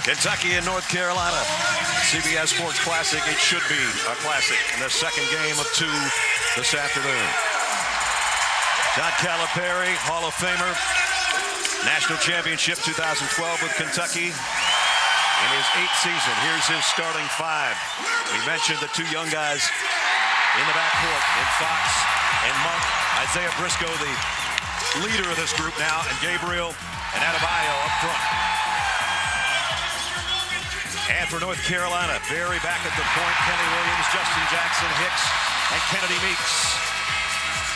Kentucky and North Carolina. CBS Sports Classic. It should be a classic in the second game of 2 this afternoon. John Calipari, Hall of Famer. National Championship 2012 with Kentucky. In his 8th season, here's his starting 5. We mentioned the 2 young guys in the backcourt in Fox and Monk. Isaiah Briscoe, the leader of this group now, and Gabriel and Adebayo up front. And for North Carolina, Barry back at the point, Kenny Williams, Justin Jackson, Hicks, and Kennedy Meeks.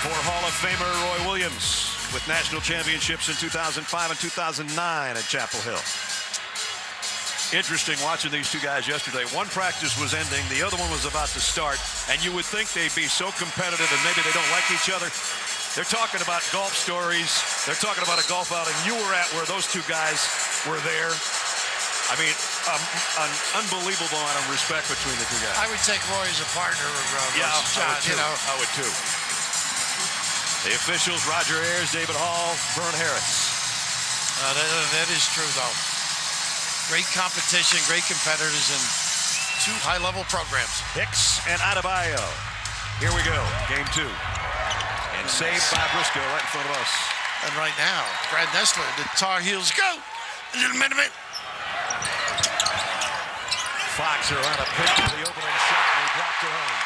For Hall of Famer Roy Williams with national championships in 2005 and 2009 at Chapel Hill. Interesting watching these 2 guys yesterday. One practice was ending, the other one was about to start, and you would think they'd be so competitive and maybe they don't like each other. They're talking about golf stories. They're talking about a golf outing you were at where those 2 guys were there. I mean, an unbelievable amount of respect between the 2 guys. I would take Roy as a partner of John, you know. I would too. The officials, Roger Ayers, David Hall, Vern Harris. That is true, though. Great competition, great competitors, and 2 high-level programs. Hicks and Adebayo. Here we go, game 2. And saved by Briscoe right in front of us. And right now, Brad Nessler, the Tar Heels go. Minute. Fox around a pick to the opening shot, and he dropped it home.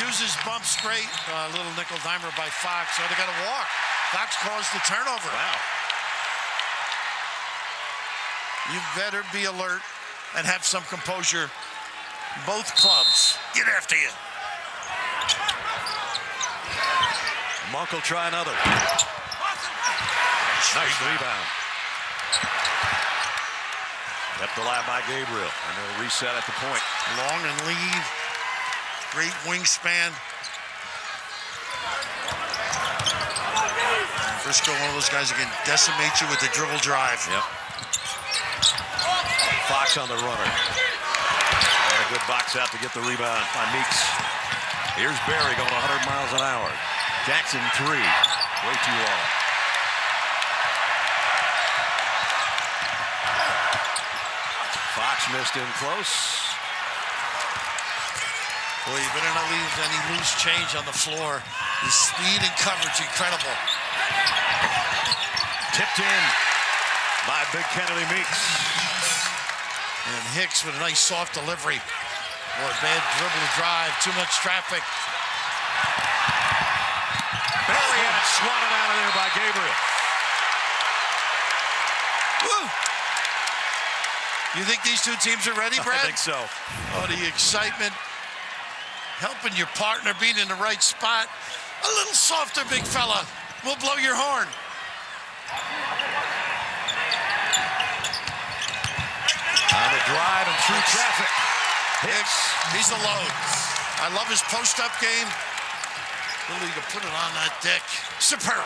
Uses bumps great. A little nickel dimer by Fox. So they got to walk. Fox caused the turnover. Wow. You better be alert and have some composure. Both clubs get after you. Monk will try another. Nice rebound. Kept alive by Gabriel. And they'll reset at the point. Long and lead. Great wingspan. Briscoe, one of those guys that can decimate you with the dribble drive. Yep. Fox on the runner. And a good box out to get the rebound by Meeks. Here's Barry going 100 miles an hour. Jackson 3. Way too long. Fox missed in close. Boy, you better not leave any loose change on the floor. His speed and coverage, incredible. Tipped in by big Kennedy Meeks. And Hicks with a nice soft delivery. Boy, bad dribble drive, too much traffic. Barry had it swatted out of there by Gabriel. Woo! You think these 2 teams are ready, Brad? I think so. Oh, the excitement. Helping your partner, being in the right spot. A little softer, big fella. We'll blow your horn. On the drive and through traffic. Hicks, he's a load. I love his post-up game. Really, to put it on that deck. Superb.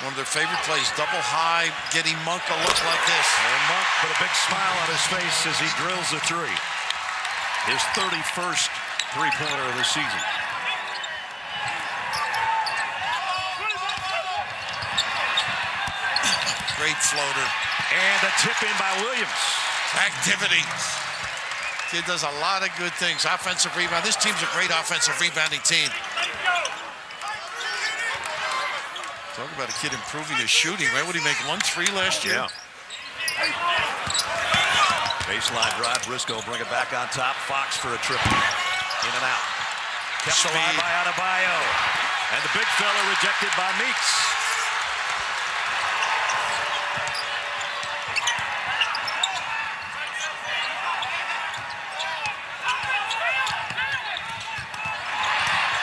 One of their favorite plays, double high, getting Monk a look like this. And Monk put a big smile on his face as he drills the 3. His 31st three-pointer of the season. Great floater. And a tip in by Williams. Activity. Kid does a lot of good things. Offensive rebound. This team's a great offensive rebounding team. Talk about a kid improving his shooting, right? What did he make, 1 3 last year? Yeah. Baseline drive, Briscoe bring it back on top. Fox for a triple. In and out. Kept alive by Adebayo. And the big fella rejected by Meeks.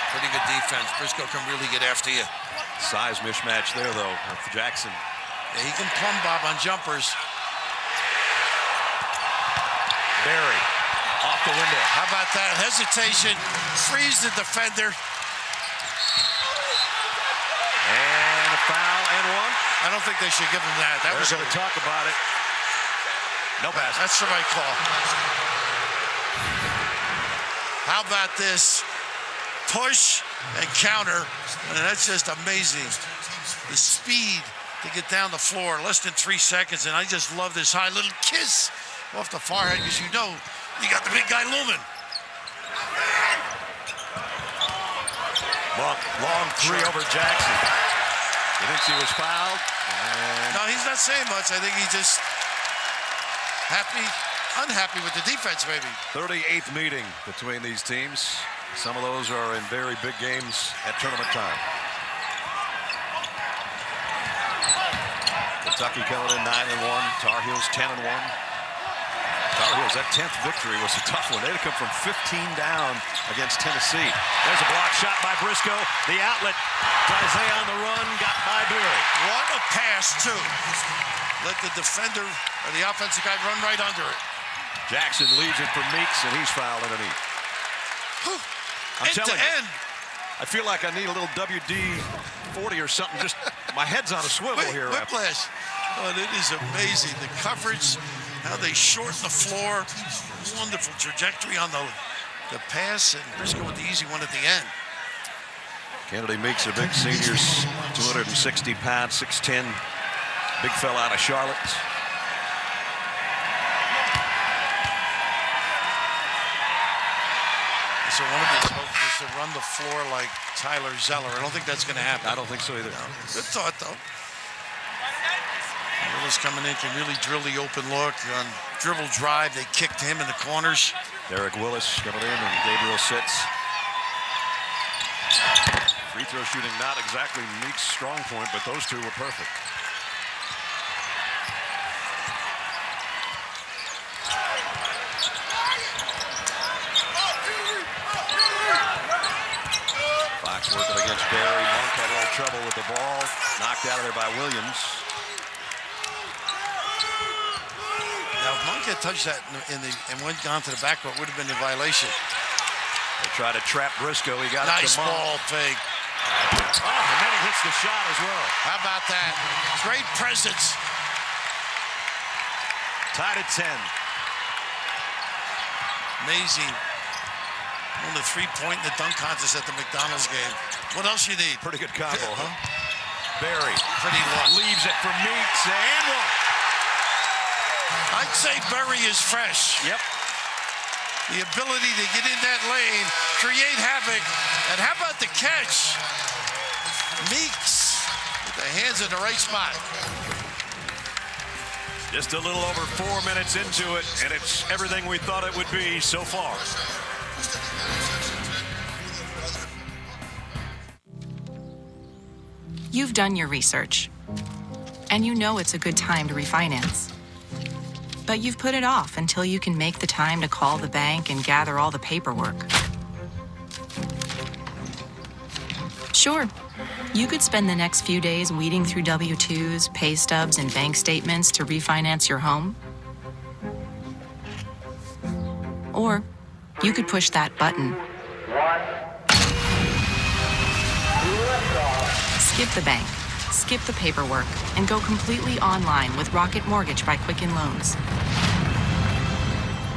Pretty good defense. Briscoe can really get after you. Size mismatch there, though, with Jackson. Yeah, he can plumb bob on jumpers. Barry off the window. How about that? Hesitation. Frees the defender. And a foul and 1. I don't think they should give him that. That was going to talk about it. No pass. That's the right call. How about this? Push and counter. And that's just amazing. The speed, to get down the floor, less than 3 seconds, and I just love this high little kiss off the forehead because you know you got the big guy looming. Monk, long three over Jackson. He thinks he was fouled. No, he's not saying much. I think he's just unhappy with the defense, maybe. 38th meeting between these teams. Some of those are in very big games at tournament time. Kentucky coming in 9-1. Tar Heels 10-1. Tar Heels, that 10th victory was a tough one. They had to come from 15 down against Tennessee. There's a block shot by Briscoe. The outlet. Isaiah on the run. Got by Berry. What a pass, too. Let the defender or the offensive guy run right under it. Jackson leaves it for Meeks, and he's fouled underneath. I'm telling you, I feel like I need a little WD-40 or something. Just my head's on a swivel here. Whiplash. Oh, it is amazing. The coverage, how they shorten the floor. Wonderful trajectory on the pass, and Briscoe with the easy one at the end. Kennedy Meeks, a big seniors, 260 pounds, 6'10", big fella out of Charlotte. So one of his hopes is to run the floor like Tyler Zeller. I don't think that's going to happen. I don't think so either. No. Good thought, though. Willis coming in can really drill the open look. On dribble drive, they kicked him in the corners. Derek Willis coming in, and Gabriel sits. Free throw shooting not exactly Meeks' strong point, but those two were perfect. Fox working against Berry. Monk had a little trouble with the ball. Knocked out of there by Williams. Now, if Monk had touched that and went down to the backcourt, would have been a violation. They tried to trap Briscoe. He got nice it to Monk. ball fake. Oh, and then he hits the shot as well. How about that? Great presence. Tied at 10. Amazing. Won the 3-point in the dunk contest at the McDonald's game. What else you need? Pretty good combo, huh? Berry. Pretty low. Leaves it for Meeks and one. I'd say Berry is fresh. Yep. The ability to get in that lane, create havoc, and how about the catch? Meeks with the hands in the right spot. Just a little over 4 minutes into it, and it's everything we thought it would be so far. You've done your research, and you know it's a good time to refinance. But you've put it off until you can make the time to call the bank and gather all the paperwork. Sure, you could spend the next few days weeding through W-2s, pay stubs, and bank statements to refinance your home. Or you could push that button. Skip the bank, skip the paperwork, and go completely online with Rocket Mortgage by Quicken Loans.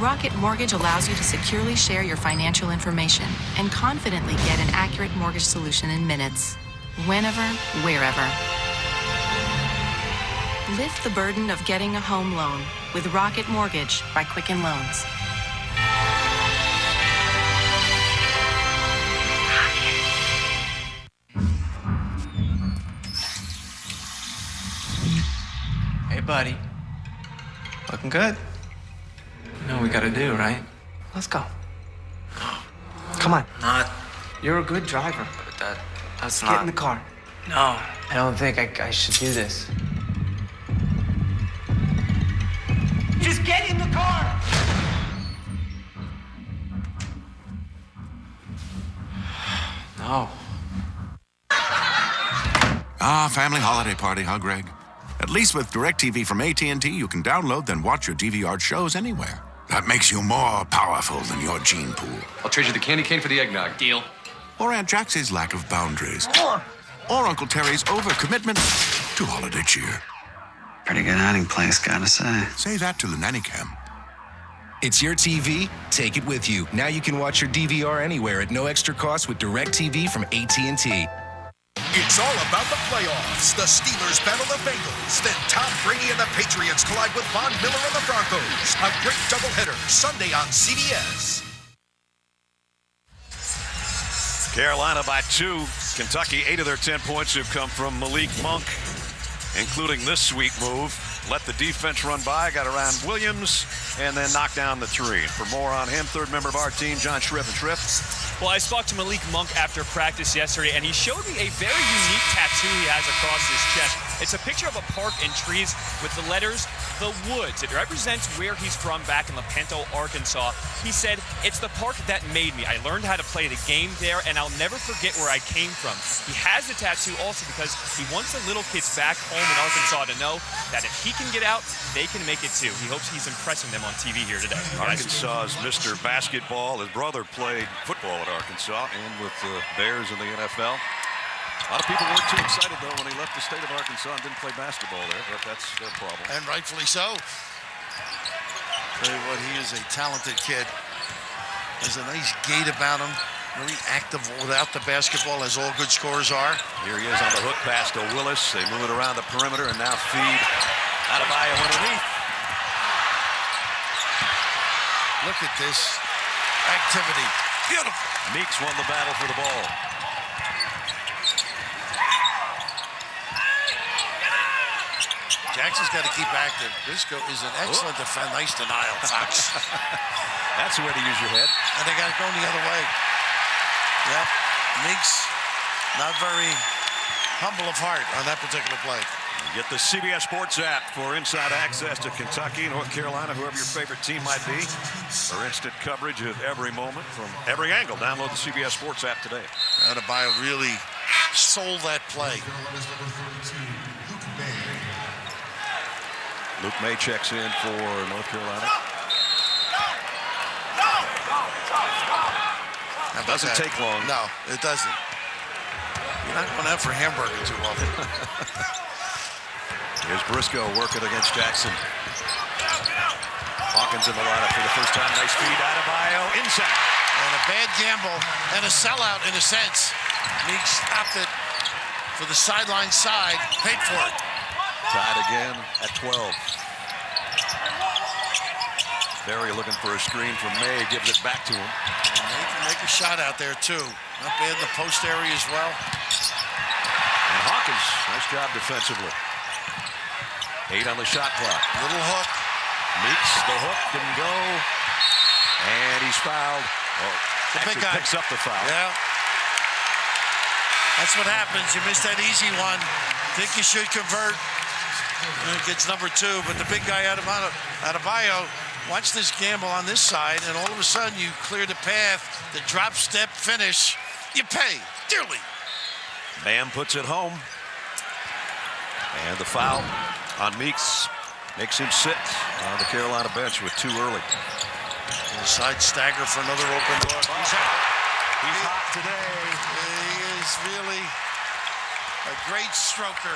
Rocket Mortgage allows you to securely share your financial information and confidently get an accurate mortgage solution in minutes, whenever, wherever. Lift the burden of getting a home loan with Rocket Mortgage by Quicken Loans. Hey, buddy. Looking good. You know what we gotta do, right? Let's go. Come on. Not. You're a good driver. But that's Get not. in the car. No. I don't think I should do this. Just get in the car! No. Ah, family holiday party, huh, Greg? At least with DirecTV from AT&T, you can download then watch your DVR shows anywhere. That makes you more powerful than your gene pool. I'll trade you the candy cane for the eggnog. Deal. Or Aunt Jaxie's lack of boundaries. Or Uncle Terry's overcommitment to holiday cheer. Pretty good hiding place, gotta say. Say that to the nanny cam. It's your TV. Take it with you. Now you can watch your DVR anywhere at no extra cost with DirecTV from AT&T. It's all about the playoffs. The Steelers battle the Bengals. Then Tom Brady and the Patriots collide with Von Miller and the Broncos. A great doubleheader Sunday on CBS. Carolina by 2. Kentucky, 8 of their 10 points have come from Malik Monk, including this sweet move. Let the defense run by, got around Williams, and then knocked down the 3. For more on him, third member of our team, John Schriff. And Schriff? Well, I spoke to Malik Monk after practice yesterday, and he showed me a very unique tattoo he has across his chest. It's a picture of a park and trees with the letters, The Woods. It represents where he's from back in Lepanto, Arkansas. He said, it's the park that made me. I learned how to play the game there, and I'll never forget where I came from. He has the tattoo also because he wants the little kids back home in Arkansas to know that if he can get out, they can make it too. He hopes he's impressing them on TV here today. Arkansas's Mr. Basketball. His brother played football at Arkansas and with the Bears in the NFL. A lot of people weren't too excited, though, when he left the state of Arkansas and didn't play basketball there, but that's their problem. And rightfully so. Tell you what, he is a talented kid. Has a nice gait about him. Very active without the basketball, as all good scorers are. Here he is on the hook pass to Willis. They move it around the perimeter and now feed Adebayo underneath. Look at this activity. Beautiful. Meeks won the battle for the ball. Jackson's got to keep active. Briscoe is an excellent defense. Nice denial, Fox. That's the way to use your head. And they got it going the other way. Yep. Meeks, not very humble of heart on that particular play. Get the CBS Sports app for inside access to Kentucky, North Carolina, whoever your favorite team might be, for instant coverage of every moment from every angle. Download the CBS Sports app today. Adebayo really sold that play. Luke May checks in for North Carolina. Doesn't take long. No, it doesn't. You're not going out for hamburger too often. Here's Briscoe working against Jackson. Hawkins in the lineup for the first time. Nice feed. Adebayo inside. And a bad gamble and a sellout in a sense. Meeks stopped it for the sideline side. Paid for it. Tied again at 12. Barry looking for a screen from May. Gives it back to him. And they can make a shot out there too. Not bad in the post area as well. And Hawkins, nice job defensively. 8 on the shot clock. Little hook. Meeks, the hook didn't go. And he's fouled. Oh, the big guy picks up the foul. Yeah. That's what happens. You miss that easy one. Think you should convert. And it gets number 2. But the big guy Adebayo, watch this gamble on this side, and all of a sudden you clear the path. The drop step finish. You pay dearly. Bam puts it home. And the foul on Meeks makes him sit on the Carolina bench with 2 early. Side stagger for another open look. He's out. He's hot today. He is really a great stroker.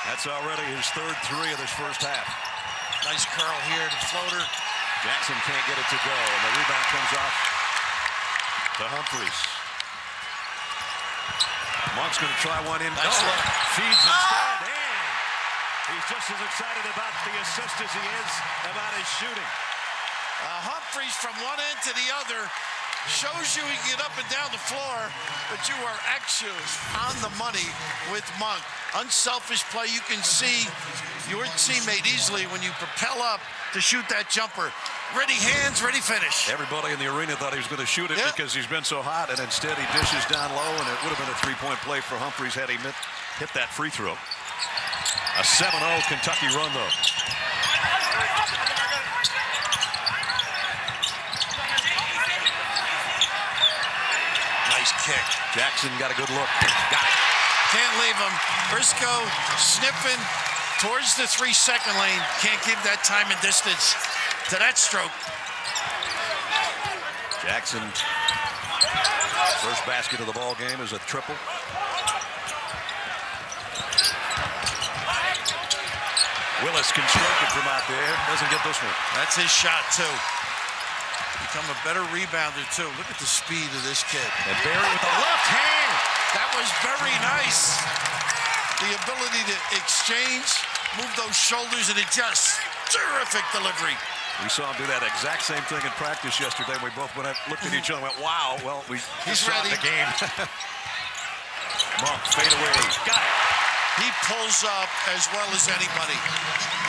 That's already his 3rd 3 of this first half. Nice curl here, the floater. Jackson can't get it to go, and the rebound comes off to Humphries. Monk's going to try one in. Nice look. Feeds instead. And he's just as excited about the assist as he is about his shooting. Humphries from one end to the other shows you he can get up and down the floor, but you are actually on the money with Monk. Unselfish play. You can see your teammate easily when you propel up to shoot that jumper. Ready hands, ready finish. Everybody in the arena thought he was going to shoot it because he's been so hot, and instead he dishes down low, and it would have been a 3-point play for Humphries had he hit that free throw. A 7-0 Kentucky run, though. Nice kick. Jackson got a good look. Got it. Can't leave him. Briscoe sniffing towards the 3-second lane. Can't give that time and distance to that stroke. Jackson, first basket of the ball game is a triple. Willis can stroke it from out there. Doesn't get this one. That's his shot, too. Become a better rebounder, too. Look at the speed of this kid. And Barry with the left hand. That was very nice. The ability to exchange, move those shoulders, and adjust. Terrific delivery. We saw him do that exact same thing in practice yesterday. We both looked at each other and went, wow. Well, he's ready. The game. Monk, fade away. Got it. He pulls up as well as anybody.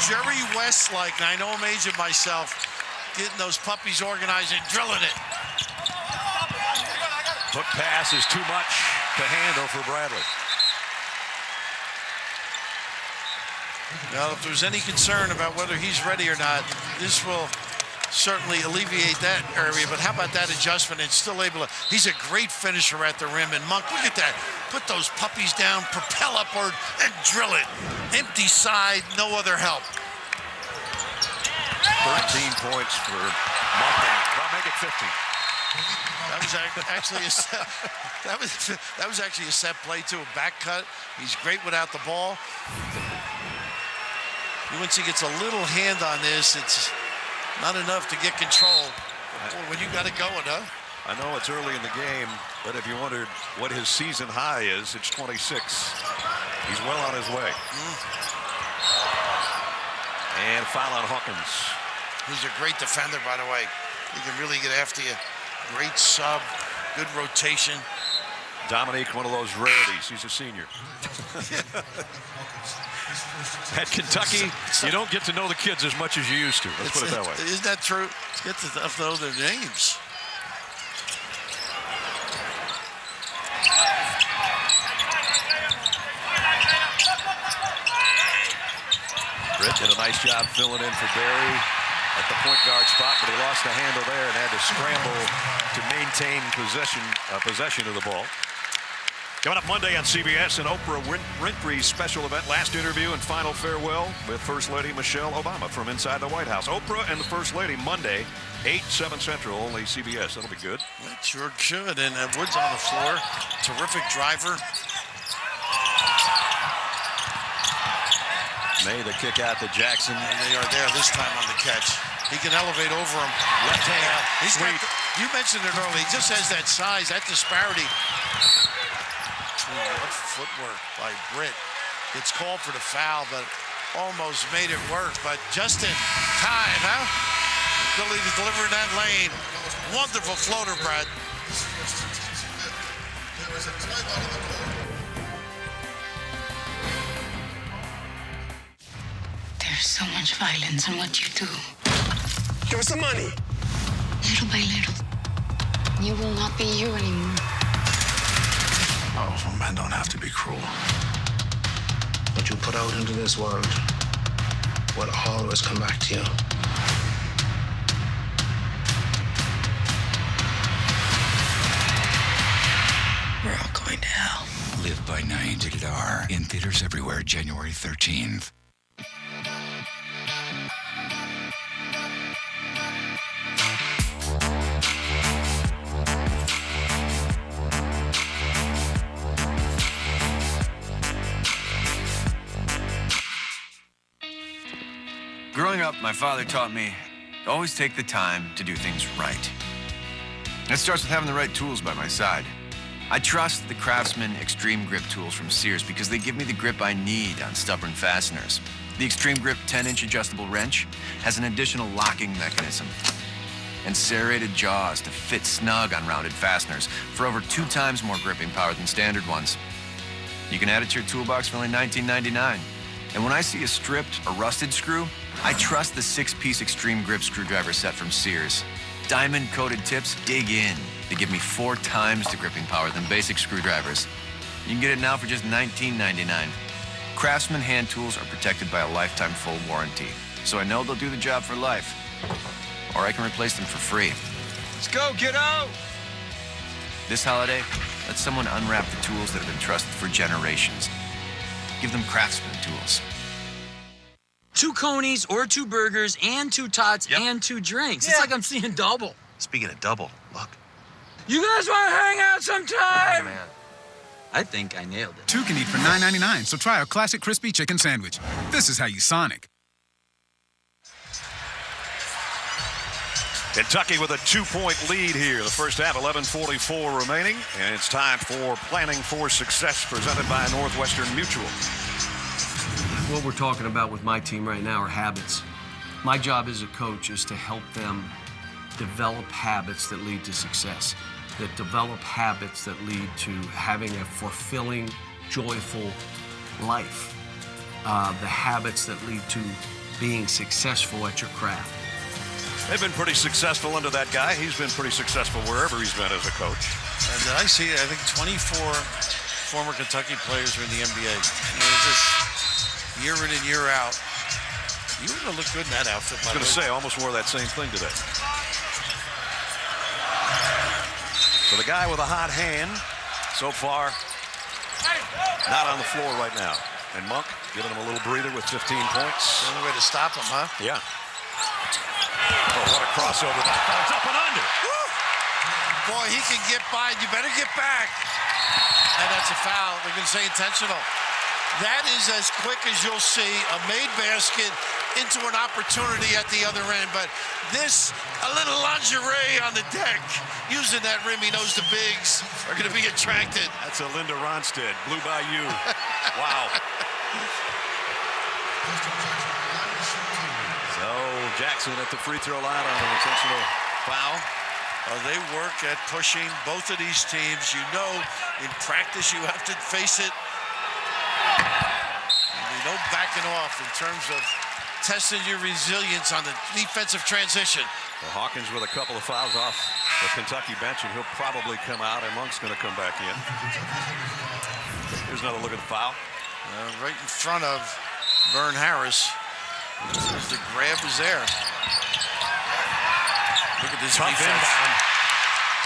Jerry Westlake, and I know I'm aging myself, getting those puppies organized and drilling it. Hook pass is too much to handle for Bradley. Now, if there's any concern about whether he's ready or not, this will certainly alleviate that area. But how about that adjustment and still able to, he's a great finisher at the rim. And Monk, look at that. Put those puppies down, propel upward, and drill it. Empty side, no other help. 13 points for Monk. Well, make it 15. That was actually a set, that was actually a set play too, a back cut. He's great without the ball. Once he gets a little hand on this, it's not enough to get control. Boy, when you got it going, huh? I know it's early in the game, but if you wondered what his season high is, it's 26. He's well on his way. And foul on Hawkins. Who's a great defender, by the way. He can really get after you. Great sub, good rotation. Dominique, one of those rarities. He's a senior. At Kentucky, you don't get to know the kids as much as you used to. Let's put it that way. Isn't that true? It's get to know their names. Britt did a nice job filling in for Barry at the point guard spot, but he lost the handle there and had to scramble to maintain possession of the ball. Coming up Monday on CBS, an Oprah Winfrey special event, last interview and final farewell with First Lady Michelle Obama from inside the White House. Oprah and the First Lady, Monday, 8, 7 Central, only CBS. That'll be good. It sure should. And Woods on the floor. Terrific driver. May the kick out to Jackson. And they are there this time on the catch. He can elevate over him. Left hand. He's got, you mentioned it earlier. He just has that size, that disparity. What footwork by Britt. It's called for the foul, but almost made it work. But just in time, huh? Ability to deliver in that lane. Wonderful floater, Brad. There's so much violence in what you do. Give us some money. Little by little, you will not be you anymore. Powerful men don't have to be cruel. What you put out into this world will always come back to you. We're all going to hell. Live by Night, rated R. In theaters everywhere, January 13th. Growing up, my father taught me to always take the time to do things right. And it starts with having the right tools by my side. I trust the Craftsman Extreme Grip tools from Sears because they give me the grip I need on stubborn fasteners. The Extreme Grip 10-inch adjustable wrench has an additional locking mechanism and serrated jaws to fit snug on rounded fasteners for over 2 times more gripping power than standard ones. You can add it to your toolbox for only $19.99. And when I see a stripped or rusted screw, I trust the 6-piece Extreme Grip screwdriver set from Sears. Diamond-coated tips dig in to give me 4 times the gripping power than basic screwdrivers. You can get it now for just $19.99. Craftsman hand tools are protected by a lifetime full warranty, so I know they'll do the job for life. Or I can replace them for free. Let's go, kiddo! This holiday, let someone unwrap the tools that have been trusted for generations. Give them Craftsman tools. 2 conies or 2 burgers and 2 tots and 2 drinks. It's like I'm seeing double. Speaking of double, look. You guys want to hang out sometime? Oh, man. I think I nailed it. 2 can eat for $9.99, so try our classic crispy chicken sandwich. This is how you Sonic. Kentucky with a 2-point lead here. The first half, 11:44 remaining. And it's time for Planning for Success, presented by Northwestern Mutual. What we're talking about with my team right now are habits. My job as a coach is to help them develop habits that lead to success, that develop habits that lead to having a fulfilling, joyful life, the habits that lead to being successful at your craft. They've been pretty successful under that guy. He's been pretty successful wherever he's been as a coach. And I see, I think 24 former Kentucky players are in the NBA. Just year in and year out. You were going to look good in that outfit. I was going to say, I almost wore that same thing today. So the guy with a hot hand, so far, not on the floor right now. And Monk giving him a little breather with 15 points. The only way to stop him, huh? Yeah. Oh, what a crossover. That ball's up and under. Woo! Boy, he can get by. You better get back. And that's a foul. They're going to say intentional. That is as quick as you'll see a made basket into an opportunity at the other end. But this, a little lingerie on the deck. Using that rim, he knows the bigs are going to be attracted. That's a Linda Ronstadt. Blue Bayou. Wow. So Jackson at the free throw line on an intentional foul. They work at pushing both of these teams. You know, in practice, you have to face it. No backing off in terms of testing your resilience on the defensive transition. Well, Hawkins with a couple of fouls off the Kentucky bench, and he'll probably come out, and Monk's going to come back in. Here's another look at the foul. Right in front of Vern Harris. The grab is there. Look at this defense.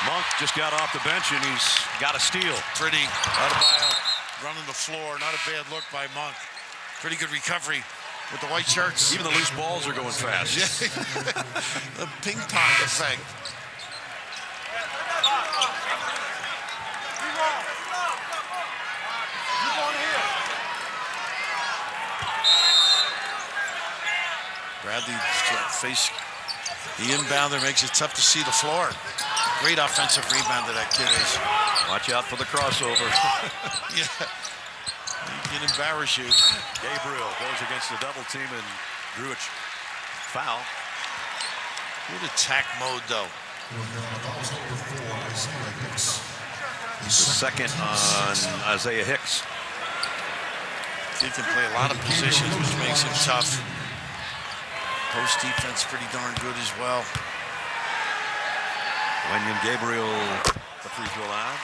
Monk just got off the bench, and he's got a steal. Pretty. Adebayo running the floor. Not a bad look by Monk. Pretty good recovery with the white shirts. Even the loose balls are going fast. The ping pong effect. Bradley face the inbounder, makes it tough to see the floor. Great offensive rebounder that kid is. Watch out for the crossover. Yeah. He can embarrass you. Gabriel goes against the double team, and Druich foul. Good attack mode, though. The second on Isaiah Hicks. He can play a lot of positions, which makes him tough. Post defense pretty darn good as well. Wenyen Gabriel, the free throw line.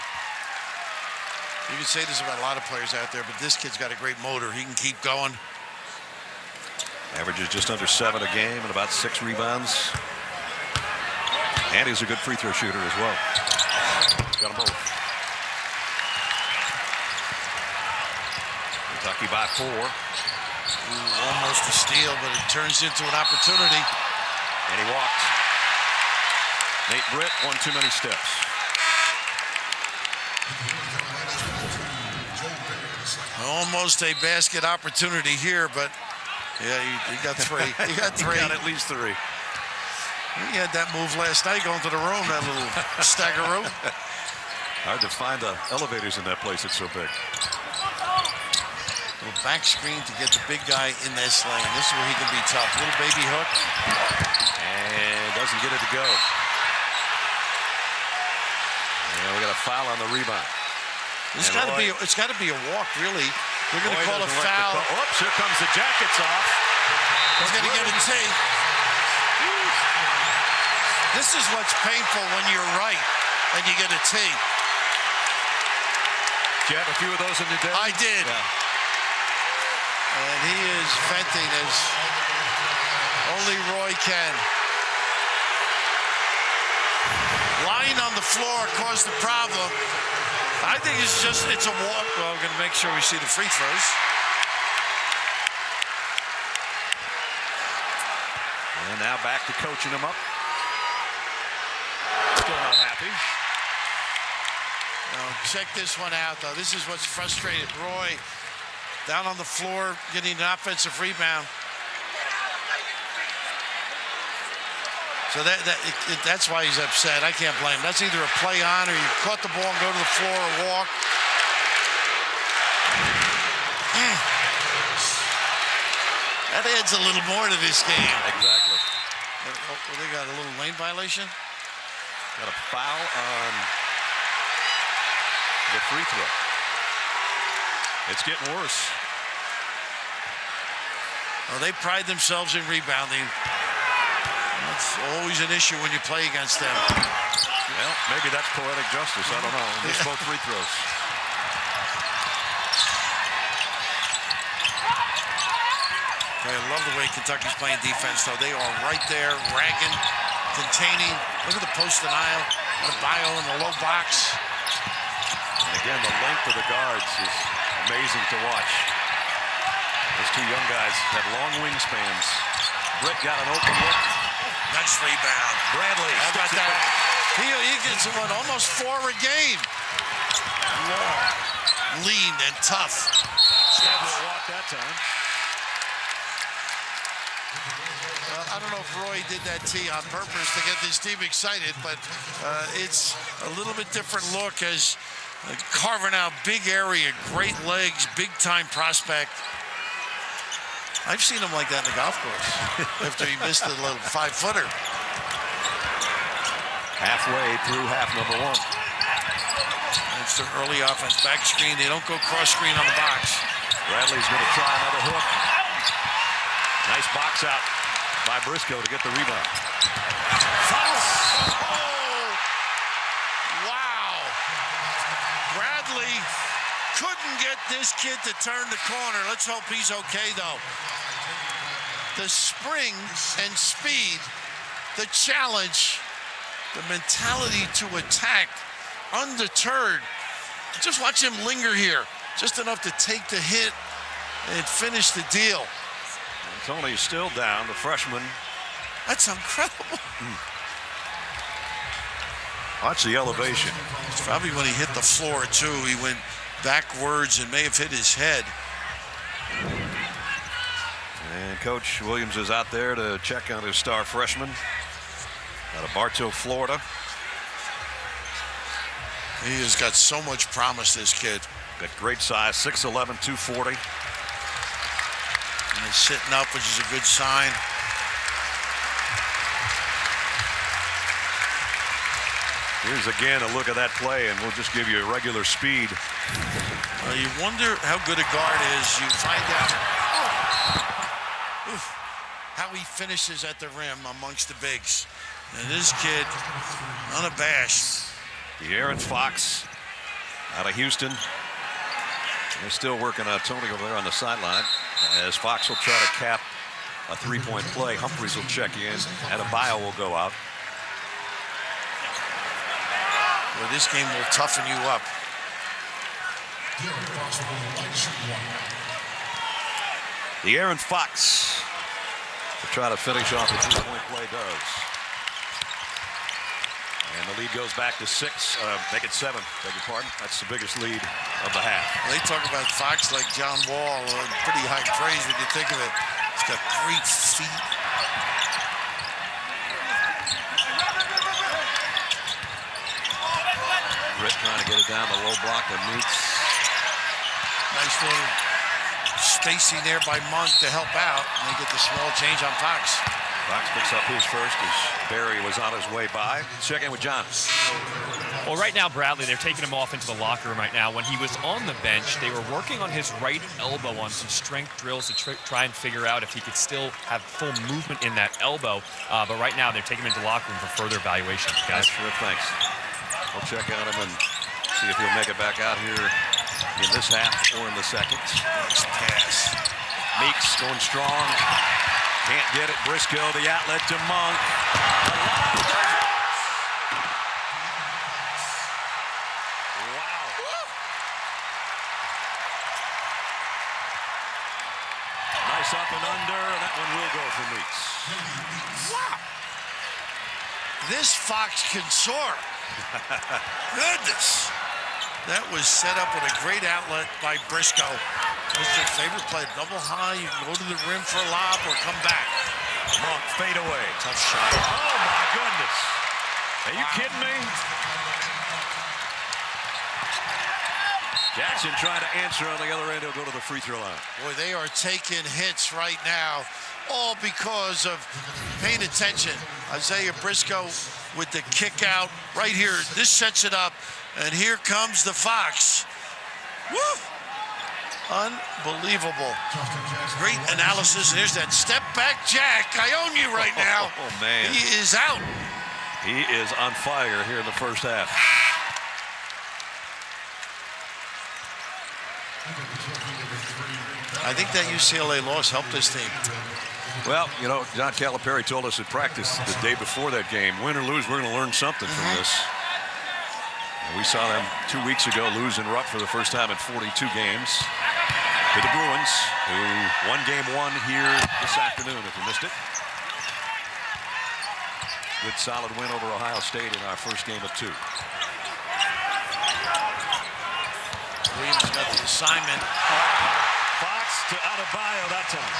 You can say this about a lot of players out there, but this kid's got a great motor. He can keep going. Averages just under 7 a game and about 6 rebounds. And he's a good free throw shooter as well. Got them both. Kentucky by 4. Ooh, almost a steal, but it turns into an opportunity. And he walked. Nate Britt, one too many steps. Almost a basket opportunity here, but yeah, he got 3. He got 3. He got at least 3. He had that move last night going to the room, that little stagger room. Hard to find the elevators in that place. It's so big. Little back screen to get the big guy in this lane. This is where he can be tough. Little baby hook. And doesn't get it to go. And we got a foul on the rebound. It's got to be. It's got to be a walk, really. They're going to call a foul. Oops! Here comes the jackets off. He's going to get a T. This is what's painful when you're right and you get a T. Did you have a few of those in your day? I did. Yeah. And he is venting as only Roy can. Lying on the floor caused the problem. I think it's a walk. Well, we're going to make sure we see the free throws. And now back to coaching him up. Still not happy. Now, check this one out, though. This is what's frustrated. Roy down on the floor getting an offensive rebound. So that's why he's upset. I can't blame him. That's either a play on or you caught the ball and go to the floor or walk. That adds a little more to this game. Exactly. They got a little lane violation. Got a foul on the free throw. It's getting worse. Well, they pride themselves in rebounding. That's always an issue when you play against them. Well, maybe that's poetic justice. I don't know. Missed both free throws. I love the way Kentucky's playing defense, though. They are right there, ragging, containing. Look at the post denial. Adebayo in the low box. And again, the length of the guards is amazing to watch. Those two young guys had long wingspans. Britt got an open look. Nice rebound. Bradley. How about that? He gets almost 4 a game. Long, lean, and tough. Steps. Walk that time. I don't know if Roy did that tee on purpose to get this team excited, but it's a little bit different look as carving out big area, great legs, big-time prospect. I've seen him like that in the golf course after he missed a little 5-footer. Halfway through half number 1. It's the early offense. Back screen. They don't go cross screen on the box. Bradley's going to try another hook. Nice box out by Briscoe to get the rebound. Oh, wow. Bradley couldn't get this kid to turn the corner. Let's hope he's okay, though. The spring and speed, the challenge, the mentality to attack, undeterred. Just watch him linger here. Just enough to take the hit and finish the deal. Tony's still down, the freshman. That's incredible. Watch the elevation. It's probably when he hit the floor, too. He went backwards and may have hit his head. And Coach Williams is out there to check on his star freshman out of Bartow, Florida. He has got so much promise, this kid. Got great size, 6'11", 240. And he's sitting up, which is a good sign. Here's again a look at that play, and we'll just give you a regular speed. You wonder how good a guard is. You find out how he finishes at the rim amongst the bigs. And this kid, unabashed. De'Aaron Fox out of Houston. They're still working on Tony over there on the sideline. As Fox will try to cap a three-point play. Humphries will check in. Adebayo will go out. Well, this game will toughen you up. De'Aaron Fox to try to finish off the three-point play does. And the lead goes back to 6, make it 7, beg your pardon. That's the biggest lead of the half. They talk about Fox like John Wall, pretty high praise when you think of it. He's got great feet. Britt trying to get it down the low block and Meeks. Nice little spacing there by Monk to help out. And they get the small change on Fox. Fox picks up his first as Barry was on his way by. Check in with John. Well, right now, Bradley, they're taking him off into the locker room right now. When he was on the bench, they were working on his right elbow on some strength drills to try and figure out if he could still have full movement in that elbow. But right now, they're taking him into the locker room for further evaluation. Guys, sure, thanks. We'll check on him and see if he'll make it back out here in this half or in the second. Nice pass. Meeks going strong. Can't get it. Briscoe, the outlet to Monk. Wow. Nice up and under. That one will go for Meeks. Wow. This Fox can soar. Goodness. That was set up with a great outlet by Briscoe. It's your favorite play. Double high. You can go to the rim for a lob or come back. Monk fade away. Tough shot. Oh, my Are you kidding me? Jackson trying to answer on the other end. He'll go to the free throw line. Boy, they are taking hits right now, all because of paying attention. Isaiah Briscoe with the kick out right here. This sets it up, and here comes the Fox. Woo! Unbelievable. Great analysis. And here's that step back jack. I own you right now. Oh, man. He is out. He is on fire here in the first half. I think that UCLA loss helped this team. Well, you know, John Calipari told us at practice the day before that game, win or lose, we're going to learn something from this. And we saw them 2 weeks ago lose in Rupp for the first time in 42 games to the Bruins, who won game one here this afternoon, if you missed it. Good solid win over Ohio State in our first game of two. Williams got the assignment. Fox to Adebayo that time.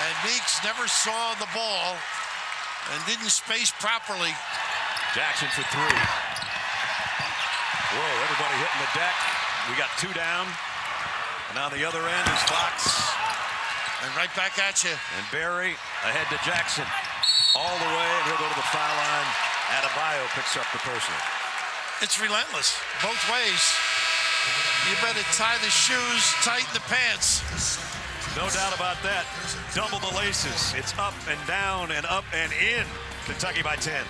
And Meeks never saw the ball and didn't space properly. Jackson for three. Whoa, everybody hitting the deck. We got two down. And on the other end is Fox. And right back at you. And Barry ahead to Jackson. All the way, and he'll go to the foul line. Adebayo picks up the personal. It's relentless, both ways. You better tie the shoes, tighten the pants. No doubt about that. Double the laces. It's up and down and up and in. Kentucky by 10.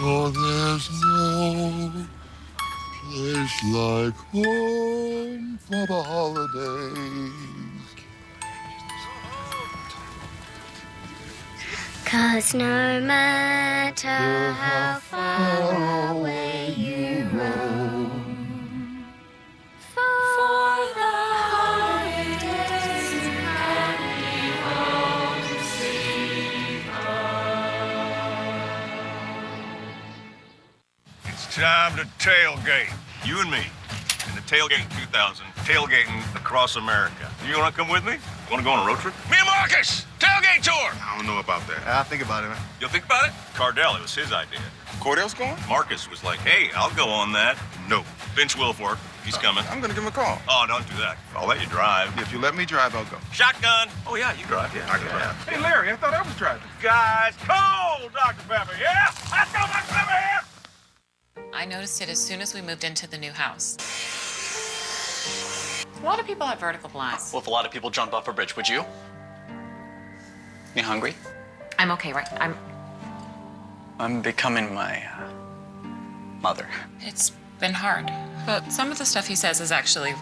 Oh, there's no place like home for the holidays. 'Cause no matter how far away you roam, for the holidays happy home sweet It's time to tailgate. You and me. In the Tailgate 2000, tailgating across America. You want to come with me? Want to go on a road trip? Me and Marcus! Tailgate tour! I don't know about that. I'll think about it, man. You'll think about it? Cardell, it was his idea. Cordell's going? Marcus was like, hey, I'll go on that. No. Vince Wilfork, he's coming. I'm going to give him a call. Oh, don't do that. I'll let you drive. If you let me drive, I'll go. Shotgun. Oh, yeah, you drive. Yeah, I can drive. Hey, Larry, I thought I was driving. Guys, cold Dr. Pepper, yeah? Let's go, Dr. Pepper, yeah? I noticed it as soon as we moved into the new house. A lot of people have vertical blinds. Well, if a lot of people jump off a bridge, would you? You hungry? I'm okay, right? I'm becoming my mother. It's been hard, but some of the stuff he says is actually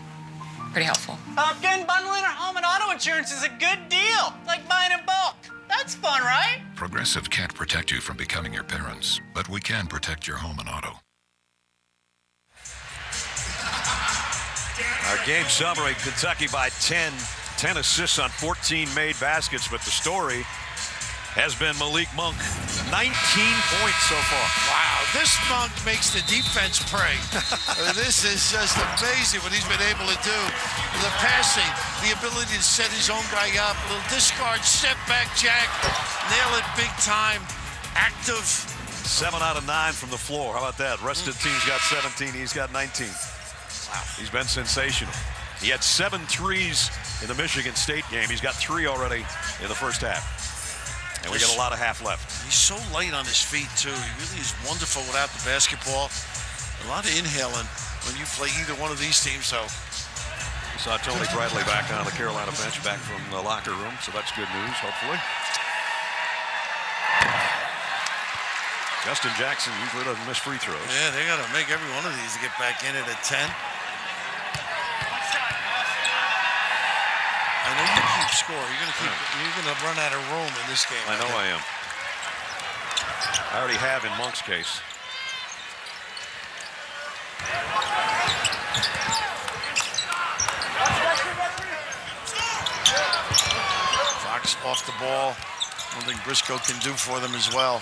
pretty helpful. Getting bundling our home and auto insurance is a good deal. It's like buying in bulk. That's fun, right? Progressive can't protect you from becoming your parents, but we can protect your home and auto. Our game summary, Kentucky by 10. 10 assists on 14 made baskets, but the story has been Malik Monk. 19 points so far. Wow, this Monk makes the defense pray. This is just amazing what he's been able to do. The passing, the ability to set his own guy up, a little discard, step back, jack, nail it big time, active. 7 out of 9 from the floor. How about that? Rest of the team's got 17. He's got 19. Wow. He's been sensational. He had 7 threes in the Michigan State game. He's got 3 already in the first half. And we got a lot of half left. He's so light on his feet, too. He really is wonderful without the basketball. A lot of inhaling when you play either one of these teams, so. We saw Tony Bradley back on the Carolina bench, back from the locker room, so that's good news, hopefully. Justin Jackson usually doesn't miss free throws. Yeah, they got to make every one of these to get back in it at 10. I know you keep score. You're gonna run out of room in this game. I know I am. I already have in Monk's case. Fox off the ball. One thing Briscoe can do for them as well.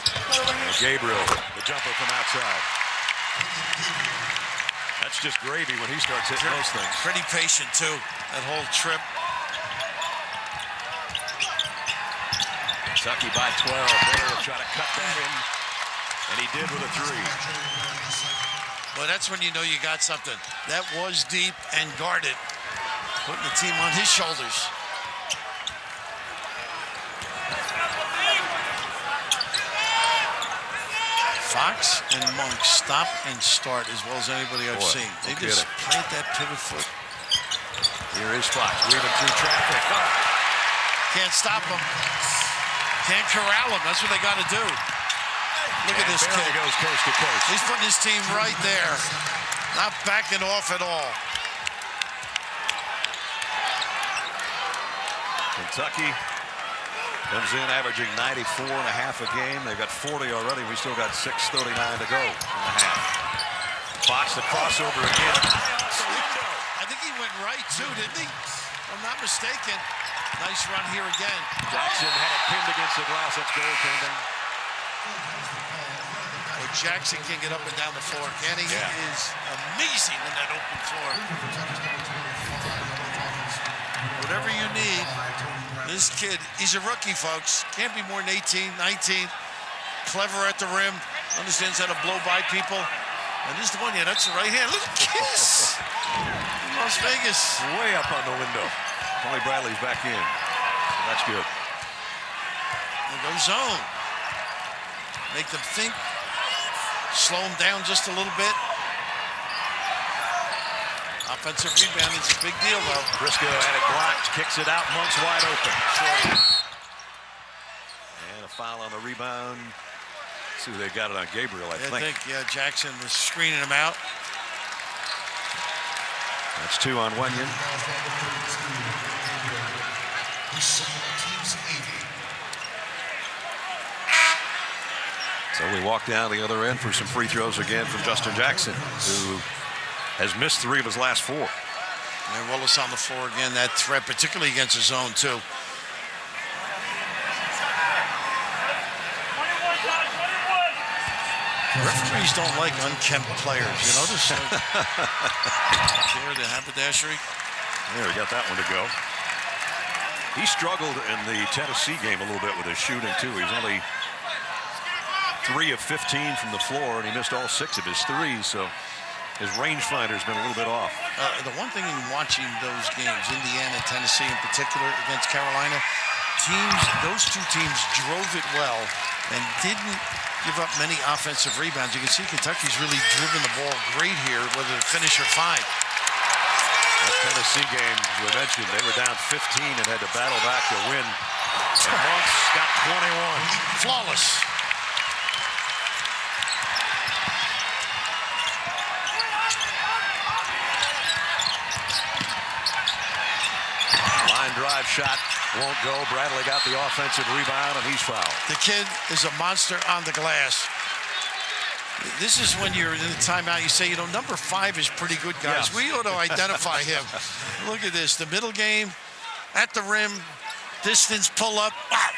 Gabriel, the jumper from outside. That's just gravy when he starts hitting those things. Pretty patient, too, that whole trip. Kentucky by 12. Baylor will try to cut that in, and he did with a three. Well, that's when you know you got something. That was deep and guarded, putting the team on his shoulders. Fox and Monk stop and start as well as anybody I've seen. They just plant that pivot foot. Here is Fox weaving through traffic. Oh. Can't stop him. Can't corral him. That's what they got to do. Look at this kid. Goes coast to coast. He's putting his team right there. Not backing off at all. Kentucky comes in averaging 94.5 a game. They've got 40 already. We still got 6:39 to go in the half. Fox the crossover again. I think he went right too, didn't he? If I'm not mistaken. Nice run here again. Jackson had it pinned against the glass. That's goaltending. Well, Jackson can get up and down the floor, can he? Yeah. He is amazing in that open floor. Whatever you need. This kid, he's a rookie, folks. Can't be more than 18, 19. Clever at the rim. Understands how to blow by people. And this is the one, yeah, that's the right hand. Look at Kiss. Las Vegas. Way up on the window. Tony Bradley's back in. So that's good. They go zone. Make them think. Slow them down just a little bit. Offensive rebound is a big deal, though. Briscoe had it blocked, kicks it out. Monk's wide open. And a foul on the rebound. Let's see who they got it on. Gabriel, I think. Yeah, Jackson was screening him out. That's 2 on Wenyon. So we walk down the other end for some free throws again from Justin Jackson, who has missed 3 of his last 4. And Willis on the floor again. That threat, particularly against his zone, too. Referees don't like unkempt players. You notice? Here, the haberdashery. There, we got that one to go. He struggled in the Tennessee game a little bit with his shooting, too. He's only 3 of 15 from the floor, and he missed all 6 of his threes, so his rangefinder's been a little bit off. The one thing in watching those games, Indiana, Tennessee in particular, against Carolina, those two teams drove it well and didn't give up many offensive rebounds. You can see Kentucky's really driven the ball great here, whether to finish or 5. That Tennessee game we mentioned, they were down 15 and had to battle back to win. And Monk's got 21. Flawless. Line drive shot won't go. Bradley got the offensive rebound, and he's fouled. The kid is a monster on the glass. This is when you're in the timeout, you say, number 5 is pretty good, guys. Yeah. We ought to identify him. Look at this. The middle game, at the rim, distance, pull up. Wow.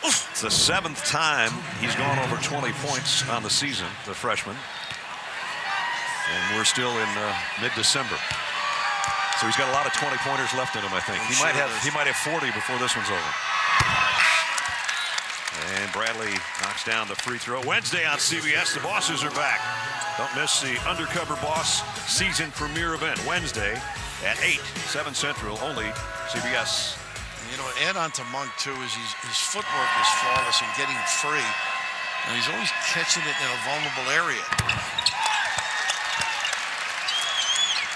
It's the 7th time he's gone over 20 points on the season, the freshman. And we're still in mid-December. So he's got a lot of 20-pointers left in him, I think. He might have 40 before this one's over. And Bradley knocks down the free throw. Wednesday on CBS, the Bosses are back. Don't miss the Undercover Boss season premiere event Wednesday at 8, 7 Central, only CBS. Add on to Monk, too, is his footwork is flawless and getting free. And he's always catching it in a vulnerable area.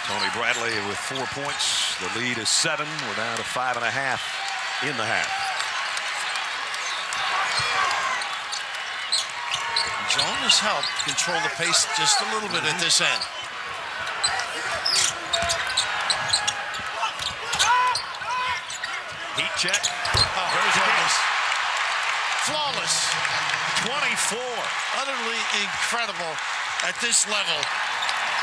Tony Bradley with 4 points. The lead is 7. We're down to 5.5 in the half. Jonas helped control the pace just a little bit at this end. Heat check. There's Jonas. flawless. 24. Utterly incredible at this level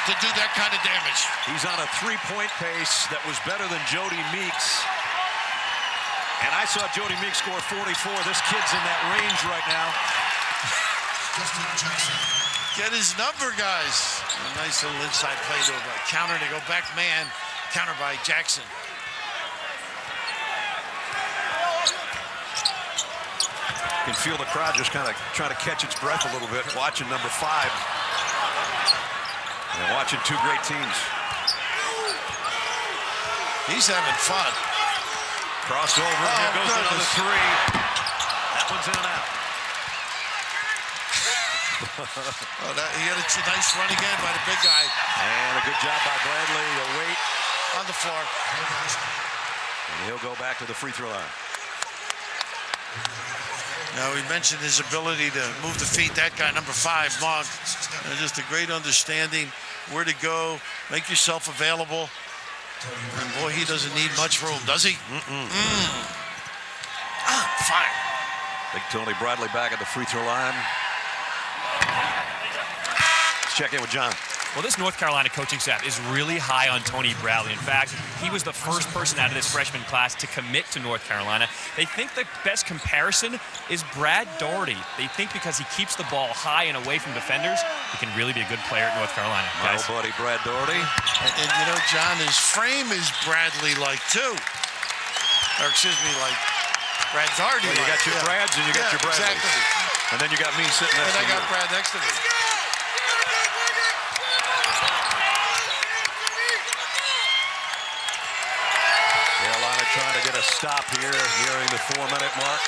to do that kind of damage. He's on a three-point pace that was better than Jody Meeks. And I saw Jody Meeks score 44. This kid's in that range right now. Get his number, guys. A nice little inside play to a counter. They go back man. Counter by Jackson. You can feel the crowd just kind of trying to catch its breath a little bit, watching number 5. And watching two great teams. He's having fun. Crossover, here goes another 3. That one's in and out. He had a nice run again by the big guy. And a good job by Bradley to wait on the floor. And he'll go back to the free throw line. Now, we mentioned his ability to move the feet. That guy, number 5, Monk, just a great understanding where to go, make yourself available. And boy, he doesn't need much room, does he? Fire. Big Tony Bradley back at the free throw line. Let's check in with John. Well, this North Carolina coaching staff is really high on Tony Bradley. In fact, he was the first person out of this freshman class to commit to North Carolina. They think the best comparison is Brad Daugherty. They think because he keeps the ball high and away from defenders, he can really be a good player at North Carolina. My old buddy Brad Daugherty. And you know, John, his frame is Bradley-like too. Or excuse me, like Brad Daugherty. Well, you got your Brads and you got your Bradleys. Exactly. And then you got me sitting next to you. And I got Brad next to me. Carolina trying to get a stop here, nearing the 4-minute mark.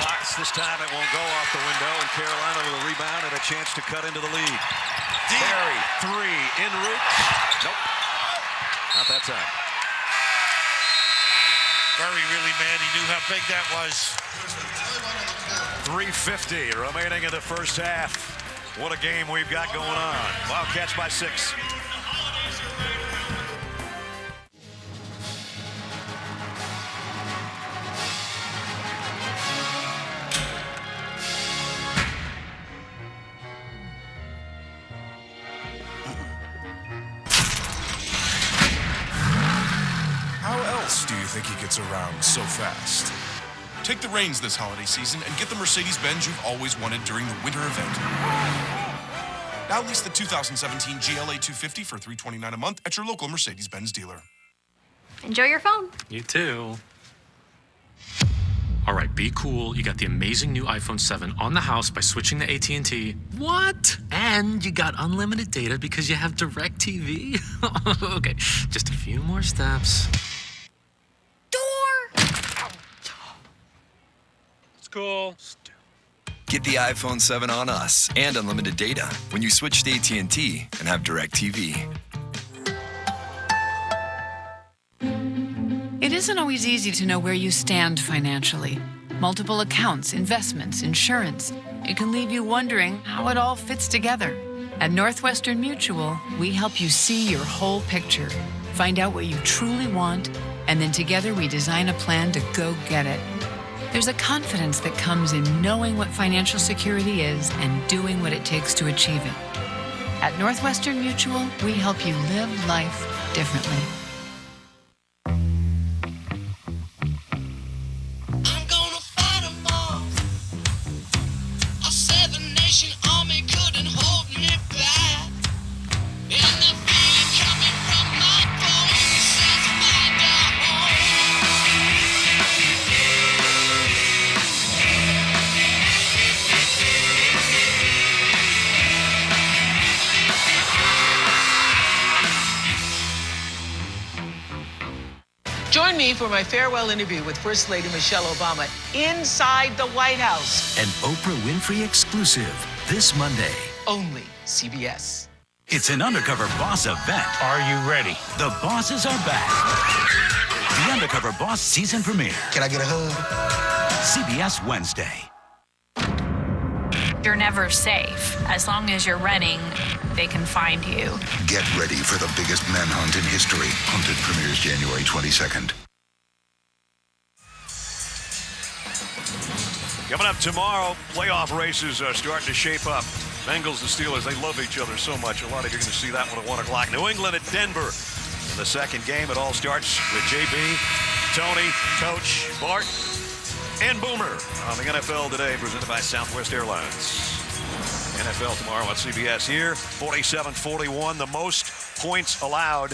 Fox, this time it won't go off the window, and Carolina with a rebound and a chance to cut into the lead. Barry, 3, en route. Nope, not that time. Very, really mad. He knew how big that was. 3:50 remaining in the first half. What a game we've got going on. Wildcats by 6. How else do you think he gets around so fast? Take the reins this holiday season and get the Mercedes-Benz you've always wanted during the winter event. Now lease the 2017 GLA 250 for $329 a month at your local Mercedes-Benz dealer. Enjoy your phone. You too. All right, be cool. You got the amazing new iPhone 7 on the house by switching to AT&T. What? And you got unlimited data because you have DirecTV? Okay, just a few more steps. Cool. Get the iPhone 7 on us and unlimited data when you switch to AT&T and have DirecTV. It isn't always easy to know where you stand financially. Multiple accounts, investments, insurance. It can leave you wondering how it all fits together. At Northwestern Mutual, we help you see your whole picture, find out what you truly want, and then together we design a plan to go get it. There's a confidence that comes in knowing what financial security is and doing what it takes to achieve it. At Northwestern Mutual, we help you live life differently. Join me for my farewell interview with First Lady Michelle Obama inside the White House. An Oprah Winfrey exclusive this Monday. Only CBS. It's an Undercover Boss event. Are you ready? The bosses are back. The Undercover Boss season premiere. Can I get a hug? CBS Wednesday. You're never safe. As long as you're running, they can find you. Get ready for the biggest manhunt in history. Hunted premieres January 22nd. Coming up tomorrow, playoff races are starting to shape up. Bengals and Steelers, they love each other so much. A lot of you are going to see that one at 1 o'clock. New England at Denver. In the second game, it all starts with JB, Tony, Coach, Bart, and Boomer on the NFL Today, presented by Southwest Airlines. NFL tomorrow on CBS here. 47-41, the most points allowed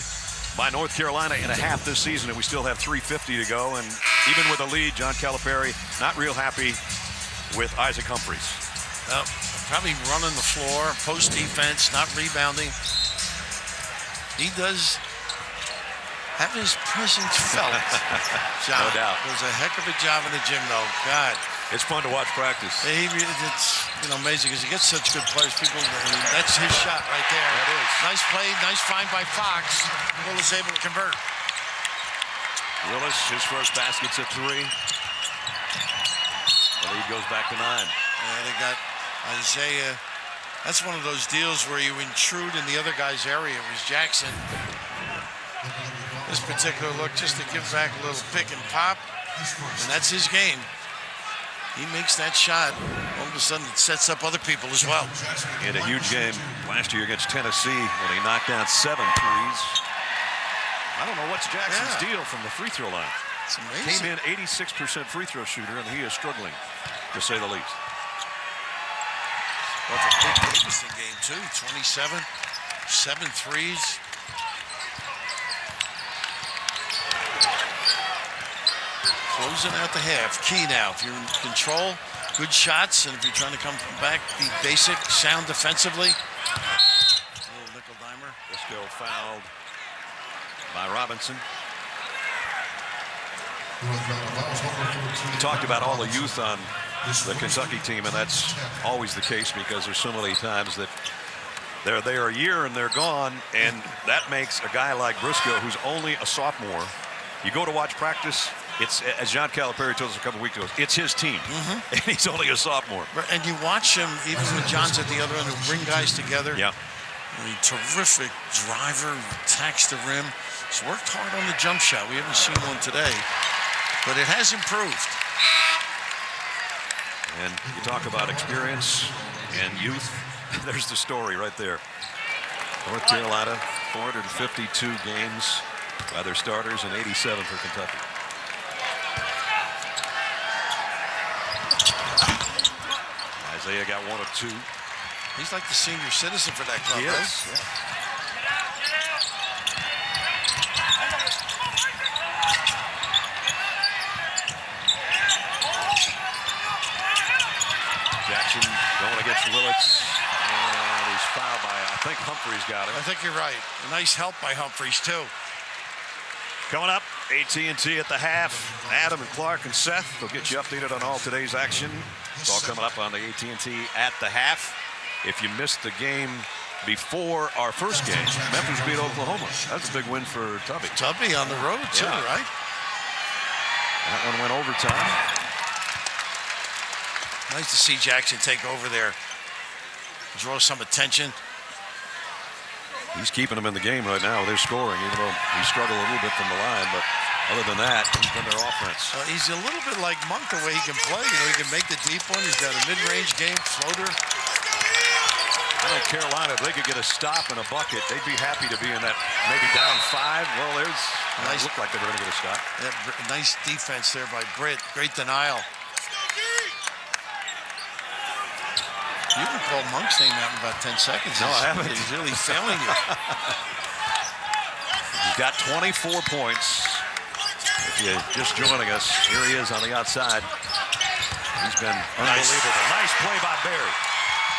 by North Carolina in a half this season, and we still have 3:50 to go. And even with a lead, John Calipari not real happy with Isaac Humphries. Well, probably running the floor, post defense, not rebounding. He does have his presence felt. John, no doubt. Does a heck of a job in the gym, though. God, it's fun to watch practice. It's amazing because he gets such good players. That's his shot right there. That is. Nice play, nice find by Fox. Willis able to convert. Willis, his first basket's at 3. The lead goes back to 9. They got Isaiah. That's one of those deals where you intrude in the other guy's area. It was Jackson. This particular look just to give back a little pick and pop, and that's his game. He makes that shot. All of a sudden, it sets up other people as well. He had a huge game last year against Tennessee when he knocked down 7 threes. I don't know what's Jackson's deal from the free throw line. It's amazing. Came in 86% free throw shooter, and he is struggling, to say the least. Well, the big Davidson game, too. 27, 7 threes. Closing out the half. Key now. If you're in control, good shots, and if you're trying to come back, be basic, sound defensively. A little nickel dimer. Briscoe fouled by Robinson. We talked about all the youth on the Kentucky team, and that's always the case because there's so many times that they're there a year and they're gone, and that makes a guy like Briscoe, who's only a sophomore, you go to watch practice, it's, as John Calipari told us a couple weeks ago, it's his team, and he's only a sophomore. And you watch him, even when John's at the other end, who bring guys together. Yeah. Terrific driver, attacks the rim. He's worked hard on the jump shot. We haven't seen one today, but it has improved. And you talk about experience and youth. There's the story right there. North Carolina, 452 games by their starters and 87 for Kentucky. Isaiah got 1 of 2. He's like the senior citizen for that club, he right? Is, yeah. Jackson going against Willits, and he's fouled by, I think Humphries got him. I think you're right. A nice help by Humphries, too. Coming up, AT&T at the half. Adam and Clark and Seth will get you updated on all today's action. It's all coming up on the AT&T at the half. If you missed the game before our first game, Memphis beat Oklahoma. That's a big win for Tubby. Tubby on the road, too, right? That one went overtime. Nice to see Jackson take over there. Draw some attention. He's keeping them in the game right now. They're scoring, even though he struggled a little bit from the line. But other than that, he's been their offense. He's a little bit like Monk the way he can play. You know, he can make the deep one. He's got a mid-range game, floater. I think Carolina, if they could get a stop and a bucket, they'd be happy to be in that maybe down 5. Well, there's nice. Looked like they were going to get a stop. Yeah, nice defense there by Britt. Great denial. You haven't called Monk's name out in about 10 seconds. No, I haven't. He's really failing you. He's got 24 points. If you're just joining us, here he is on the outside. He's been unbelievable. Nice play by Barry.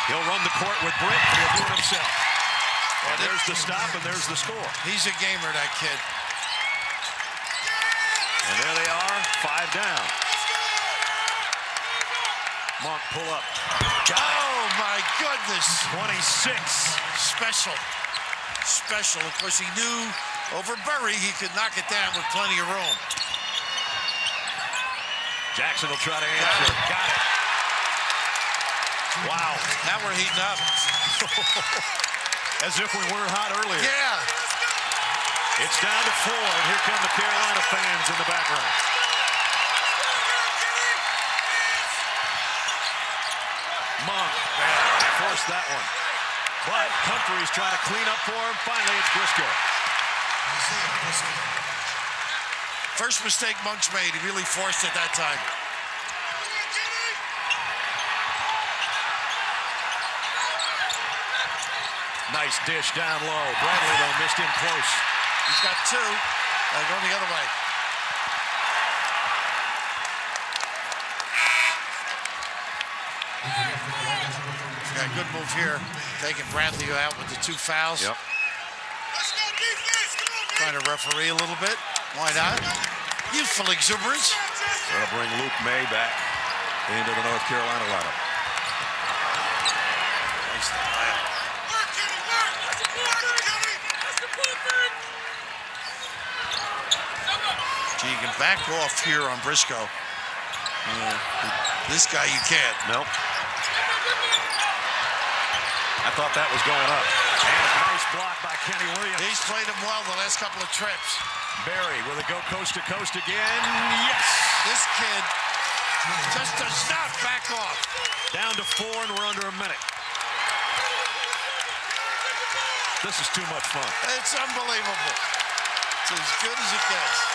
He'll run the court with Britt, and he'll do it himself. And there's the stop, and there's the score. He's a gamer, that kid. And there they are, 5 down. Monk pull up. Oh, my goodness. 26. Special. Special. Of course, he knew over Burry he could knock it down with plenty of room. Jackson will try to answer. Got it. Wow. Now we're heating up. As if we were hot earlier. Yeah. It's down to 4, and here come the Carolina fans in the background. missed that one. But Humphreys trying to clean up for him. Finally, it's Briscoe. First mistake Monk's made. He really forced it that time. Nice dish down low. Bradley, though, missed him close. He's got two. Going the other way. Got a good move here. Taking Bradley out with the two fouls. Yep. Trying to referee a little bit. Why not? Youthful exuberance. That'll bring Luke May back into the North Carolina lineup. Gee, you can back off here on Briscoe. This guy you can't. Nope. I thought that was going up. And a nice block by Kenny Williams. He's played him well the last couple of trips. Barry, will it go coast to coast again? Yes. This kid just does not back off. Down to 4, and we're under a minute. This is too much fun. It's unbelievable. It's as good as it gets.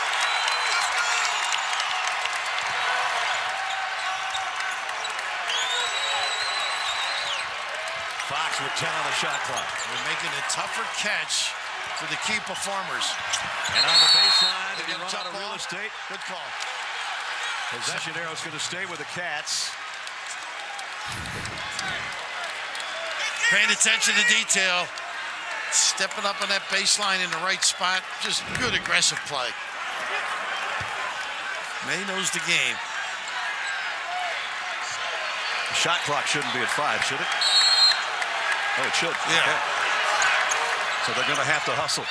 Fox with 10 on the shot clock. We're making a tougher catch for the key performers. And on the baseline, did he run out of real estate? Good call. Possession arrow is going to stay with the Cats. Paying attention to detail. Stepping up on that baseline in the right spot. Just good aggressive play. May knows the game. The shot clock shouldn't be at 5, should it? Oh, it should. Yeah. Okay. So they're going to have to hustle.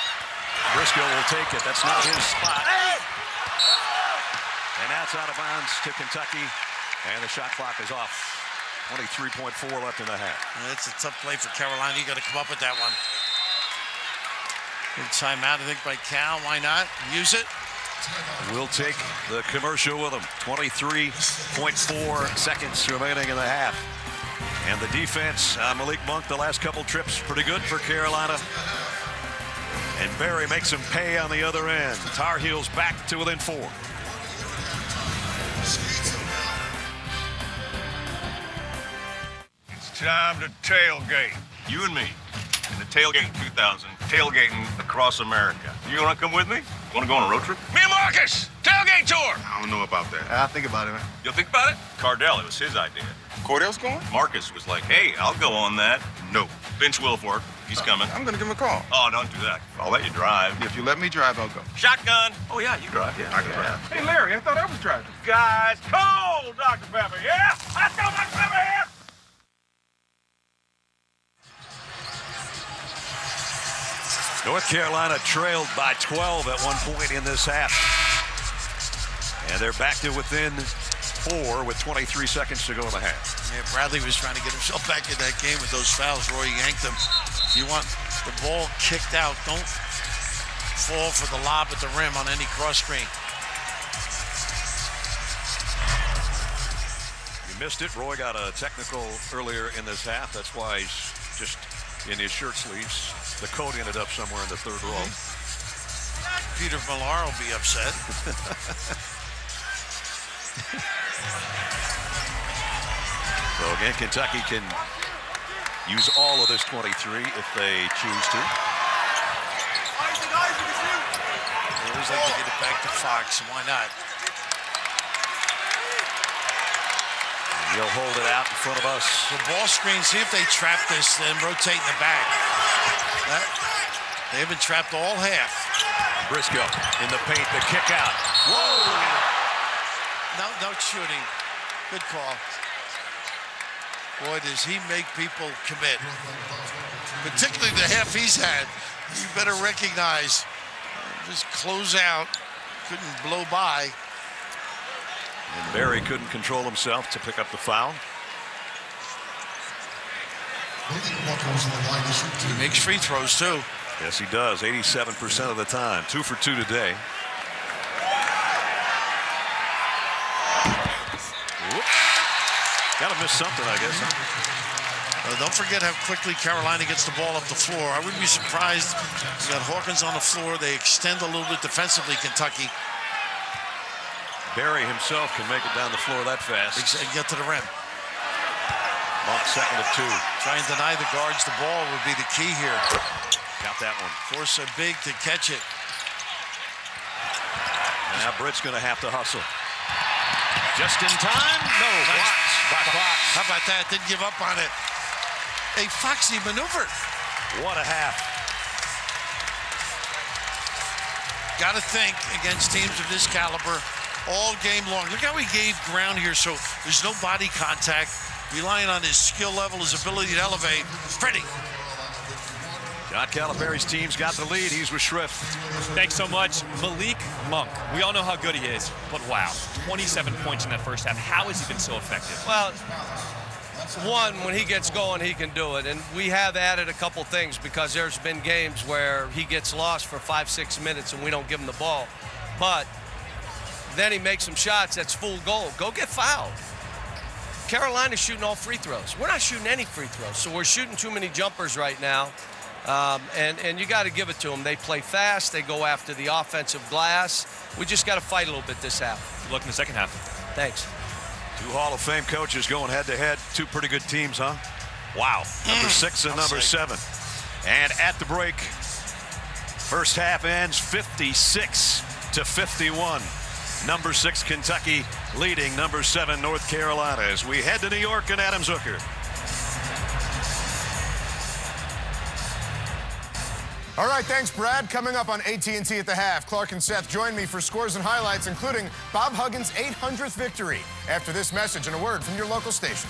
Briscoe will take it. That's not his spot. And that's out of bounds to Kentucky. And the shot clock is off. 23.4 left in the half. That's a tough play for Carolina. You got to come up with that one. Good timeout, I think, by Cal. Why not? Use it. We'll take the commercial with them. 23.4 seconds remaining in the half. And the defense, Malik Monk, the last couple trips, pretty good for Carolina. And Barry makes him pay on the other end. Tar Heels back to within 4. It's time to tailgate. You and me. In the Tailgate 2000, tailgating across America. You want to come with me? Want to go on a road trip? Me and Marcus! Tailgate tour! I don't know about that. I'll think about it, man. You'll think about it? Cardell, it was his idea. Cordell's going? Marcus was like, hey, I'll go on that. No. Vince Wilfork, he's coming. I'm going to give him a call. Oh, don't do that. I'll let you drive. If you let me drive, I'll go. Shotgun. Oh, yeah, you drive. Yeah, I can drive. Hey, Larry, I thought I was driving. Guys, cold Dr. Pepper, yeah? Let's go, Dr. Pepper, yeah? North Carolina trailed by 12 at one point in this half. And they're back to within 4 with 23 seconds to go in the half. Yeah, Bradley was trying to get himself back in that game with those fouls. Roy yanked them. If you want the ball kicked out, don't fall for the lob at the rim on any cross screen. You missed it. Roy got a technical earlier in this half. That's why he's just in his shirt sleeves. The coat ended up somewhere in the 3rd row. Peter Millar will be upset. So again, Kentucky can use all of this 23 if they choose to. They always like to get it back to Fox. Why not? He'll hold it out in front of us. The ball screen, see if they trap this, then rotate in the back. They've been trapped all half. Briscoe in the paint, the kick out. Whoa! No shooting. Good call. Boy, does he make people commit. Particularly the half he's had. You better recognize. Just close out. Couldn't blow by. And Barry couldn't control himself to pick up the foul. He makes free throws, too. Yes, he does. 87% of the time. 2 for 2 today. Got to miss something, I guess. Huh? Don't forget how quickly Carolina gets the ball up the floor. I wouldn't be surprised. You got Hawkins on the floor. They extend a little bit defensively, Kentucky. Barry himself can make it down the floor that fast. Get to the rim. Monk, second of 2. Try and deny the guards the ball would be the key here. Got that one. Force a big to catch it. Now Britt's going to have to hustle. Just in time. No, blocks by Fox. How about that? Didn't give up on it. A foxy maneuver. What a half. Got to think against teams of this caliber all game long. Look how he gave ground here, so there's no body contact. Relying on his skill level, his ability to elevate. Pretty. John Calipari's team's got the lead. He's with Schrift. Thanks so much. Malik Monk. We all know how good he is, but wow, 27 points in that first half. How has he been so effective? Well, one, when he gets going, he can do it. And we have added a couple things because there's been games where he gets lost for 5-6 minutes and we don't give him the ball. But then he makes some shots, that's full goal. Go get fouled. Carolina's shooting all free throws. We're not shooting any free throws, so we're shooting too many jumpers right now. And you got to give it to them. They play fast. They go after the offensive glass. We just got to fight a little bit this half. Good luck in the second half. Thanks. 2 Hall of Fame coaches going head-to-head. 2 pretty good teams, huh? Wow. Number 6 and number 7. And at the break, first half ends 56-51. Number 6 Kentucky leading number 7 North Carolina as we head to New York and Adam Zucker. All right, thanks, Brad. Coming up on AT&T at the half, Clark and Seth join me for scores and highlights, including Bob Huggins' 800th victory. After this message and a word from your local station.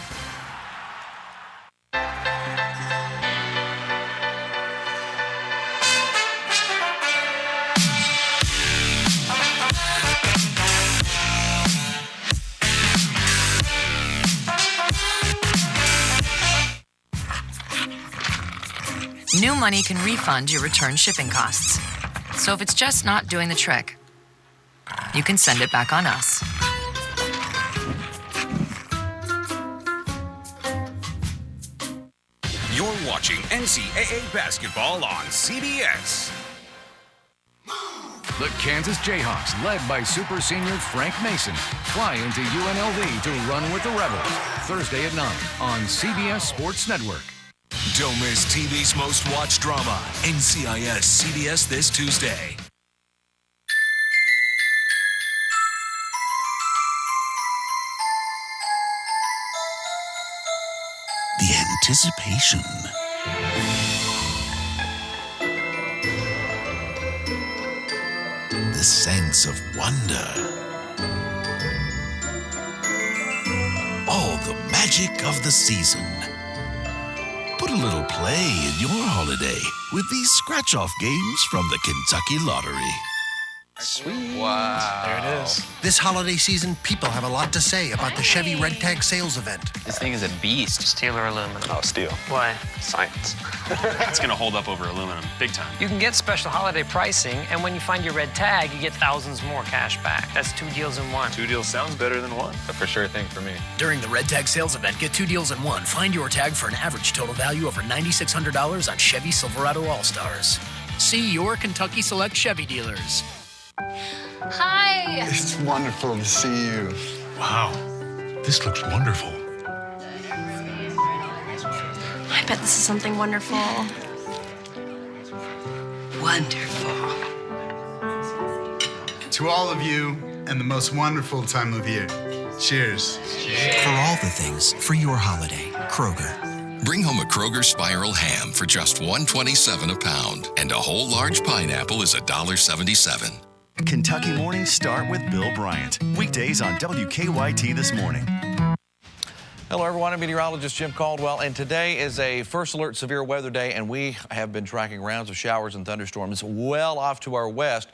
New Money can refund your return shipping costs. So if it's just not doing the trick, you can send it back on us. You're watching NCAA basketball on CBS. The Kansas Jayhawks, led by Super Senior Frank Mason, fly into UNLV to run with the Rebels. Thursday at 9 on CBS Sports Network. Don't miss TV's most watched drama, NCIS CBS this Tuesday. The anticipation. The sense of wonder. All the magic of the season. Put a little play in your holiday with these scratch-off games from the Kentucky Lottery. Sweet. Wow. There it is. This holiday season, people have a lot to say about the Chevy Red Tag sales event. This thing is a beast. Steel or aluminum? Oh, steel. Why? Science. It's gonna hold up over aluminum, big time. You can get special holiday pricing, and when you find your red tag, you get thousands more cash back. That's 2 deals in 1. 2 deals sounds better than 1. A for sure thing for me. During the Red Tag sales event, get 2 deals in 1. Find your tag for an average total value over $9,600 on Chevy Silverado All-Stars. See your Kentucky Select Chevy dealers. Hi! It's wonderful to see you. Wow, this looks wonderful. I bet this is something wonderful. Wonderful. To all of you, and the most wonderful time of year. Cheers. For all the things for your holiday, Kroger. Bring home a Kroger Spiral ham for just $1.27 a pound, and a whole large pineapple is $1.77. Kentucky mornings start with Bill Bryant. Weekdays on WKYT This Morning. Hello, everyone. I'm meteorologist Jim Caldwell, and today is a first alert severe weather day, and we have been tracking rounds of showers and thunderstorms well off to our west,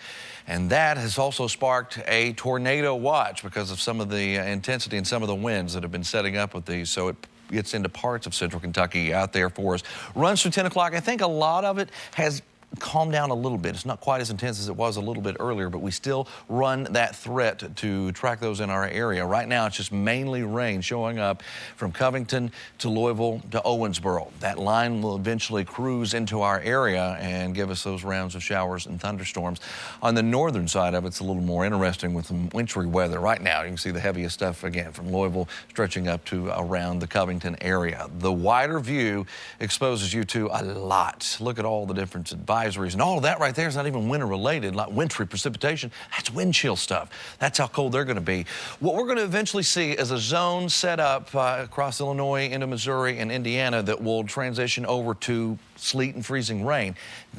and that has also sparked a tornado watch because of some of the intensity and some of the winds that have been setting up with these. So it gets into parts of central Kentucky out there for us. Runs through 10 o'clock. I think a lot of it has calmed down a little bit. It's not quite as intense as it was a little bit earlier, but we still run that threat to track those in our area. Right now, it's just mainly rain showing up from Covington to Louisville to Owensboro. That line will eventually cruise into our area and give us those rounds of showers and thunderstorms. On the northern side of it's a little more interesting with some wintry weather. Right now, you can see the heaviest stuff again from Louisville stretching up to around the Covington area. The wider view exposes you to a lot. Look at all the different advisories, and all of that right there is not even winter related, like wintry precipitation. That's wind chill stuff. That's how cold they're going to be. What we're going to eventually see is a zone set up across Illinois into Missouri and Indiana that will transition over to sleet and freezing rain.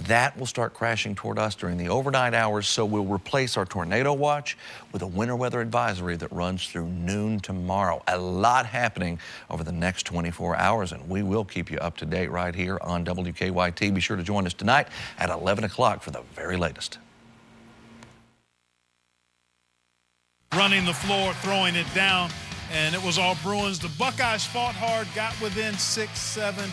That will start crashing toward us during the overnight hours, so we'll replace our tornado watch with a winter weather advisory that runs through noon tomorrow. A lot happening over the next 24 hours, and we will keep you up to date right here on WKYT. Be sure to join us tonight at 11 o'clock for the very latest. Running the floor, throwing it down, and it was all Bruins. The Buckeyes fought hard, got within 6-7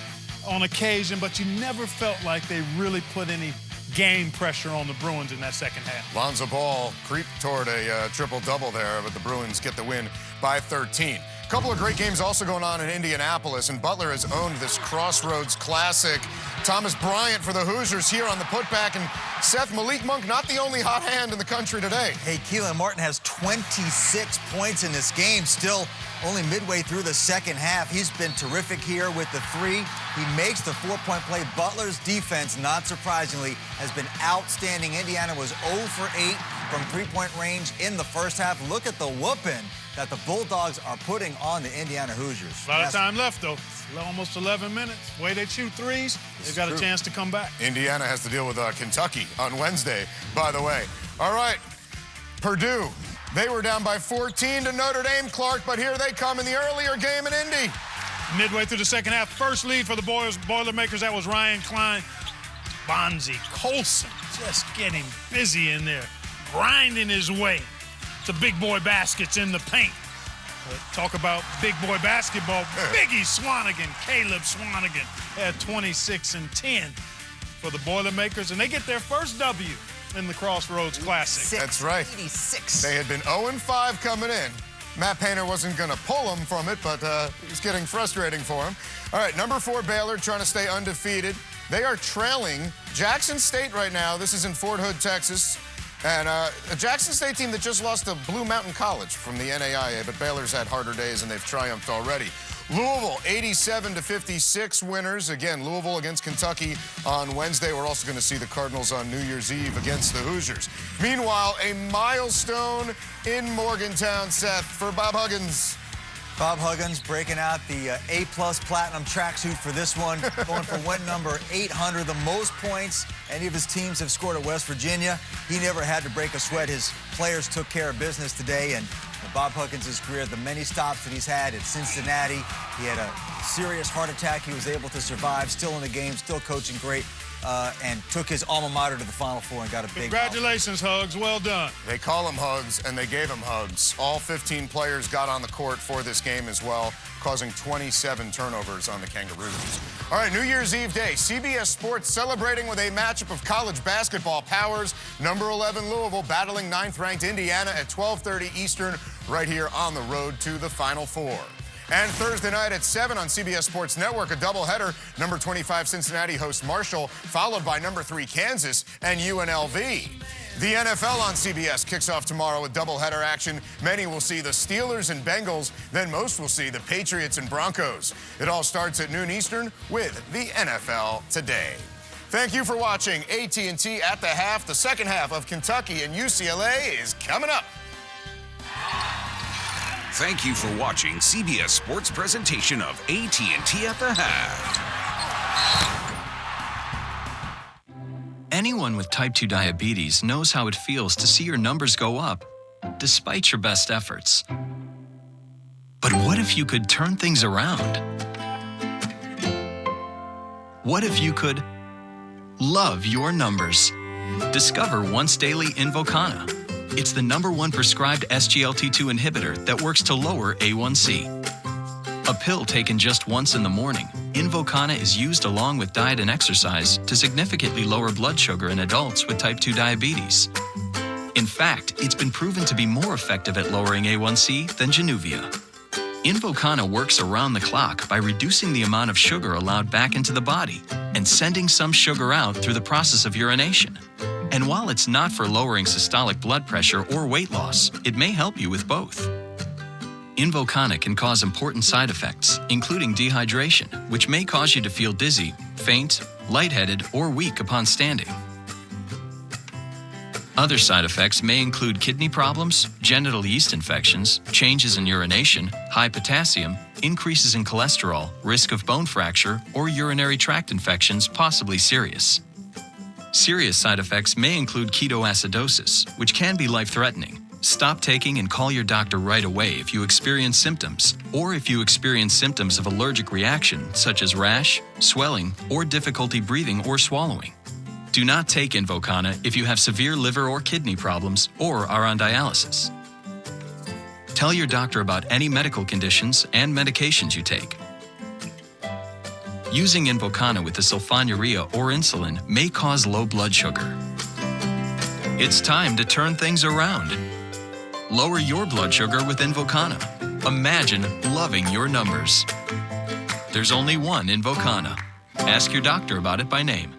on occasion, but you never felt like they really put any game pressure on the Bruins in that second half. Lonzo Ball creeped toward a triple-double there, but the Bruins get the win by 13. A couple of great games also going on in Indianapolis, and Butler has owned this Crossroads Classic. Thomas Bryant for the Hoosiers here on the putback, and Seth, Malik Monk not the only hot hand in the country today. Hey, Keelan Martin has 26 points in this game, still only midway through the second half. He's been terrific here with the three. He makes the four-point play. Butler's defense, not surprisingly, has been outstanding. Indiana was 0 for 8 from three-point range in the first half. Look at the whooping that the Bulldogs are putting on the Indiana Hoosiers. A lot of time left, though. Almost 11 minutes. The way they shoot threes, they've got a chance to come back. Indiana has to deal with Kentucky on Wednesday, by the way. All right, Purdue. They were down by 14 to Notre Dame, Clark, but here they come in the earlier game in Indy. Midway through the second half, first lead for the Boilermakers. That was Ryan Klein. Bonzie Colson just getting busy in there, grinding his way to big boy baskets in the paint. Talk about big boy basketball. Biggie Swanigan, Caleb Swanigan had 26 and 10 for the Boilermakers, and they get their first W in the Crossroads Classic. That's right. 86. They had been 0-5 coming in. Matt Painter wasn't going to pull them from it, but it was getting frustrating for him. All right, number 4 Baylor trying to stay undefeated. They are trailing Jackson State right now. This is in Fort Hood, Texas. And a Jackson State team that just lost to Blue Mountain College from the NAIA, but Baylor's had harder days and they've triumphed already. Louisville, 87-56 winners. Again, Louisville against Kentucky on Wednesday. We're also going to see the Cardinals on New Year's Eve against the Hoosiers. Meanwhile, a milestone in Morgantown, Seth, for Bob Huggins. Bob Huggins breaking out the A-plus platinum tracksuit for this one, going for win number 800, the most points any of his teams have scored at West Virginia. He never had to break a sweat. His players took care of business today, and Bob Huggins' career, the many stops that he's had at Cincinnati, he had a serious heart attack. He was able to survive, still in the game, still coaching great, and took his alma mater to the Final Four and got a big Congratulations, Hugs. Well done. They call him Hugs, and they gave him hugs. All 15 players got on the court for this game as well, causing 27 turnovers on the Kangaroos. All right, New Year's Eve day, CBS Sports celebrating with a matchup of college basketball powers. Number 11 Louisville battling 9th-ranked Indiana at 12:30 Eastern right here on the road to the Final Four. And Thursday night at 7 on CBS Sports Network, a doubleheader. Number 25 Cincinnati hosts Marshall, followed by number 3 Kansas and UNLV. The NFL on CBS kicks off tomorrow with doubleheader action. Many will see the Steelers and Bengals, then most will see the Patriots and Broncos. It all starts at noon Eastern with the NFL Today. Thank you for watching AT&T at the half. The second half of Kentucky and UCLA is coming up. Thank you for watching CBS Sports presentation of AT&T at the half. Anyone with type 2 diabetes knows how it feels to see your numbers go up, despite your best efforts. But what if you could turn things around? What if you could love your numbers? Discover Once Daily Invokana. It's the #1 prescribed SGLT2 inhibitor that works to lower A1C. A pill taken just once in the morning, Invokana is used along with diet and exercise to significantly lower blood sugar in adults with type 2 diabetes. In fact, it's been proven to be more effective at lowering A1C than Januvia. Invokana works around the clock by reducing the amount of sugar allowed back into the body and sending some sugar out through the process of urination. And while it's not for lowering systolic blood pressure or weight loss, it may help you with both. Invokana can cause important side effects, including dehydration, which may cause you to feel dizzy, faint, lightheaded, or weak upon standing. Other side effects may include kidney problems, genital yeast infections, changes in urination, high potassium, increases in cholesterol, risk of bone fracture, or urinary tract infections, possibly serious. Serious side effects may include ketoacidosis, which can be life-threatening. Stop taking and call your doctor right away if you experience symptoms, or if you experience symptoms of allergic reaction, such as rash, swelling, or difficulty breathing or swallowing. Do not take Invokana if you have severe liver or kidney problems or are on dialysis. Tell your doctor about any medical conditions and medications you take. Using Invokana with the sulfonylurea or insulin may cause low blood sugar. It's time to turn things around. Lower your blood sugar with Invokana. Imagine loving your numbers. There's only one Invokana. Ask your doctor about it by name.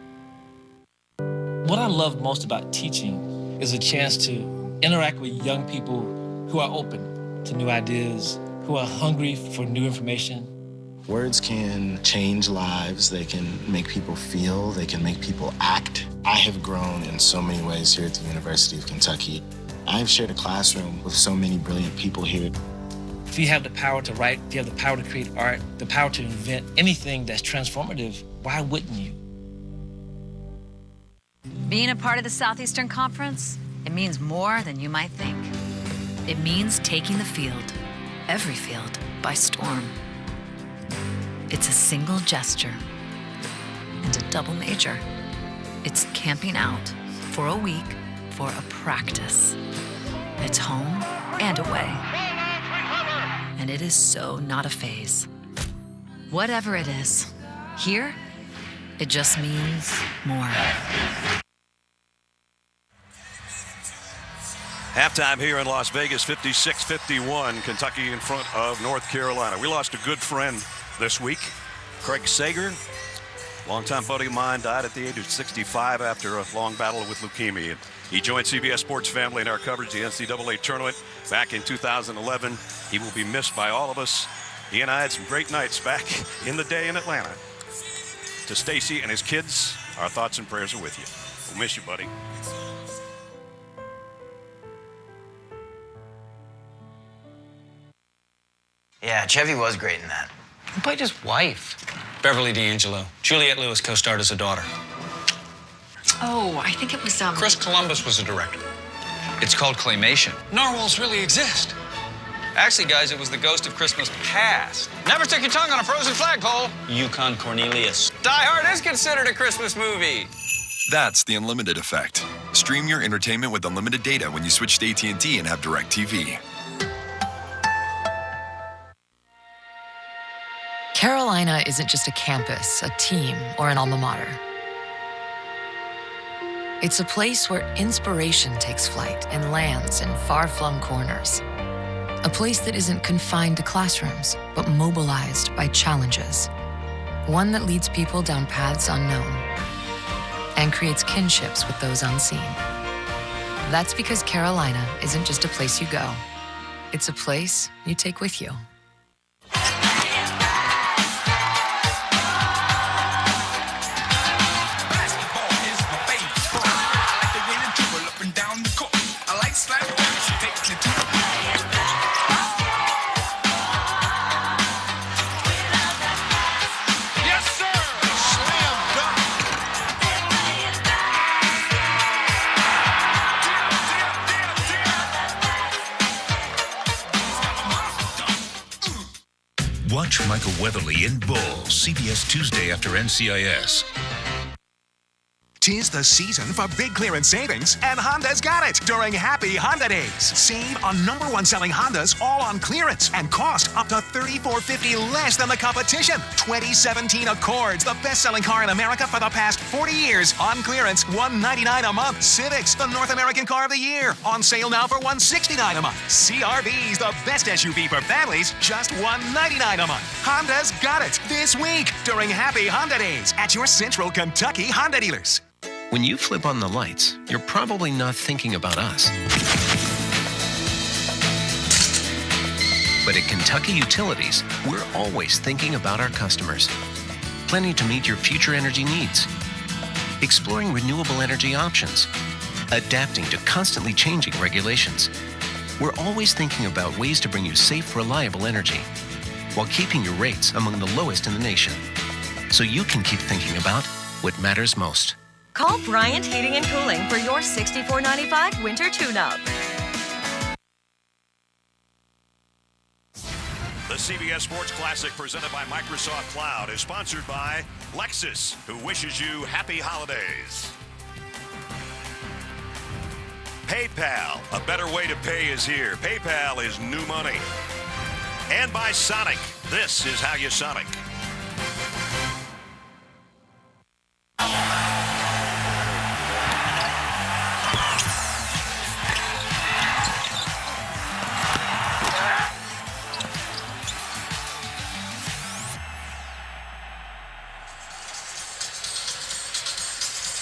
What I love most about teaching is a chance to interact with young people who are open to new ideas, who are hungry for new information. Words can change lives. They can make people feel. They can make people act. I have grown in so many ways here at the University of Kentucky. I've shared a classroom with so many brilliant people here. If you have the power to write, if you have the power to create art, the power to invent anything that's transformative, why wouldn't you? Being a part of the Southeastern Conference, it means more than you might think. It means taking the field, every field, by storm. It's a single gesture and a double major. It's camping out for a week for a practice. It's home and away. And it is so not a phase. Whatever it is, here, it just means more. Halftime here in Las Vegas, 56-51, Kentucky in front of North Carolina. We lost a good friend this week. Craig Sager, longtime buddy of mine, died at the age of 65 after a long battle with leukemia. He joined CBS Sports family in our coverage of the NCAA tournament back in 2011. He will be missed by all of us. He and I had some great nights back in the day in Atlanta. To Stacy and his kids, our thoughts and prayers are with you. We'll miss you, buddy. Yeah, Chevy was great in that. Who played his wife? Beverly D'Angelo. Juliette Lewis co-starred as a daughter. Oh, I think it was, Chris Columbus was the director. It's called claymation. Narwhals really exist. Actually, guys, it was the ghost of Christmas past. Never stick your tongue on a frozen flagpole. Yukon Cornelius. Die Hard is considered a Christmas movie. That's the Unlimited effect. Stream your entertainment with unlimited data when you switch to AT&T and have DirecTV. Carolina isn't just a campus, a team, or an alma mater. It's a place where inspiration takes flight and lands in far-flung corners. A place that isn't confined to classrooms, but mobilized by challenges. One that leads people down paths unknown and creates kinships with those unseen. That's because Carolina isn't just a place you go. It's a place you take with you. Watch Michael Weatherly in Bull, CBS Tuesday after NCIS. 'Tis the season for big clearance savings, and Honda's got it during Happy Honda Days. Save on #1 selling Hondas all on clearance and cost up to $34.50 less than the competition. 2017 Accords, the best-selling car in America for the past 40 years. On clearance, $199 a month. Civics, the North American Car of the Year, on sale now for $169 a month. CR-V's, the best SUV for families, just $199 a month. Honda's got it this week during Happy Honda Days at your Central Kentucky Honda dealers. When you flip on the lights, you're probably not thinking about us. But at Kentucky Utilities, we're always thinking about our customers. Planning to meet your future energy needs. Exploring renewable energy options. Adapting to constantly changing regulations. We're always thinking about ways to bring you safe, reliable energy while keeping your rates among the lowest in the nation. So you can keep thinking about what matters most. Call Bryant Heating and Cooling for your $64.95 winter tune-up. The CBS Sports Classic presented by Microsoft Cloud is sponsored by Lexus, who wishes you happy holidays. PayPal, a better way to pay is here. PayPal is new money. And by Sonic, this is how you Sonic.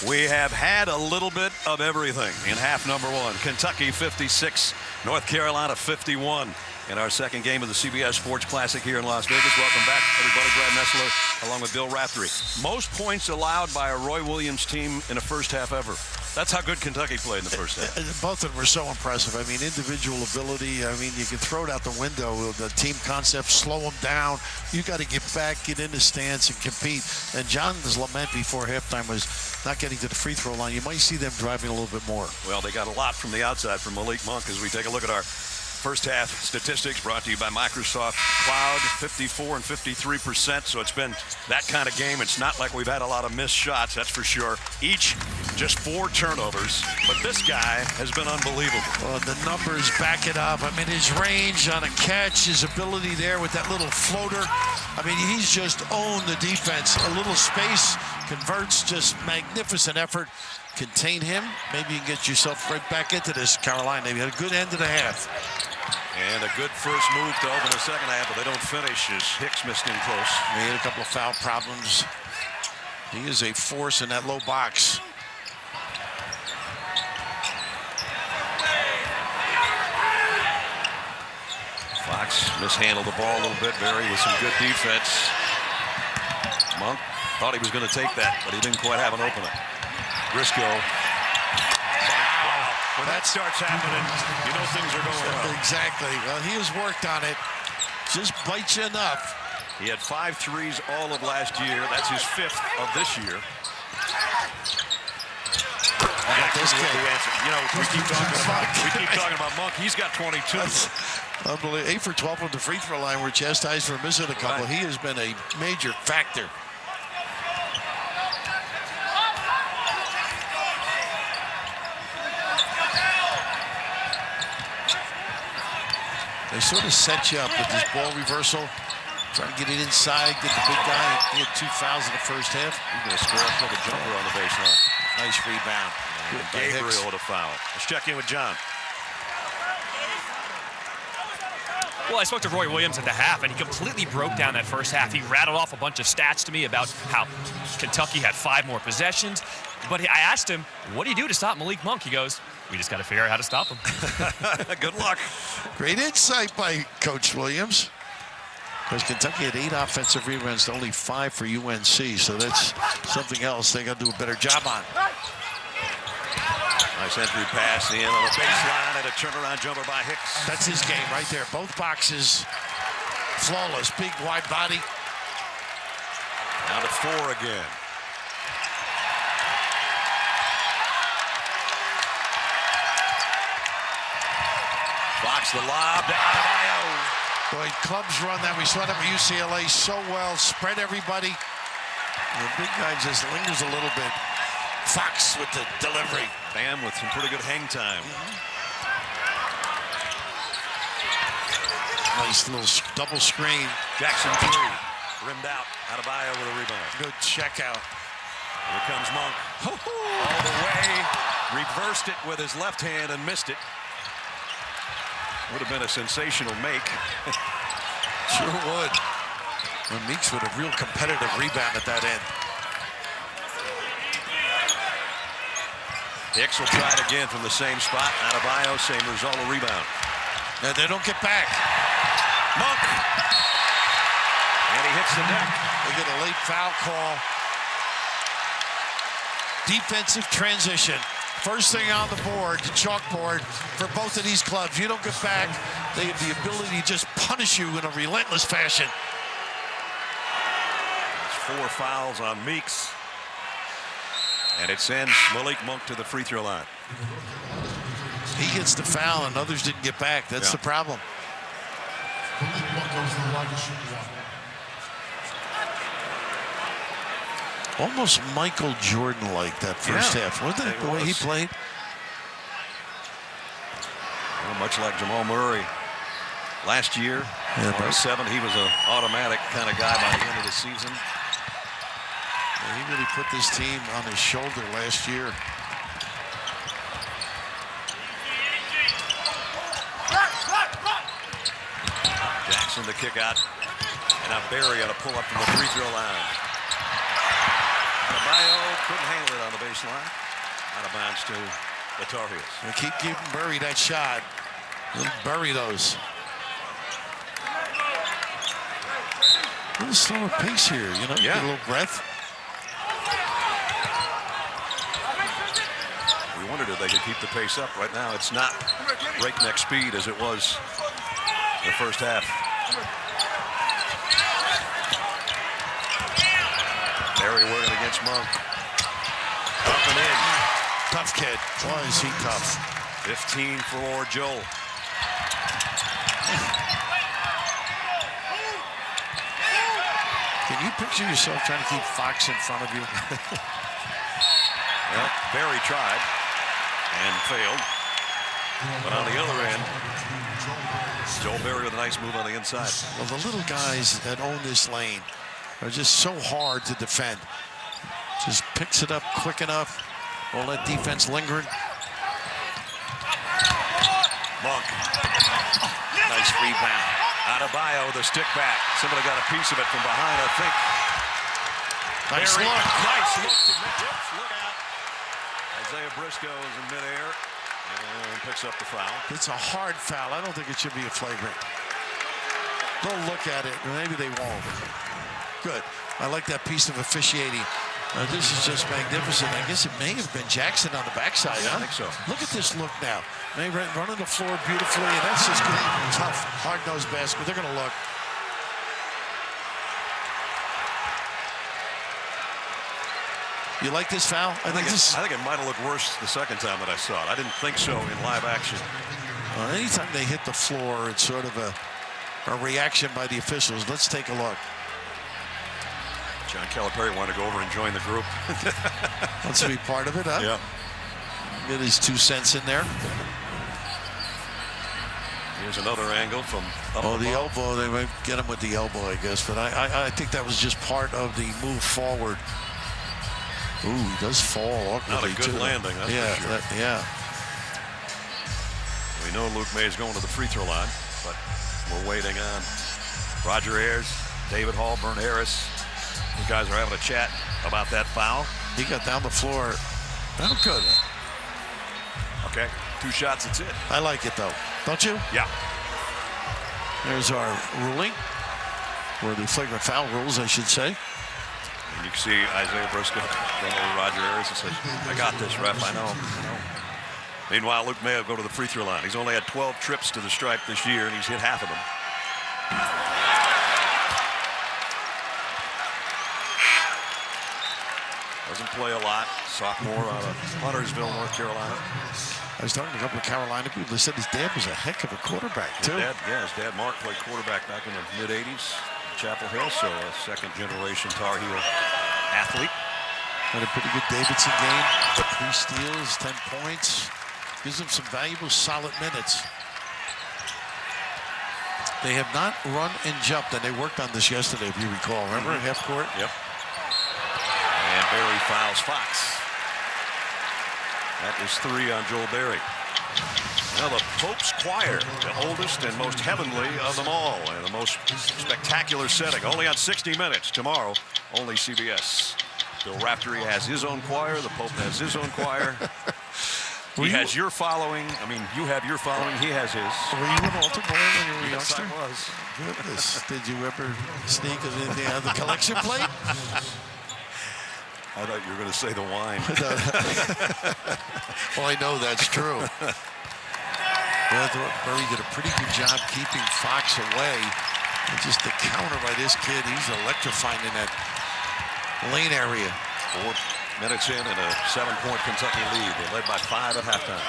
We have had a little bit of everything in half number one. Kentucky 56, North Carolina 51 in our second game of the CBS Sports Classic here in Las Vegas. Welcome back, everybody. Brad Nessler along with Bill Raftery. Most points allowed by a Roy Williams team in a first half ever. That's how good Kentucky played in the first half. Both of them were so impressive. I mean, individual ability. I mean, you can throw it out the window. The team concept, slow them down. You got to get back, get in the stance, and compete. And John's lament before halftime was not getting to the free throw line. You might see them driving a little bit more. Well, they got a lot from the outside from Malik Monk as we take a look at our first half statistics brought to you by Microsoft Cloud. 54 and 53%. So it's been that kind of game. It's not like we've had a lot of missed shots, that's for sure. Each just 4 turnovers. But this guy has been unbelievable. Well, the numbers back it up. I mean, his range on a catch, his ability there with that little floater. I mean, he's just owned the defense. A little space, converts, just magnificent effort. Contain him. Maybe you can get yourself right back into this, Carolina. You had a good end of the half. And a good first move to open the second half, but they don't finish as Hicks missed in close. He had a couple of foul problems. He is a force in that low box. Fox mishandled the ball a little bit, Barry, with some good defense. Monk thought he was going to take that, but he didn't quite have an opener. Briscoe. Wow. When that starts happening, you know things are going well. Exactly. Well, he has worked on it. Just bites you enough. He had 5 threes all of last year. That's his 5th of this year. This kid. You know, we keep talking about Monk. He's got 22. Unbelievable. 8 for 12 from the free throw line. We're chastised for missing a couple. Right. He has been a major factor. They sort of set you up with this ball reversal, trying to get it inside, get the big guy. He had 2 fouls in the first half. He's going to score up with a jumper on the baseline. Nice rebound. Gabriel with a foul. Let's check in with John. Well, I spoke to Roy Williams at the half, and he completely broke down that first half. He rattled off a bunch of stats to me about how Kentucky had 5 more possessions. But I asked him, what do you do to stop Malik Monk? He goes, we just got to figure out how to stop him. Good luck. Great insight by Coach Williams. Because Kentucky had 8 offensive rebounds to only 5 for UNC. So that's something else they got to do a better job on. Nice entry pass in on the baseline and a turnaround jumper by Hicks. That's his game right there. Both boxes flawless. Big, wide body. Down to 4 again. Fox the lob to Adebayo. Boy, clubs run that. We saw that with UCLA so well. Spread everybody. The big guy just lingers a little bit. Fox with the delivery. Bam with some pretty good hang time. Nice little double screen. Jackson 3, rimmed out. Adebayo with a rebound. Good check out. Here comes Monk. All the way. Reversed it with his left hand and missed it. Would have been a sensational make. Sure would. And Meeks with a real competitive rebound at that end. Hicks will try it again from the same spot. Adebayo, same result, a rebound. And they don't get back. Monk. And he hits the deck. They get a late foul call. Defensive transition. First thing on the board, the chalkboard for both of these clubs. You don't get back, they have the ability to just punish you in a relentless fashion. It's 4 fouls on Meeks. And it sends Malik Monk to the free throw line. He gets the foul and others didn't get back. That's the problem. Almost Michael Jordan-like that first half. Wasn't it the way he played? Well, much like Jamal Murray last year. Yeah, 7, he was an automatic kind of guy by the end of the season. Yeah, he really put this team on his shoulder last year. Jackson the kick out. And now Barry on a pull up from the free throw line. Adebayo couldn't handle it on the baseline. Out of bounds to the Tar Heels. They keep giving Burry that shot. He'll bury those. A little slower pace here, you know, get a little breath. We wondered if they could keep the pace up. Right now, it's not breakneck speed as it was the first half. Barry working against Monk. Up and in. Tough kid. Boy, is he tough. 15 for Joel. Can you picture yourself trying to keep Fox in front of you? Well, Barry tried and failed. But on the other end, Joel Barry with a nice move on the inside. Well, the little guys that own this lane are just so hard to defend. Just picks it up quick enough. All that defense lingering. Monk. Nice rebound. Adebayo, the stick back. Somebody got a piece of it from behind, I think. Nice Barry, look. nice look to Mitchell. Look out. Isaiah Briscoe is in midair and picks up the foul. It's a hard foul. I don't think it should be a flagrant. They'll look at it, and maybe they won't. Good. I like that piece of officiating. This is just magnificent. I guess it may have been Jackson on the backside, huh? I think so. Look at this look now. They running the floor beautifully, and that's just good, tough, hard-nosed basket. They're going to look. You like this foul? I think it might have looked worse the second time that I saw it. I didn't think so in live action. Anytime they hit the floor, it's sort of a reaction by the officials. Let's take a look. John Calipari wanted to go over and join the group. Wants to be part of it, huh? Yeah. Get his 2 cents in there. Here's another angle from up the above. elbow. They might get him with the elbow, I guess. But I think that was just part of the move forward. Ooh, he does fall awkwardly, Not a good too. landing, that's for sure. Yeah. We know Luke May is going to the free throw line, but we're waiting on Roger Ayers, David Hall, Vern Harris. You guys are having a chat about that foul. He got down the floor. That was good. Okay, 2 shots, that's it. I like it, though. Don't you? Yeah. There's our ruling, or the flagrant foul rules, I should say. And you can see Isaiah Briscoe going over Roger Ayers and says, I got this, ref, I know. Meanwhile, Luke May will go to the free throw line. He's only had 12 trips to the stripe this year, and he's hit half of them. Doesn't play a lot. Sophomore out of Huntersville, North Carolina. I was talking to a couple of Carolina people. They said his dad was a heck of a quarterback, too. His dad Mark played quarterback back in the mid-'80s. Chapel Hill, so a second-generation Tar Heel athlete. Had a pretty good Davidson game. 3 steals, 10 points. Gives them some valuable, solid minutes. They have not run and jumped, and they worked on this yesterday, if you recall. Remember, at half court? Yep. And Berry fouls Fox. That is 3 on Joel Berry. Now the Pope's Choir, the oldest and most heavenly of them all, and the most spectacular setting. Only on 60 Minutes tomorrow, only CBS. Bill Raftery has his own choir. The Pope has his own choir. He has your following. I mean, you have your following. He has his. Were you an altar boy when you were a Yes, youngster? I was. Goodness. Did you ever sneak anything out of the collection plate? I thought you were going to say the wine. Well, I know that's true. Yeah, I thought Berry did a pretty good job keeping Fox away. And just the counter by this kid, he's electrifying in that lane area. 4 minutes in and a 7-point Kentucky lead. They led by 5 at halftime.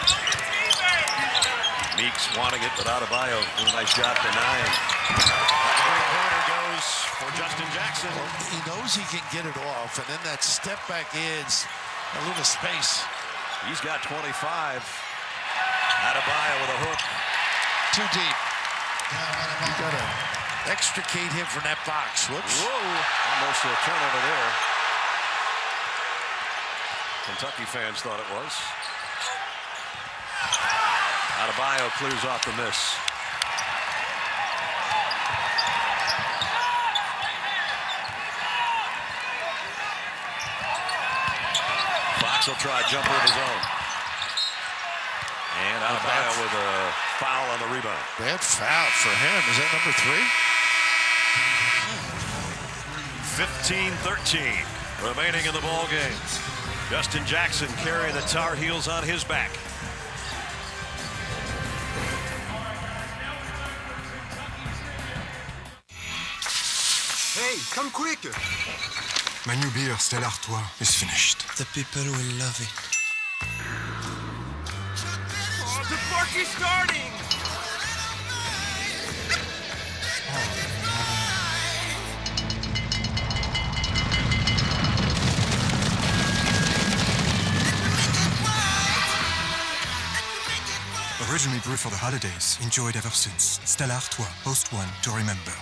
Meeks wanting it, but Adebayo doing a nice job denying. Corner goes for Justin Jackson. Well, he knows he can get it off, and then that step back is a little space. He's got 25. Adebayo with a hook. Too deep. You got to extricate him from that box. Whoops. Whoa. Almost a turnover there. Kentucky fans thought it was. Adebayo clears off the miss. Fox will try a jumper of his own. And Adebayo with a foul on the rebound. Bad foul for him. Is that number 3? 15-13 remaining in the ball game. Justin Jackson carrying the Tar Heels on his back. Hey, come quick! My new beer, Stella Artois, is finished. The people will love it. Oh, the party's starting! Originally brewed for the holidays, enjoyed ever since. Stella Artois, post one to remember.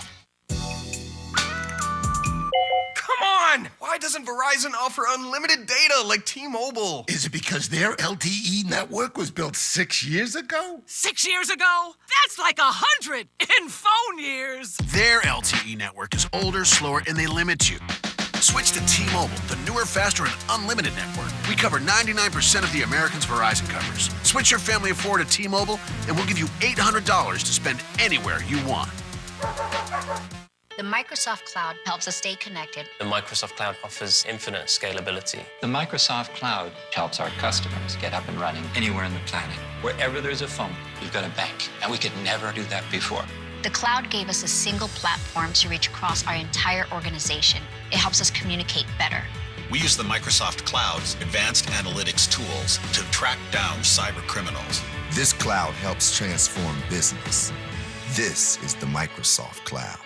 Come on! Why doesn't Verizon offer unlimited data like T-Mobile? Is it because their LTE network was built 6 years ago? 6 years ago? That's like 100 in phone years. Their LTE network is older, slower, and they limit you. Switch to T-Mobile, the newer, faster, and unlimited network. We cover 99% of the Americans Verizon covers. Switch your family of 4 to T-Mobile, and we'll give you $800 to spend anywhere you want. The Microsoft Cloud helps us stay connected. The Microsoft Cloud offers infinite scalability. The Microsoft Cloud helps our customers get up and running anywhere on the planet. Wherever there's a phone, we've got a bank, and we could never do that before. The cloud gave us a single platform to reach across our entire organization. It helps us communicate better. We use the Microsoft Cloud's advanced analytics tools to track down cyber criminals. This cloud helps transform business. This is the Microsoft Cloud.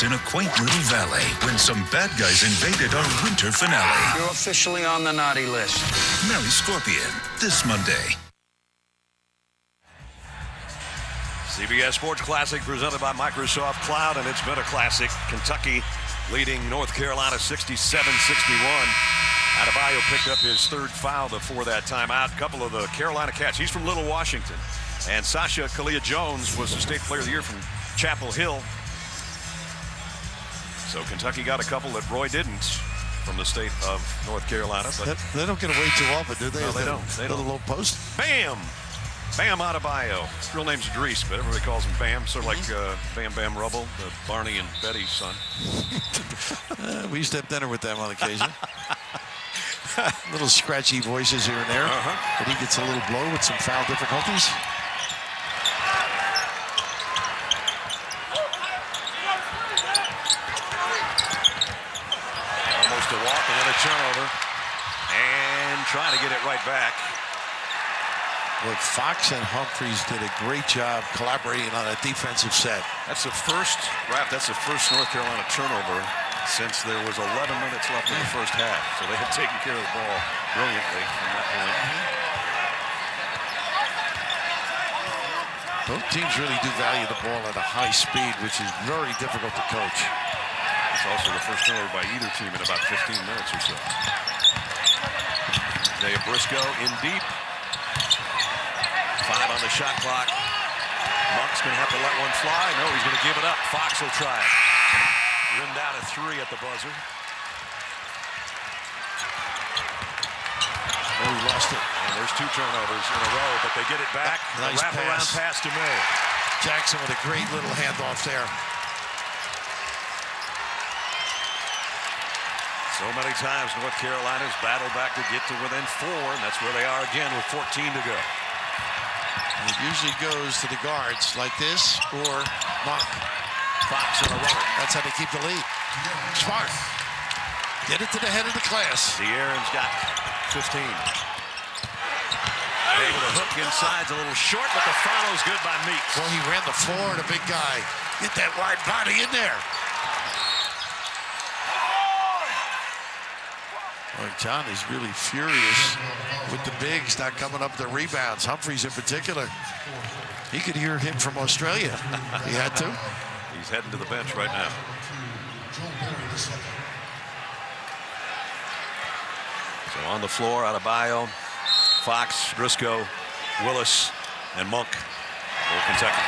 In a quaint little valley when some bad guys invaded our winter finale. You're officially on the naughty list. Nelly Scorpion, this Monday. CBS Sports Classic presented by Microsoft Cloud, and it's been a classic. Kentucky leading North Carolina 67-61. Adebayo picked up his 3rd foul before that timeout. A couple of the Carolina Cats. He's from Little Washington. And Sasha Kalia-Jones was the State Player of the Year from Chapel Hill. So Kentucky got a couple that Roy didn't from the state of North Carolina. But they don't get away too often, do they? No, they don't. They don't. Little post. Bam! Bam Adebayo. His real name's Idris, but everybody calls him Bam. Sort of like Bam Bam Rubble, the Barney and Betty's son. We used to have dinner with them on occasion. Little scratchy voices here and there. But he gets a little blow with some foul difficulties. Almost a walk and then a turnover. And trying to get it right back. Look, Fox and Humphries did a great job collaborating on a defensive set. That's the first North Carolina turnover since there was 11 minutes left in the first half. So they have taken care of the ball brilliantly from that point. Both teams really do value the ball at a high speed, which is very difficult to coach. It's also the first turnover by either team in about 15 minutes or so. Isaiah Briscoe in deep. 5 on the shot clock. Monk's going to have to let one fly. No, he's going to give it up. Fox will try it. Rimmed out a 3 at the buzzer. Oh, he lost it. And there's 2 turnovers in a row, but they get it back. Nice wraparound pass to May. Jackson with a great little handoff there. So many times North Carolina's battled back to get to within 4, and that's where they are again with 14 to go. And it usually goes to the guards like this or Monk. Fox on a runner. That's how they keep the lead. Smart. Get it to the head of the class. De'Aaron's got 15. Able to hook inside's a little short, but the follow's good by Meeks. Well, he ran the floor, the big guy. Get that wide body in there. Well, John is really furious with the bigs not coming up the rebounds. Humphries in particular. He could hear him from Australia. He had to. He's heading to the bench right now. So on the floor, Adebayo, Fox, Briscoe, Willis, and Monk for Kentucky.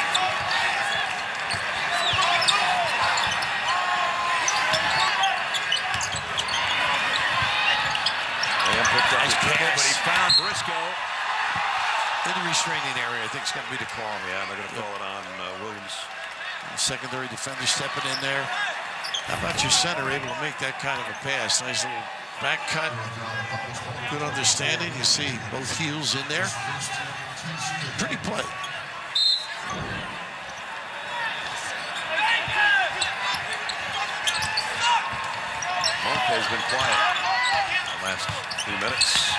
Nice pass. But he found Briscoe. In the restraining area, I think it's going to be the call. Yeah, they're going to call it on Williams. The secondary defender stepping in there. How about your center able to make that kind of a pass? Nice little back cut. Good understanding. You see both heels in there. Pretty play. Monk has been quiet the last few minutes.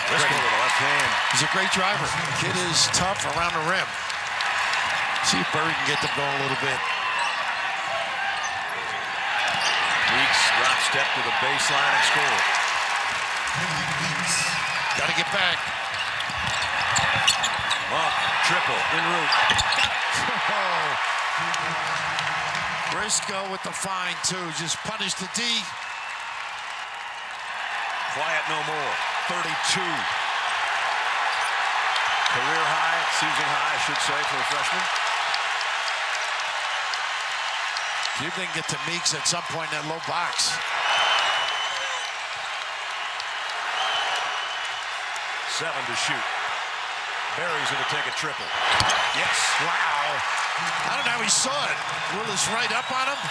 Briscoe with the left hand. He's a great driver. Kid is tough around the rim. See if Bird can get them going a little bit. Meeks drop step to the baseline and score. Got to get back. Monk, triple, en route. Briscoe with the fine, too. Just punished the D. Quiet no more. 32. Career high, season high, I should say, for a freshman. See if they can get to Meeks at some point in that low box. 7 to shoot. Barry's going to take a triple. Yes. Wow. I don't know how he saw it. Willis right up on him.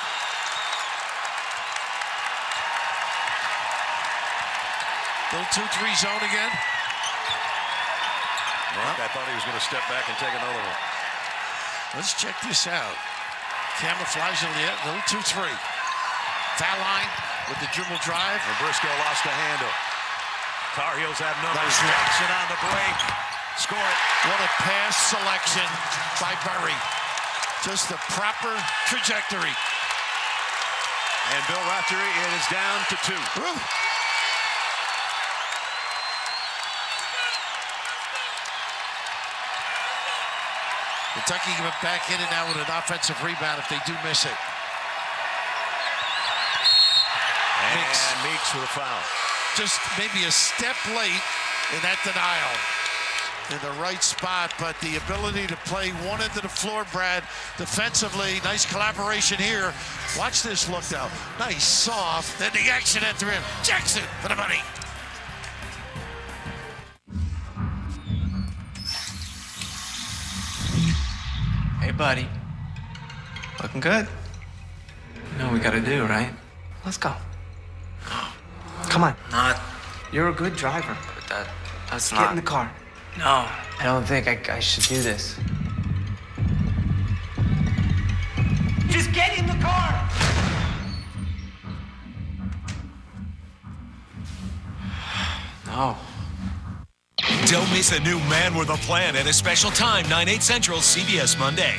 Little 2-3 zone again. Mark, I thought he was going to step back and take another one. Let's check this out. Camouflage on the little 2-3. Foul line with the dribble drive. And Briscoe lost the handle. Tar Heels have numbers. Nice. Jackson on the break. Score it. What a pass selection by Berry. Just the proper trajectory. And Bill Raftery, it is down to 2. Woo. Kentucky can get back in and out with an offensive rebound if they do miss it. And Meeks with a foul. Just maybe a step late in that denial. In the right spot, but the ability to play one end of the floor, Brad, defensively, nice collaboration here. Watch this look, though. Nice soft, then the action at the rim. Jackson for the money. Hey, buddy. Looking good. You know what we gotta do, right? Let's go. Come on. Not. You're a good driver. But that's not. Get in the car. No. I don't think I should do this. Just get in the car! No. Don't miss a new Man with a Plan at a special time, 9/8 Central, CBS Monday.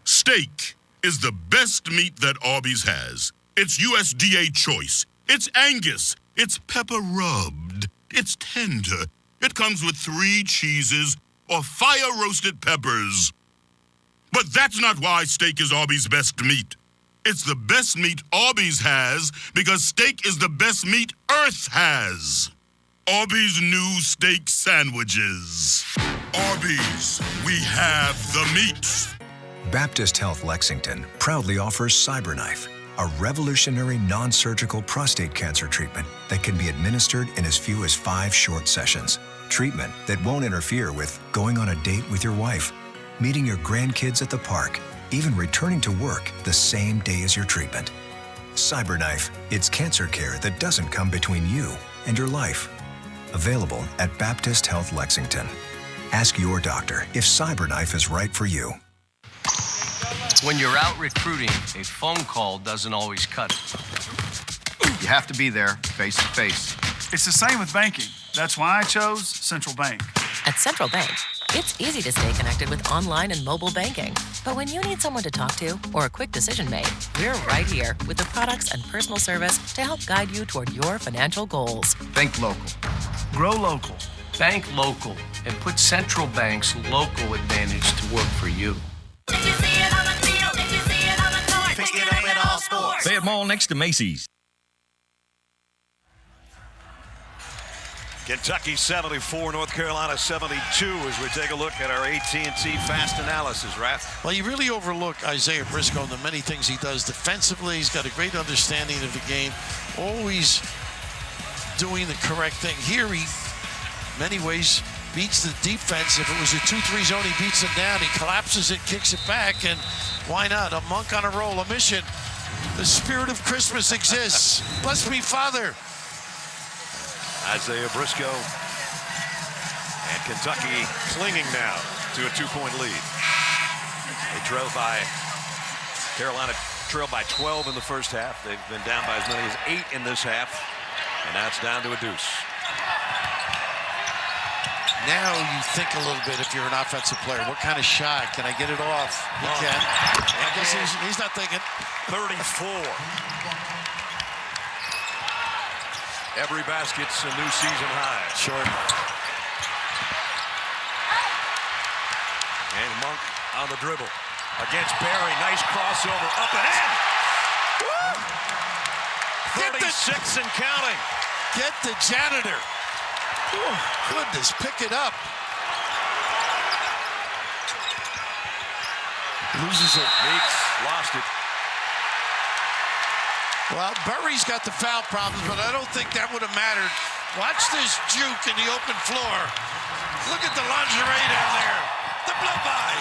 Steak is the best meat that Arby's has. It's USDA choice. It's Angus. It's pepper rubbed. It's tender. It comes with 3 cheeses or fire-roasted peppers. But that's not why steak is Arby's best meat. It's the best meat Arby's has because steak is the best meat Earth has. Arby's new steak sandwiches. Arby's, we have the meat. Baptist Health Lexington proudly offers CyberKnife, a revolutionary non-surgical prostate cancer treatment that can be administered in as few as 5 short sessions. Treatment that won't interfere with going on a date with your wife, meeting your grandkids at the park, even returning to work the same day as your treatment. CyberKnife, it's cancer care that doesn't come between you and your life. Available at Baptist Health Lexington. Ask your doctor if CyberKnife is right for you. When you're out recruiting, a phone call doesn't always cut it. You have to be there face to face. It's the same with banking. That's why I chose Central Bank. At Central Bank, it's easy to stay connected with online and mobile banking. But when you need someone to talk to or a quick decision made, we're right here with the products and personal service to help guide you toward your financial goals. Think local. Grow local. Bank local and put Central Bank's local advantage to work for you. Fayette Mall next to Macy's. Kentucky 74, North Carolina 72 as we take a look at our AT&T Fast Analysis, Raph. Well, you really overlook Isaiah Briscoe and the many things he does defensively. He's got a great understanding of the game, always doing the correct thing. Here, he, in many ways, beats the defense. If it was a 2-3 zone, he beats it down. He collapses it, kicks it back, and why not? A monk on a roll, a mission. The spirit of Christmas exists. Bless me, Father. Isaiah Briscoe and Kentucky clinging now to a 2-point lead. They Carolina trailed by 12 in the first half. They've been down by as many as 8 in this half, and now it's down to a deuce. Now you think a little bit if you're an offensive player. What kind of shot? Can I get it off? He can. I guess he's not thinking. 34. Every basket's a new season high. Sure. And Monk on the dribble against Barry. Nice crossover up and in. 36 and counting. Get the janitor. Oh, goodness, pick it up. Loses it. Meeks lost it. Well, Burry's got the foul problems, but I don't think that would have mattered. Watch this juke in the open floor. Look at the lingerie down there. The blow-by.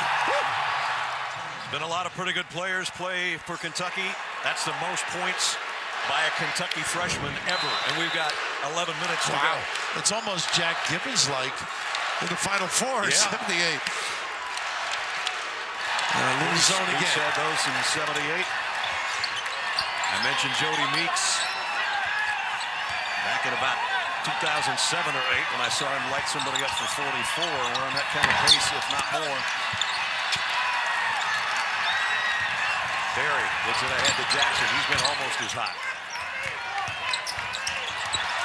Been a lot of pretty good players play for Kentucky. That's the most points by a Kentucky freshman ever, and we've got 11 minutes to go. It's almost Jack Gibbons-like in the Final Four, 78. Little zone again. He had those in 78. I mentioned Jody Meeks back in about 2007 or 8 when I saw him light somebody up for 44. We're on that kind of pace, if not more. Barry gets it ahead to Jackson. He's been almost as hot.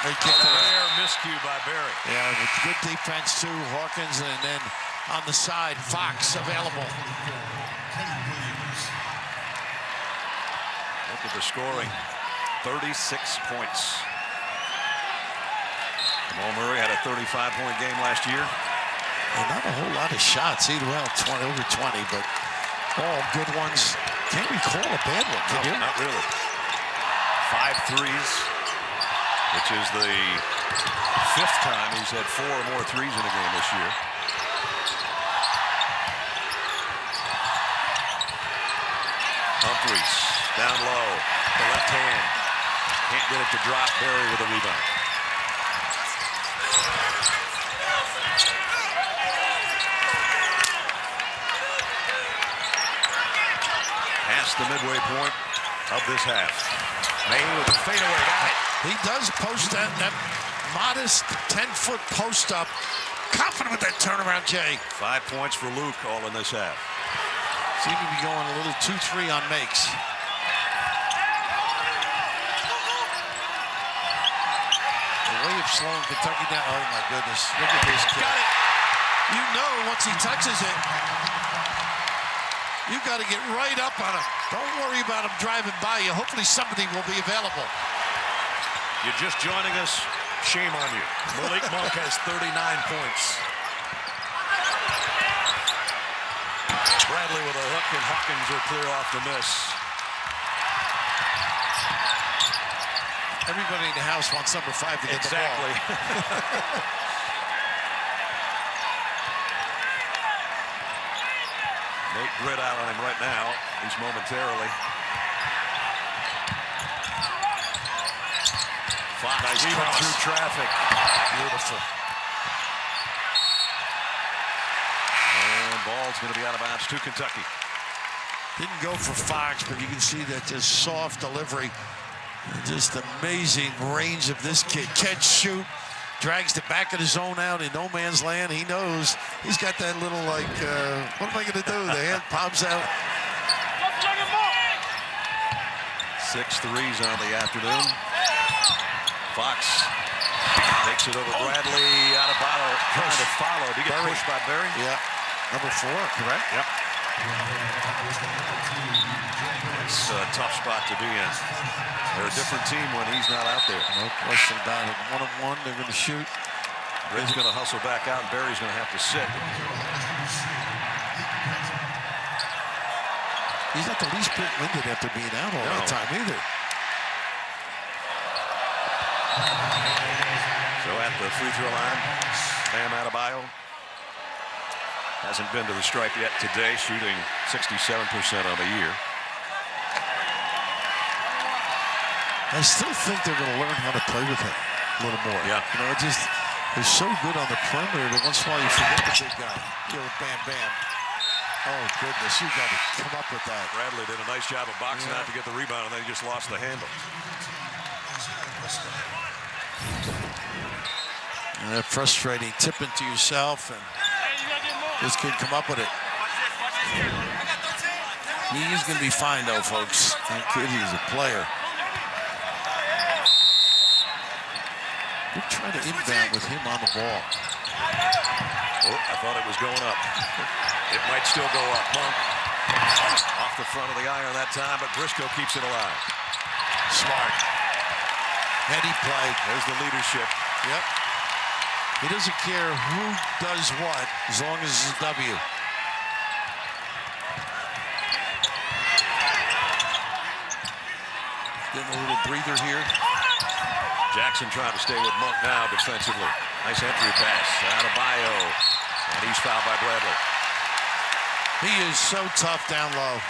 They kicked it. Rare miscue by Barry. Yeah, with good defense too. Hawkins, and then on the side, Fox available. Look at the scoring. 36 points. Jamal Murray had a 35-point game last year. Well, not a whole lot of shots either. Well, over 20, but all good ones. Can't recall a bad one, can you? Not really. 5 threes, which is the 5th time he's had 4 or more threes in a game this year. Humphries down low. The left hand. Can't get it to drop. Berry with a rebound. Past the midway point of this half. May with a fadeaway. Got it. He does post that modest 10-foot post up. Confident with that turnaround, Jay. 5 points for Luke all in this half. Seem to be going a little 2-3 on makes. The way of slowing Kentucky down. Oh, my goodness. Look at this kid. Got it. You know once he touches it, you've got to get right up on him. Don't worry about him driving by you. Hopefully somebody will be available. You're just joining us. Shame on you. Malik Monk has 39 points. Bradley with a hook, and Hawkins will clear off the miss. Everybody in the house wants number 5 to get the ball. Nate Britt out on him right now, at least momentarily. Fox nice even through traffic. Beautiful. And ball's going to be out of bounds to Kentucky. Didn't go for Fox, but you can see that just soft delivery. Just amazing range of this kid. Catch, shoot, drags the back of the zone out in no man's land. He knows he's got that little like, what am I going to do? The hand pops out. 6 threes on the afternoon. Fox takes it over Bradley. Out of bottle, trying to follow. Did he get pushed by Berry? Yeah. Number 4, correct? Yep. It's a tough spot to be in. They're a different team when he's not out there. No question about it. 1-on-1, they're going to shoot. Britt's going to hustle back out, and Berry's going to have to sit. He's not the least bit winded after being out all the time either. So at the free throw line, Bam Adebayo hasn't been to the stripe yet today, shooting 67% on the year. I still think they're going to learn how to play with him a little more. Yeah. You know, they're so good on the perimeter that once in a while you forget the big guy. You know, Bam Bam. Oh, goodness, you got to come up with that. Bradley did a nice job of boxing out to get the rebound, and then he just lost the handle. Frustrating. Tip into yourself, and this kid come up with it. He is going to be fine, though, folks. That kid, he's a player. They're trying to inbound with him on the ball. Oh, I thought it was going up. It might still go up. Monk off the front of the iron that time, but Briscoe keeps it alive. Smart. Heady play. There's the leadership. Yep. He doesn't care who does what as long as it's a W. Getting a little breather here. Jackson trying to stay with Monk now defensively. Nice entry pass. Adebayo. And he's fouled by Bradley. He is so tough down low.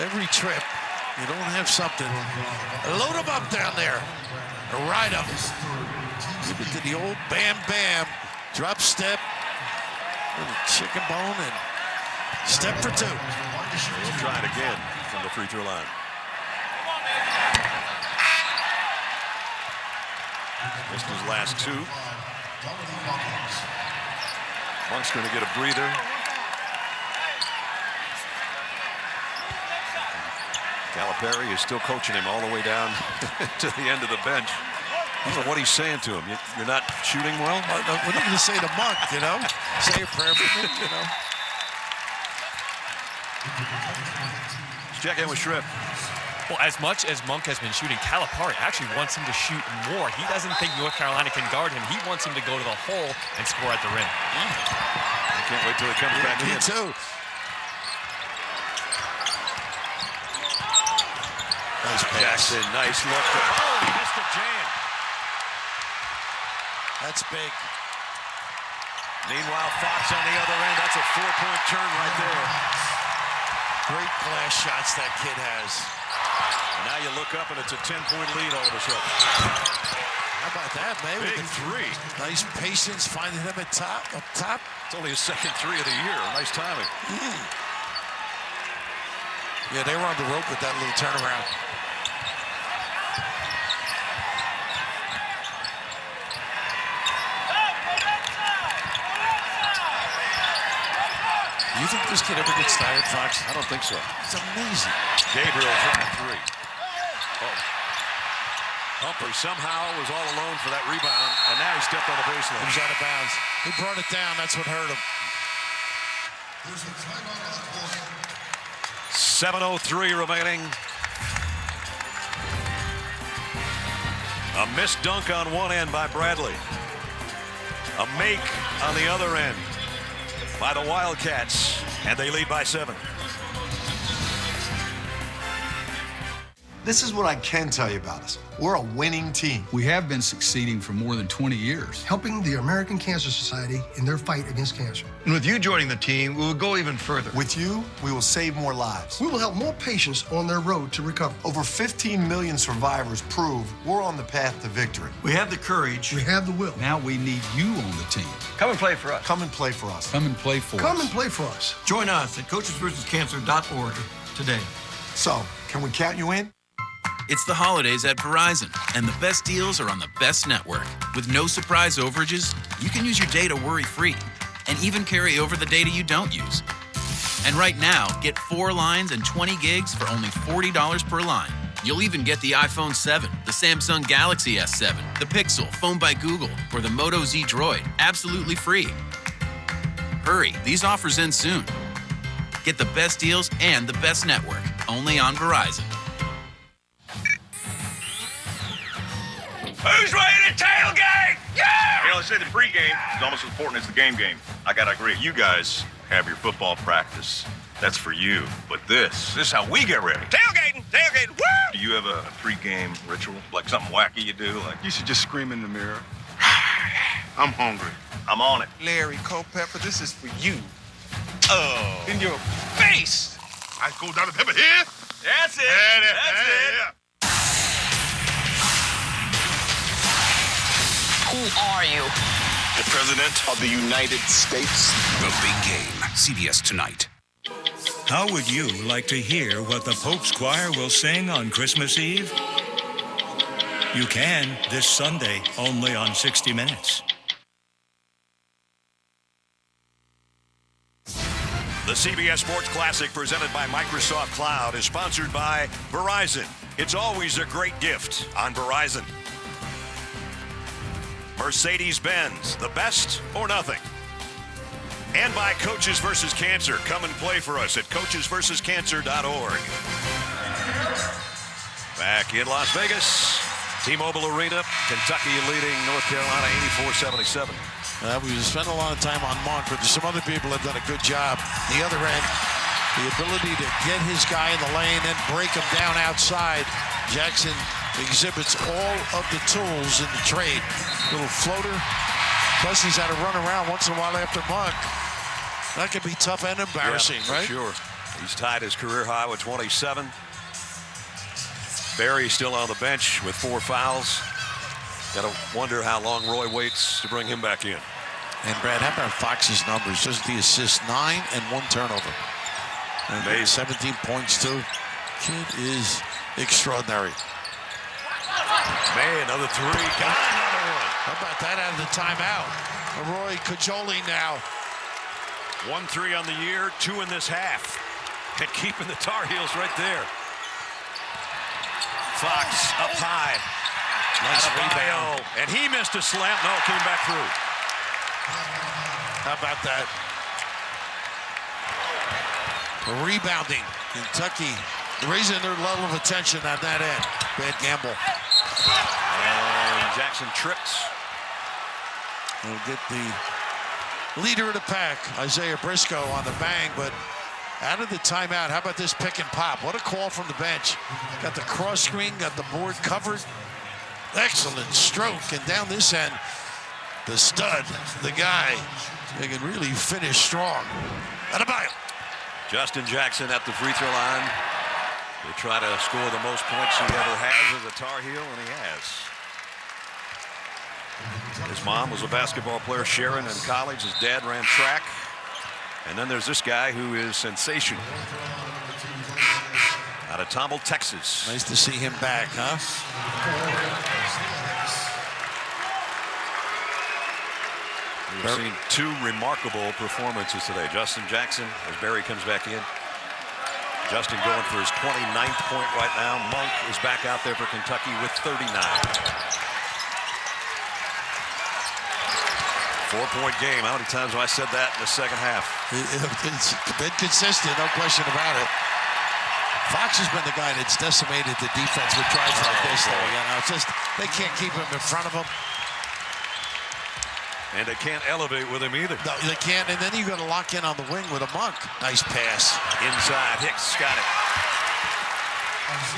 Every trip, you don't have something. Load him up down there. Or ride him. Give it to the old Bam Bam. Drop step. Little chicken bone and step for 2. We'll try it again from the free throw line. Missed his last 2. Monk's going to get a breather. Calipari is still coaching him all the way down to the end of the bench. I don't know what he's saying to him. You're not shooting well? What are you going to say to Monk, you know? Say a prayer for me, you know? Let's check in with Shrip. Well, as much as Monk has been shooting, Calipari actually wants him to shoot more. He doesn't think North Carolina can guard him. He wants him to go to the hole and score at the rim. I can't wait till he comes back in. Me too. Nice pass. Jackson, nice look. Oh, he missed the jam. That's big. Meanwhile, Fox on the other end. That's a 4-point turn right there. Great glass shots that kid has. And now you look up and it's a 10-point lead all of a sudden. How about that, man? Big three. Nice patience finding him up top. It's only his second three of the year. Nice timing. Yeah, they were on the rope with that little turnaround. You think this kid ever gets tired, Fox? I don't think so. It's amazing. Gabriel from three. Oh. Humphrey somehow was all alone for that rebound, and now he stepped on the baseline. He was out of bounds. He brought it down. That's what hurt him. 7:03 remaining. A missed dunk on one end by Bradley. A make on the other end by the Wildcats, and they lead by 7. This is what I can tell you about us. We're a winning team. We have been succeeding for more than 20 years. Helping the American Cancer Society in their fight against cancer. And with you joining the team, we will go even further. With you, we will save more lives. We will help more patients on their road to recovery. Over 15 million survivors prove we're on the path to victory. We have the courage. We have the will. Now we need you on the team. Come and play for us. Come and play for us. Come and play for us. Come and play for us. Join us at coachesversuscancer.org today. So, can we count you in? It's the holidays at Verizon, and the best deals are on the best network. With no surprise overages, you can use your data worry-free, and even carry over the data you don't use. And right now, get 4 lines and 20 gigs for only $40 per line. You'll even get the iPhone 7, the Samsung Galaxy S7, the Pixel, phone by Google, or the Moto Z Droid, absolutely free. Hurry, these offers end soon. Get the best deals and the best network, only on Verizon. Who's ready to tailgate? Yeah! You know, they say the pregame is almost as important as the game. I gotta agree. You guys have your football practice. That's for you. But this is how we get ready. Tailgating! Woo! Do you have a pregame ritual? Like something wacky you do? Like you should just scream in the mirror. I'm hungry. I'm on it. Larry Culpepper, this is for you. Oh. In your face! I go down the pepper here. That's it. That's it. Who are you? The President of the United States. The Big Game, CBS Tonight. How would you like to hear what the Pope's Choir will sing on Christmas Eve? You can this Sunday, only on 60 Minutes. The CBS Sports Classic presented by Microsoft Cloud is sponsored by Verizon. It's always a great gift on Verizon. Mercedes-Benz, the best or nothing. And by Coaches vs. Cancer. Come and play for us at coachesversuscancer.org. Back in Las Vegas, T-Mobile Arena, Kentucky leading North Carolina 84-77. We spent a lot of time on Monk, but some other people have done a good job. The other end, the ability to get his guy in the lane and break him down outside. Jackson exhibits all of the tools in the trade. Little floater, plus he's had to run around once in a while after Monk. That could be tough and embarrassing, yeah, right? Sure. He's tied his career high with 27. Barry still on the bench with 4 fouls. Got to wonder how long Roy waits to bring him back in. And Brad, how about Fox's numbers? Just the assist, 9 and 1 turnover. And 17 points too. Kid is extraordinary. Man, another 3. Got another one. How about that out of the timeout? Roy cajoling now. 1-3 on the year, 2 in this half. And keeping the Tar Heels right there. Fox up high. Nice rebound. And he missed a slam. No, came back through. How about that? Rebounding. Kentucky raising their level of attention on that end. Bad gamble. And Jackson trips. We'll get the leader of the pack, Isaiah Briscoe, on the bang, but out of the timeout, how about this pick and pop? What a call from the bench. Got the cross screen, got the board covered. Excellent stroke, and down this end, the stud, the guy, they can really finish strong. Adebayo. Justin Jackson at the free throw line to try to score the most points he ever has as a Tar Heel, and he has. His mom was a basketball player, Sharon, in college. His dad ran track. And then there's this guy who is sensational. Out of Tomball, Texas. Nice to see him back, huh? We've seen two remarkable performances today. Justin Jackson, as Barry comes back in. Justin going for his 29th point right now. Monk is back out there for Kentucky with 39. 4-point game. How many times have I said that in the second half? It's been consistent, no question about it. Fox has been the guy that's decimated the defense with drives like this. Though, you know, it's just they can't keep him in front of him. And they can't elevate with him either. No, they can't. And then you got to lock in on the wing with a Monk. Nice pass. Inside, Hicks got it.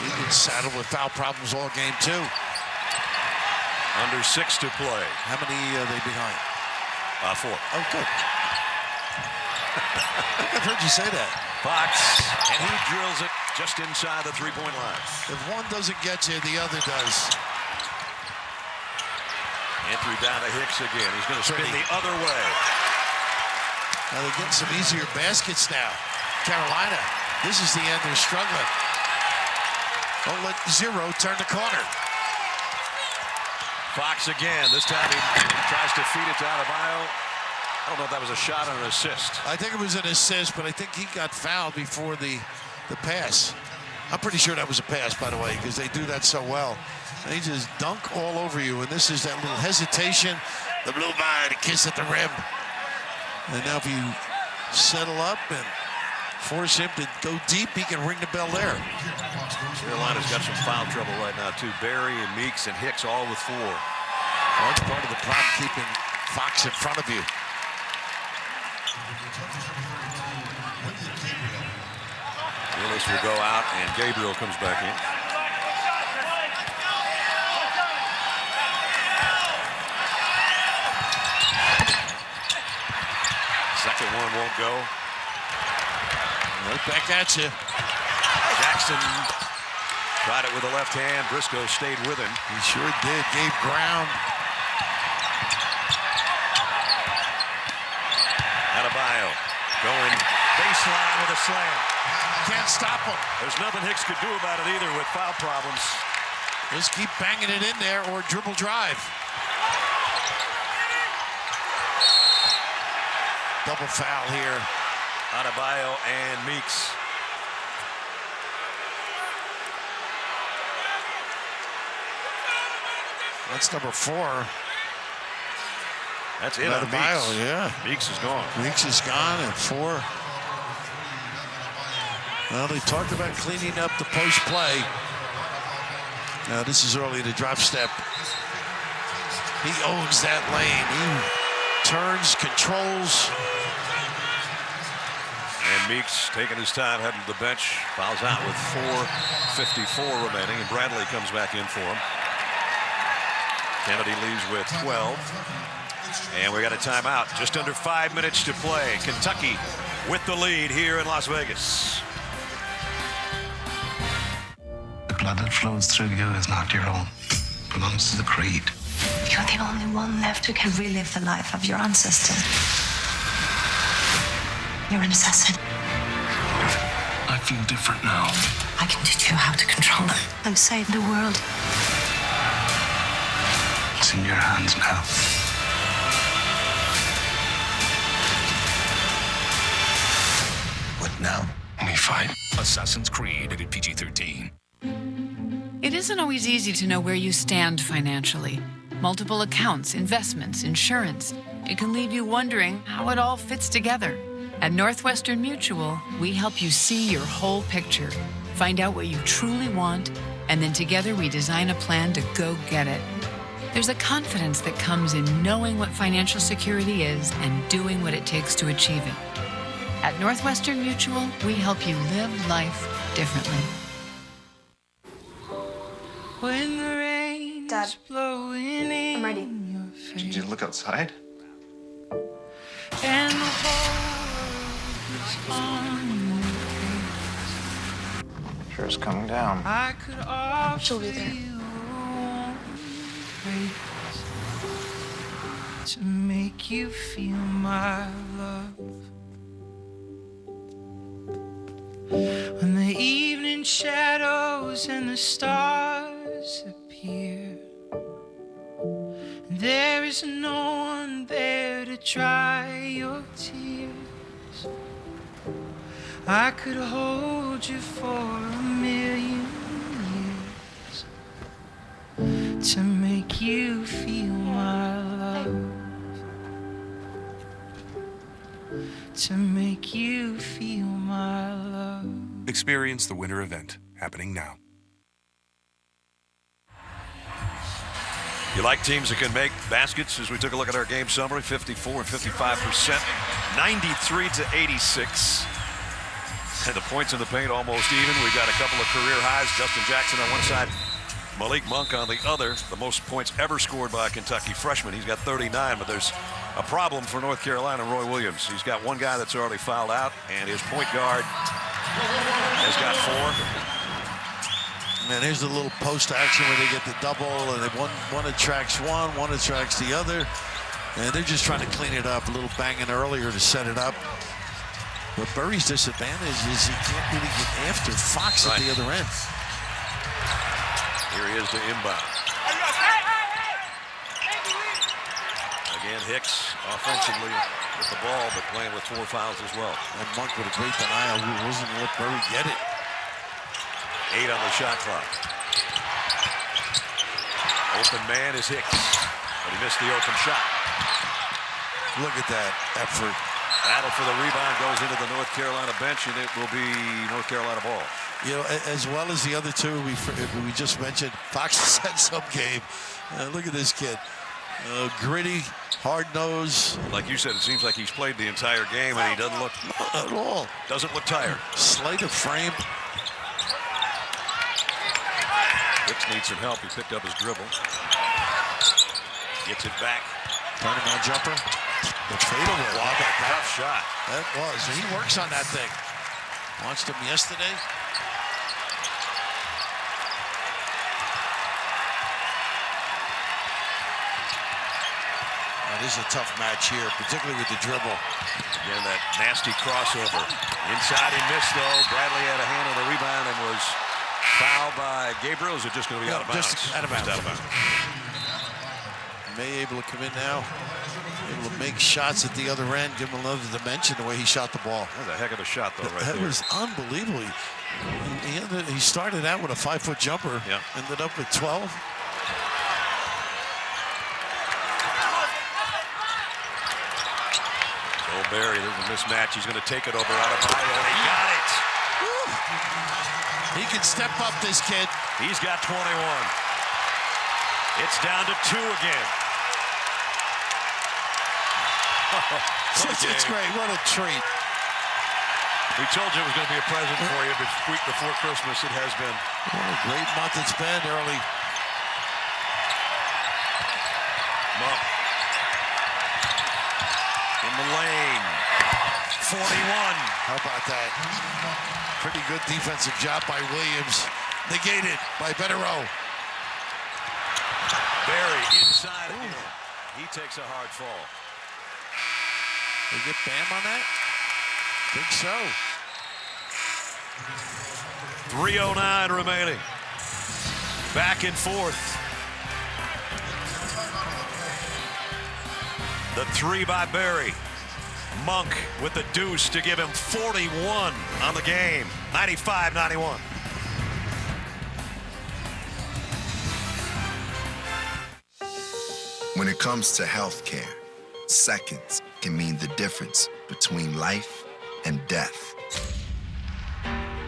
He's been saddled with foul problems all game, too. Under 6 to play. How many are they behind? 4. Oh, good. I've heard you say that. Fox, and he drills it just inside the three-point line. If one doesn't get you, the other does. Entry down to Hicks again. He's going to spin the other way. Now they're getting some easier baskets now. Carolina, this is the end. They're struggling. Don't let Zero turn the corner. Fox again. This time he tries to feed it to Adebayo. I don't know if that was a shot or an assist. I think it was an assist, but I think he got fouled before the pass. I'm pretty sure that was a pass, by the way, because they do that so well. They just dunk all over you, and this is that little hesitation, the blue eye, the kiss at the rim. And now if you settle up and force him to go deep, he can ring the bell there. Carolina's got some foul trouble right now, too. Barry and Meeks and Hicks all with 4. Well, that's part of the problem, keeping Fox in front of you. Willis will go out, and Gabriel comes back in. Second one won't go. Right back at you. Jackson tried it with the left hand. Briscoe stayed with him. He sure did. Gave ground. Adebayo going baseline with a slam. Can't stop him. There's nothing Hicks could do about it either with foul problems. Just keep banging it in there or dribble drive. Double foul here. Adebayo and Meeks. That's number 4. That's it on Meeks. Yeah. Meeks is gone. Meeks is gone at 4. Well, they talked about cleaning up the post play. Now this is early to drop step. He owns that lane. He turns, controls. And Meeks taking his time, heading to the bench. Fouls out with 4:54 remaining, and Bradley comes back in for him. Kennedy leaves with 12. And we got a timeout. Just under 5 minutes to play. Kentucky with the lead here in Las Vegas. The blood that flows through you is not your own. It belongs to the creed. You're the only one left who can relive the life of your ancestors. You're an assassin. I feel different now. I can teach you how to control them. I've saved the world. It's in your hands now. What now? We fight. Assassin's Creed, rated PG-13. It isn't always easy to know where you stand financially. Multiple accounts, investments, insurance. It can leave you wondering how it all fits together. At Northwestern Mutual, we help you see your whole picture, find out what you truly want, and then together we design a plan to go get it. There's a confidence that comes in knowing what financial security is and doing what it takes to achieve it. At Northwestern Mutual, we help you live life differently. When the rain is blowing in, I'm ready. Did you look outside? And the whole world is on Sure is coming down. I could offer She'll be there. you praise to make you feel my love. When the evening shadows and the stars appear, there is no one there to dry your tears. I could hold you for 1,000,000 years to make you feel my love, to make you feel my love. Experience the winter event happening now. You like teams that can make baskets? As we took a look at our game summary, 54 and 55%, 93-86. And the points in the paint almost even. We've got a couple of career highs. Justin Jackson on one side, Malik Monk on the other. The most points ever scored by a Kentucky freshman. He's got 39, but there's a problem for North Carolina, Roy Williams. He's got one guy that's already fouled out, and his point guard has got 4. And here's the little post action where they get the double, and one attracts one attracts the other. And they're just trying to clean it up. A little banging earlier to set it up. But Burry's disadvantage is he can't really get after Fox at the other end. Here he is to inbound. Again, Hicks offensively with the ball, but playing with 4 fouls as well. And Monk with a great denial. Who wasn't going to let Burry get it. 8 on the shot clock. Open man is Hicks, but he missed the open shot. Look at that effort. Battle for the rebound goes into the North Carolina bench, and it will be North Carolina ball. You know, as well as the other two we just mentioned, Fox has had some game. Look at this kid. Gritty, hard-nosed. Like you said, it seems like he's played the entire game, and he doesn't look not at all. Doesn't look tired. Slight of frame. Hicks needs some help. He picked up his dribble. Gets it back. Turnaround jumper. The fadeaway. Wow, that tough shot. That was. He works on that thing. Watched him yesterday. This is a tough match here, particularly with the dribble. Again, that nasty crossover. Inside he missed, though. Bradley had a hand on the rebound and was fouled by Gabriel. Is it just going to be out of bounds? Just out of bounds. Just out of bounds. May able to come in now. Able to make shots at the other end. Give him another dimension the way he shot the ball. That was a heck of a shot, though, right there. That was unbelievable. He started out with a 5-foot jumper. Yeah. Ended up with 12. Barry, there's a mismatch. He's going to take it over Adebayo, and he got it. Woo. He can step up, this kid. He's got 21. It's down to 2 again. It's great. What a treat. We told you it was going to be a present for you week before Christmas. It has been. What a great month it's been early. Monk. In the lane. 41. How about that? Pretty good defensive job by Williams. Negated by Betterow. Barry inside again. He takes a hard fall. They get Bam on that? Think so. 3:09 remaining. Back and forth. The 3 by Barry. Monk with the deuce to give him 41 on the game. 95-91. When it comes to healthcare, seconds can mean the difference between life and death.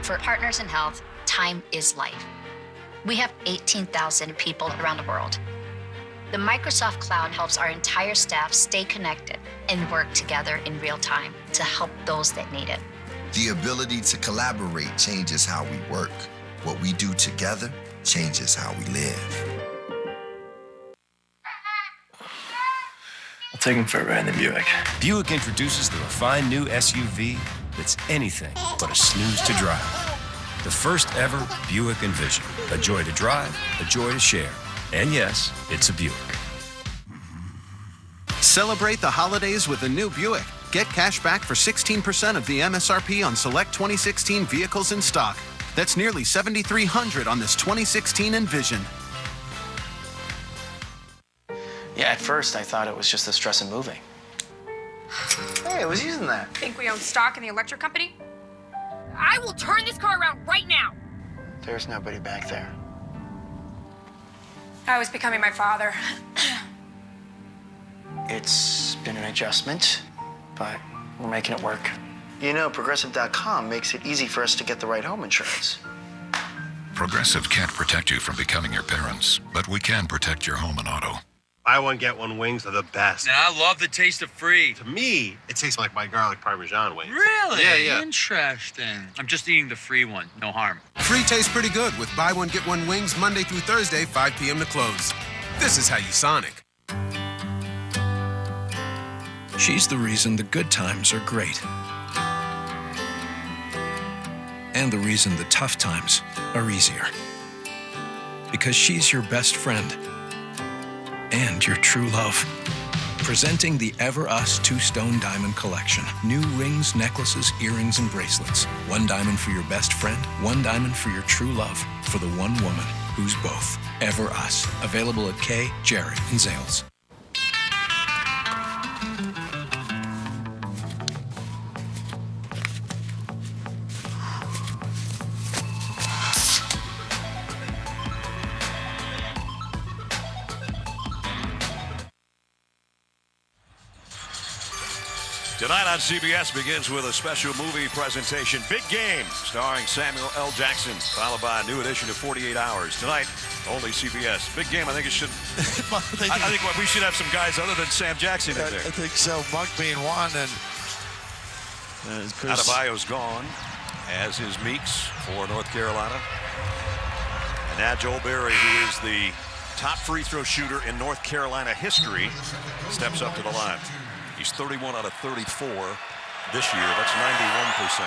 For Partners in Health, time is life. We have 18,000 people around the world. The Microsoft Cloud helps our entire staff stay connected and work together in real time to help those that need it. The ability to collaborate changes how we work. What we do together changes how we live. I'll take him for a ride in the Buick. Buick introduces the refined new SUV that's anything but a snooze to drive. The first ever Buick Envision. A joy to drive, a joy to share. And yes, it's a Buick. Celebrate the holidays with a new Buick. Get cash back for 16% of the MSRP on select 2016 vehicles in stock. That's nearly $7,300 on this 2016 Envision. Yeah, at first I thought it was just the stress of moving. Hey, I was using that. Think we own stock in the electric company? I will turn this car around right now. There's nobody back there. I was becoming my father. It's been an adjustment, but we're making it work. You know, Progressive.com makes it easy for us to get the right home insurance. Progressive can't protect you from becoming your parents, but we can protect your home and auto. Buy one, get one wings are the best. Now, I love the taste of free. To me, it tastes like my garlic Parmesan wings. Really? Yeah. Interesting. I'm just eating the free one. No harm. Free tastes pretty good with buy one, get one wings Monday through Thursday, 5 p.m. to close. This is how you Sonic. She's the reason the good times are great. And the reason the tough times are easier. Because she's your best friend. And your true love. Presenting the Ever Us Two-Stone Diamond Collection. New rings, necklaces, earrings, and bracelets. One diamond for your best friend, one diamond for your true love. For the one woman who's both. Ever Us. Available at Kay, Jared, and Zales. Tonight on CBS begins with a special movie presentation, Big Game, starring Samuel L. Jackson, followed by a new edition of 48 Hours. Tonight, only CBS. Big Game, I think it should... I think we should have some guys other than Sam Jackson in there. I think so. Monk being one, and Chris... Adebayo's gone, as is Meeks for North Carolina. And now Joel Berry, who is the top free throw shooter in North Carolina history, steps up to the line. He's 31 out of 34 this year. That's 91%.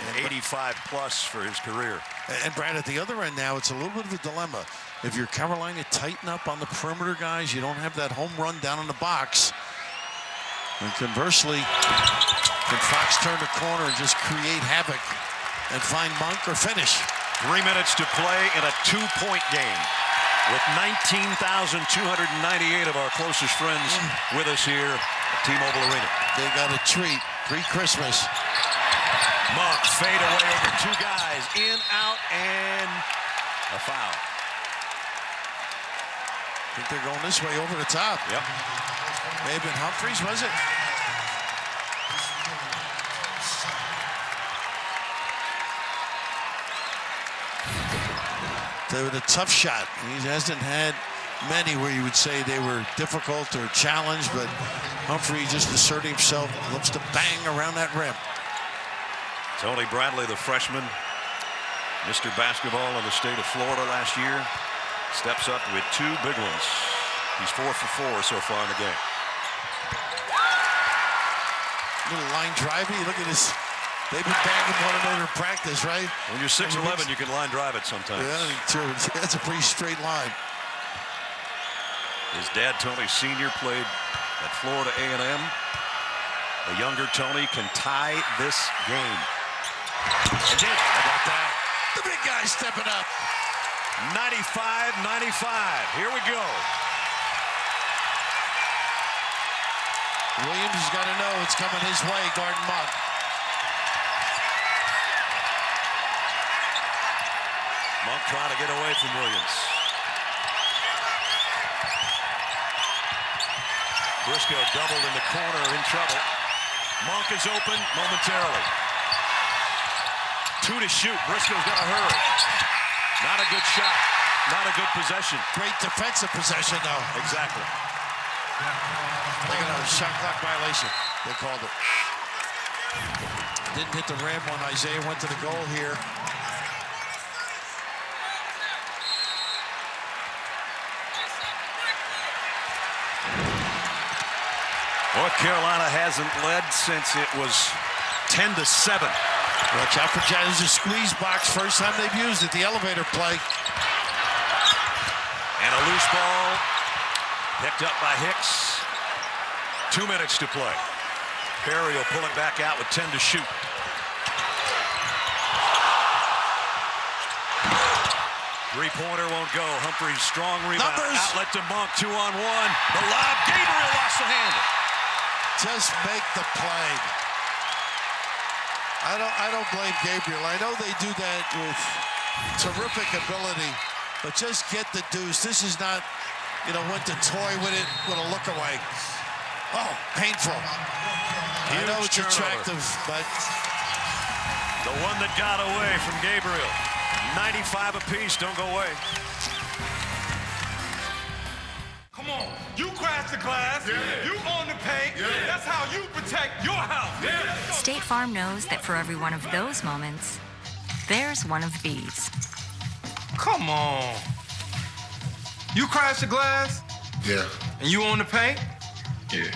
And 85 plus for his career. And Brad, at the other end now, it's a little bit of a dilemma. If you're Carolina, tighten up on the perimeter guys. You don't have that home run down in the box. And conversely, can Fox turn the corner and just create havoc and find Monk or finish? 3 minutes to play in a 2-point game. With 19,298 of our closest friends with us here at T-Mobile Arena. They got a treat. Pre-Christmas. Monk fade away over two guys. In, out, and a foul. I think they're going this way over the top. Yep. May have been Humphreys, was it? They were a tough shot. He hasn't had many where you would say they were difficult or challenged, but Humphrey just asserting himself, loves to bang around that rim. Tony Bradley, the freshman, Mr. Basketball in the state of Florida last year, steps up with two big ones. He's 4 for 4 so far in the game. Little line driving. Look at this. They've been bagging one another in practice, right? When you're 6'11", you can line drive it sometimes. Yeah, that's a pretty straight line. His dad, Tony Sr., played at Florida A&M. The younger Tony can tie this game. He did. How about that? The big guy stepping up. 95-95. Here we go. Williams has got to know it's coming his way, guarding Monk. Monk trying to get away from Williams. Briscoe doubled in the corner, in trouble. Monk is open momentarily. 2 to shoot. Briscoe's got to hurry. Not a good shot. Not a good possession. Great defensive possession, though. Exactly. They got a shot clock violation. They called it. Didn't hit the rim when Isaiah went to the goal here. North Carolina hasn't led since it was 10-7 Watch out for Jackson. There's a squeeze box. First time they've used it, the elevator play. And a loose ball picked up by Hicks. 2 minutes to play. Perry will pull it back out with 10 to shoot. Three-pointer won't go. Humphries, strong rebound. Outlet to Monk, 2-on-1. The lob, Gabriel lost the handle. Just make the play. I don't blame Gabriel. I know they do that with terrific ability, but just get the deuce. This is not, went to toy with it with a look away. Oh, painful. I know it's attractive, but the one that got away from Gabriel. 95 apiece, don't go away. Come on, you crash the glass, you own the paint, that's how you protect your house. State Farm knows that for every one of those moments, there's one of these. Come on. You crash the glass? Yeah. And you own the paint? Yeah.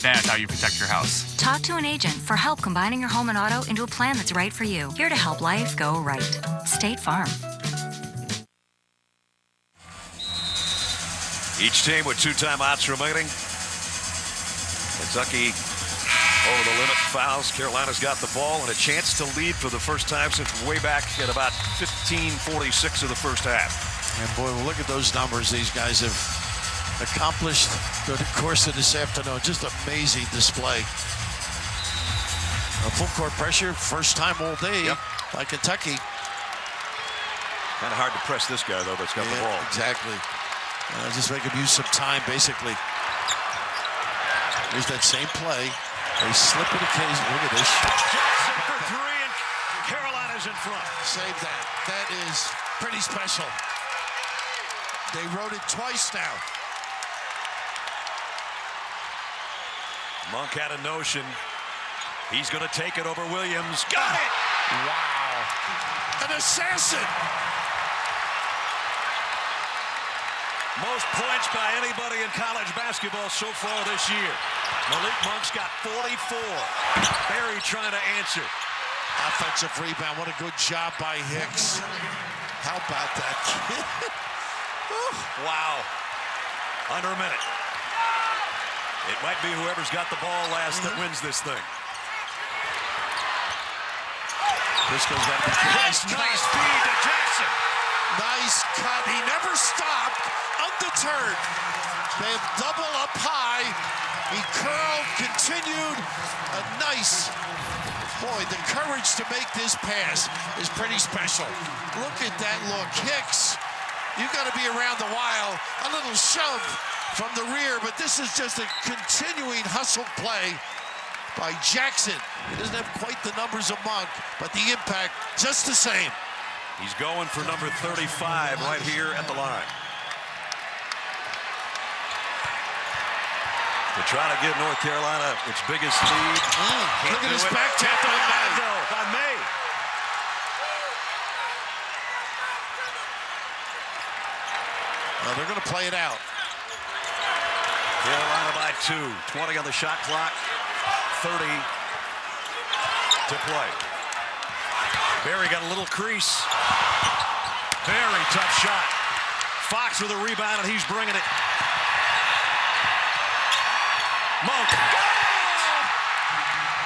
That's how you protect your house. Talk to an agent for help combining your home and auto into a plan that's right for you. Here to help life go right. State Farm. Each team with 2 timeouts remaining. Kentucky over the limit fouls. Carolina's got the ball and a chance to lead for the first time since way back at about 15:46 of the first half. And boy, well, look at those numbers these guys have accomplished through the course of this afternoon. Just amazing display. A full court pressure, first time all day by Kentucky. Kind of hard to press this guy, though, that's got the ball. Exactly. Just make him use some time, basically. Here's that same play. They slip it occasionally. Look at this. Jackson for 3, and Carolina's in front. Save that. That is pretty special. They wrote it twice now. Monk had a notion. He's going to take it over Williams. Got it! Wow. An assassin. Most points by anybody in college basketball so far this year. Malik Monk's got 44. Barry trying to answer. Offensive rebound. What a good job by Hicks. How about that? Wow. Under a minute. It might be whoever's got the ball last that wins this thing. This goes down to nice feed to Jackson. Nice cut. He never stopped. Undeterred. They have double up high. He curled, continued. A nice, boy, the courage to make this pass is pretty special. Look at that look. Hicks, you got to be around the while. A little shove from the rear, but this is just a continuing hustle play by Jackson. He doesn't have quite the numbers of Monk, but the impact just the same. He's going for number 35 right here at the line. To try to give North Carolina its biggest lead. Look at his back tap by May. Well, they're going to play it out. Carolina by 2. 20 on the shot clock. 30 to play. Barry got a little crease. Very tough shot. Fox with a rebound, and he's bringing it. Monk.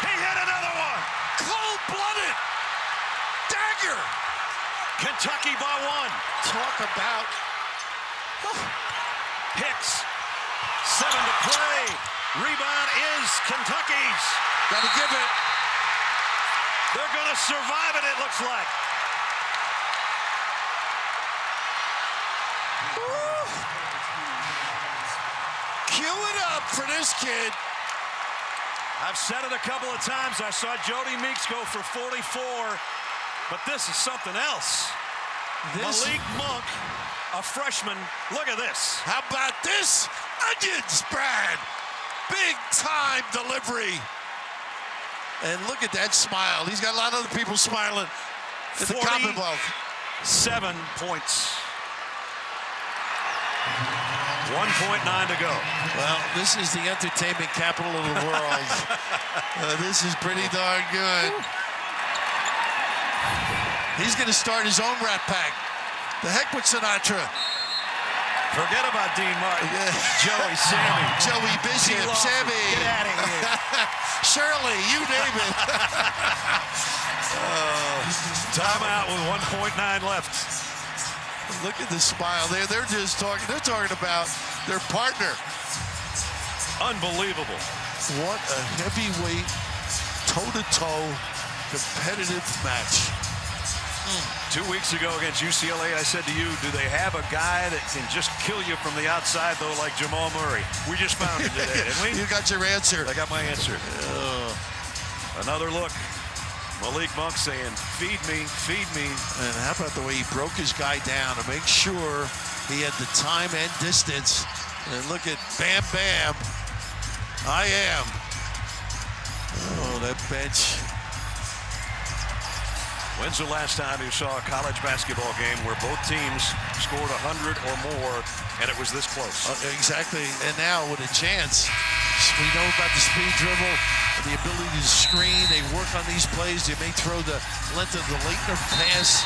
He hit another one. Cold-blooded. Dagger. Kentucky by 1. Talk about Hicks. 7 to play. Rebound is Kentucky's. Gotta give it. They're gonna survive it, it looks like. Cue it up for this kid. I've said it a couple of times. I saw Jody Meeks go for 44, but this is something else. Malik Monk, a freshman. Look at this. How about this? Onion spread. Big time delivery. And look at that smile. He's got a lot of other people smiling in the Commonwealth. 7 points. 1.9 to go. Well, this is the entertainment capital of the world. This is pretty darn good. He's going to start his own Rat Pack. The heck with Sinatra. Forget about Dean Martin. Joey, Sammy. Joey Bishop, Sammy. Get out of here. Shirley, you name it. Timeout with 1.9 left. Look at the smile. They're just talking. They're talking about their partner. Unbelievable. What a heavyweight, toe-to-toe, competitive match. 2 weeks ago against UCLA, I said to you, do they have a guy that can just kill you from the outside, though, like Jamal Murray? We just found it today, didn't we? You got your answer. I got my answer. Another look. Malik Monk saying, feed me, feed me. And how about the way he broke his guy down to make sure he had the time and distance. And look at Bam Bam. I am. Oh, that bench. When's the last time you saw a college basketball game where both teams scored 100 or more and it was this close? Exactly. And now with a chance, we know about the speed dribble, the ability to screen. They work on these plays. They may throw the length of the Leitner pass.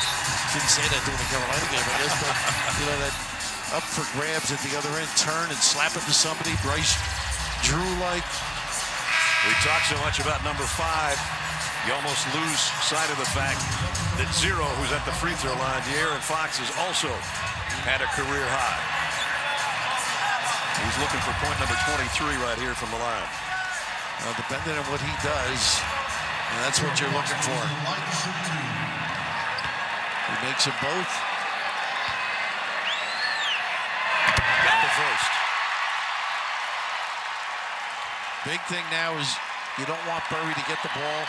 Didn't say that during the Carolina game, I guess, but you know, that up for grabs at the other end, turn and slap it to somebody. Bryce Drew-like. We talk so much about number 5. You almost lose sight of the fact that Zero, who's at the free throw line, De'Aaron Fox, has also had a career high. He's looking for point number 23 right here from the line. Well, depending on what he does, that's what you're looking for. He makes them both. Got the first. Big thing now is you don't want Burry to get the ball.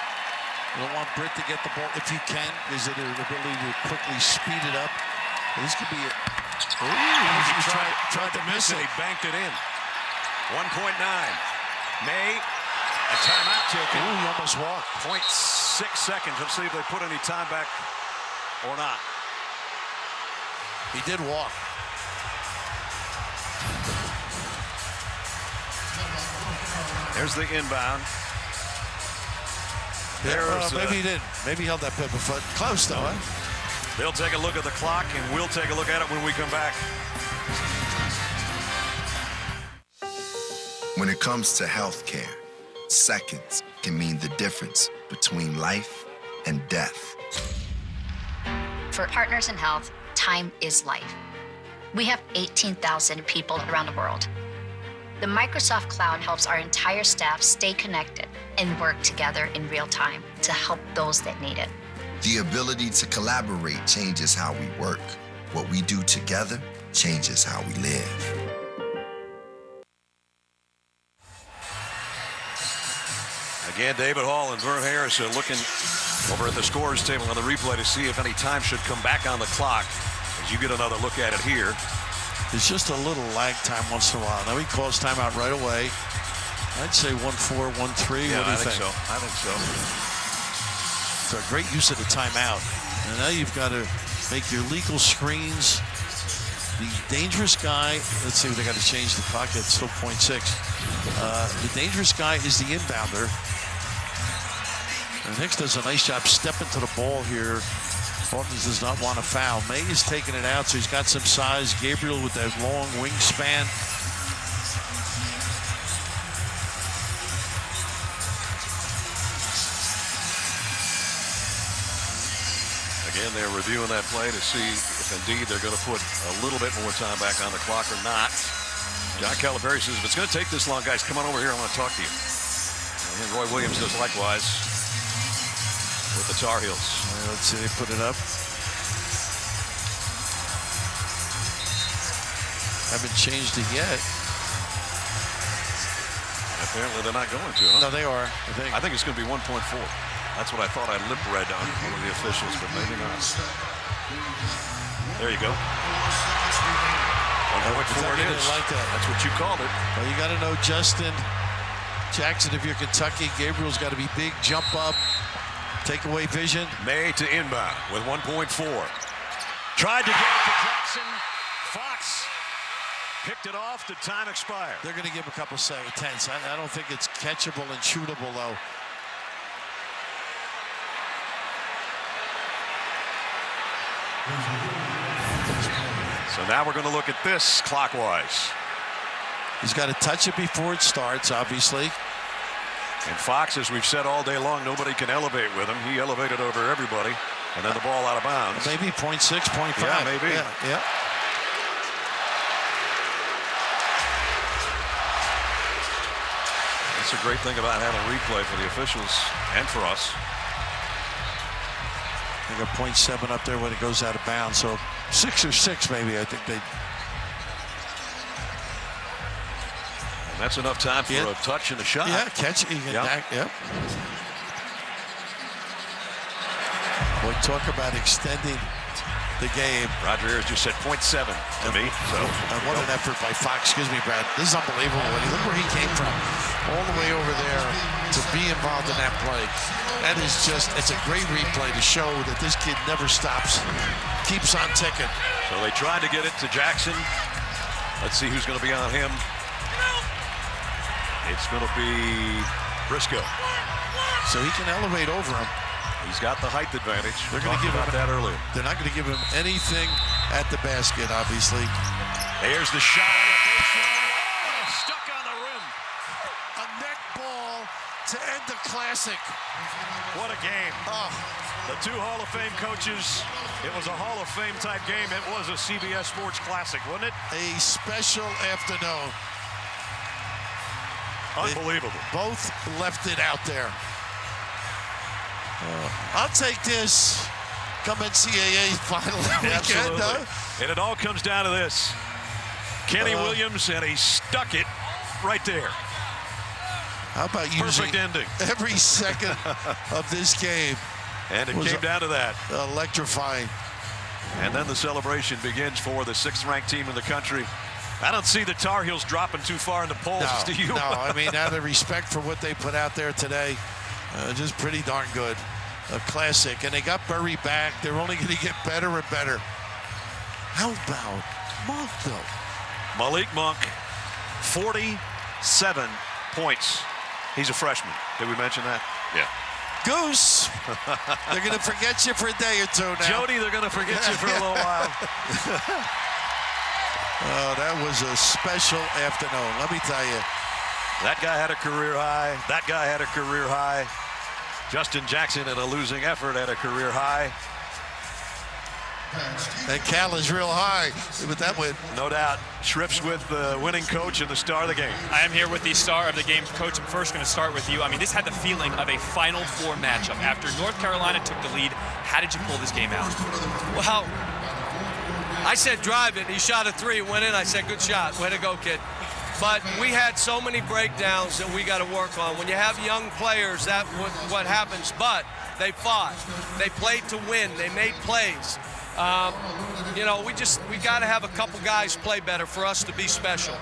You don't want Britt to get the ball if you can, because of their ability to quickly speed it up. This could be a... He tried to miss it. He banked it in. 1.9. May. A timeout taken. Ooh, he almost walked. 0.6 seconds. Let's see if they put any time back or not. He did walk. There's the inbound. Maybe he didn't. Maybe he held that paper foot. Close, though, huh? They'll take a look at the clock, and we'll take a look at it when we come back. When it comes to healthcare, seconds can mean the difference between life and death. For Partners in Health, time is life. We have 18,000 people around the world. The Microsoft Cloud helps our entire staff stay connected and work together in real time to help those that need it. The ability to collaborate changes how we work. What we do together changes how we live. Again, David Hall and Vern Harris are looking over at the scores table on the replay to see if any time should come back on the clock. As you get another look at it here. There's just a little lag time once in a while. Now he calls timeout right away. I'd say 1-4, 1-3. Yeah, what do you I think so. I think so. It's a great use of the timeout. And now you've got to make your legal screens. The dangerous guy, let's see if they got to change the clock. It's still 0.6. The dangerous guy is the inbounder. And Hicks does a nice job stepping to the ball here. Hawkins does not want to foul. May is taking it out, so he's got some size. Gabriel with that long wingspan. Again, they're reviewing that play to see if indeed they're going to put a little bit more time back on the clock or not. John Calipari says, if it's going to take this long, guys, come on over here. I want to talk to you. And Roy Williams does likewise with the Tar Heels. Let's see, they put it up. Haven't changed it yet. Apparently they're not going to, huh? No, they are. I think it's going to be 1.4. That's what I thought I lip read on one of the officials, but maybe not. There you go. 1.4 it is. Like that. That's what you called it. Well, you got to know Justin Jackson if you're Kentucky. Gabriel's got to be big, jump up, take away vision. May to inbound with 1.4. Tried to get it to Jackson. Fox Picked it off. Did time expire? They're going to give him a couple tenths. I don't think it's catchable and shootable, though. So now we're going to look at this clockwise. He's got to touch it before it starts, obviously. And Fox, as we've said all day long, nobody can elevate with him. He elevated over everybody, and then the ball out of bounds. Maybe 0.6, 0.5. Yeah, maybe. Yeah. That's a great thing about having replay for the officials and for us. They got 0.7 up there when it goes out of bounds, so 6 or 6 maybe. I think they. And that's enough time for a touch and a shot. Yeah, catch it. Yep. Boy, talk about extending the game. Roger Ayers just said 0.7 to me. So what an effort by Fox. Excuse me, Brad. This is unbelievable. Look where he came from, all the way over there to be involved in that play. That is it's a great replay to show that this kid never stops, keeps on ticking. So they tried to get it to Jackson. Let's see who's going to be on him. It's going to be Briscoe. So he can elevate over him. He's got the height advantage. They're going to give him that earlier. They're not going to give him anything at the basket, obviously. There's the shot. Stuck on the rim. A neck ball to end the classic. What a game. The two Hall of Fame coaches. It was a Hall of Fame type game. It was a CBS Sports Classic, wasn't it? A special afternoon. Unbelievable. Both left it out there. I'll take this come NCAA final weekend. And it all comes down to this. Kenny Williams, and he stuck it right there. How about perfect using ending every second of this game? And it came down to that. Electrifying. And then the celebration begins for the 6th-ranked team in the country. I don't see the Tar Heels dropping too far in the polls. Do you? No, I mean, out of respect for what they put out there today, just pretty darn good. A classic. And they got Burry back. They're only going to get better and better. How about Monk, though? Malik Monk, 47 points. He's a freshman. Did we mention that? Yeah. Goose. They're going to forget you for a day or two now. Jody, they're going to forget you for a little while. Oh, that was a special afternoon, let me tell you. That guy had a career high. That guy had a career high. Justin Jackson, in a losing effort, had a career high. And Cal is real high with that win. No doubt. Schrips with the winning coach and the star of the game. I am here with the star of the game. Coach, I'm first going to start with you. I mean, this had the feeling of a Final Four matchup. After North Carolina took the lead, how did you pull this game out? Well, I said drive it. He shot a 3, went in. I said, good shot. Way to go, kid. But we had so many breakdowns that we got to work on. When you have young players, that's what happens. But they fought. They played to win. They made plays. You know, we got to have a couple guys play better for us to be special.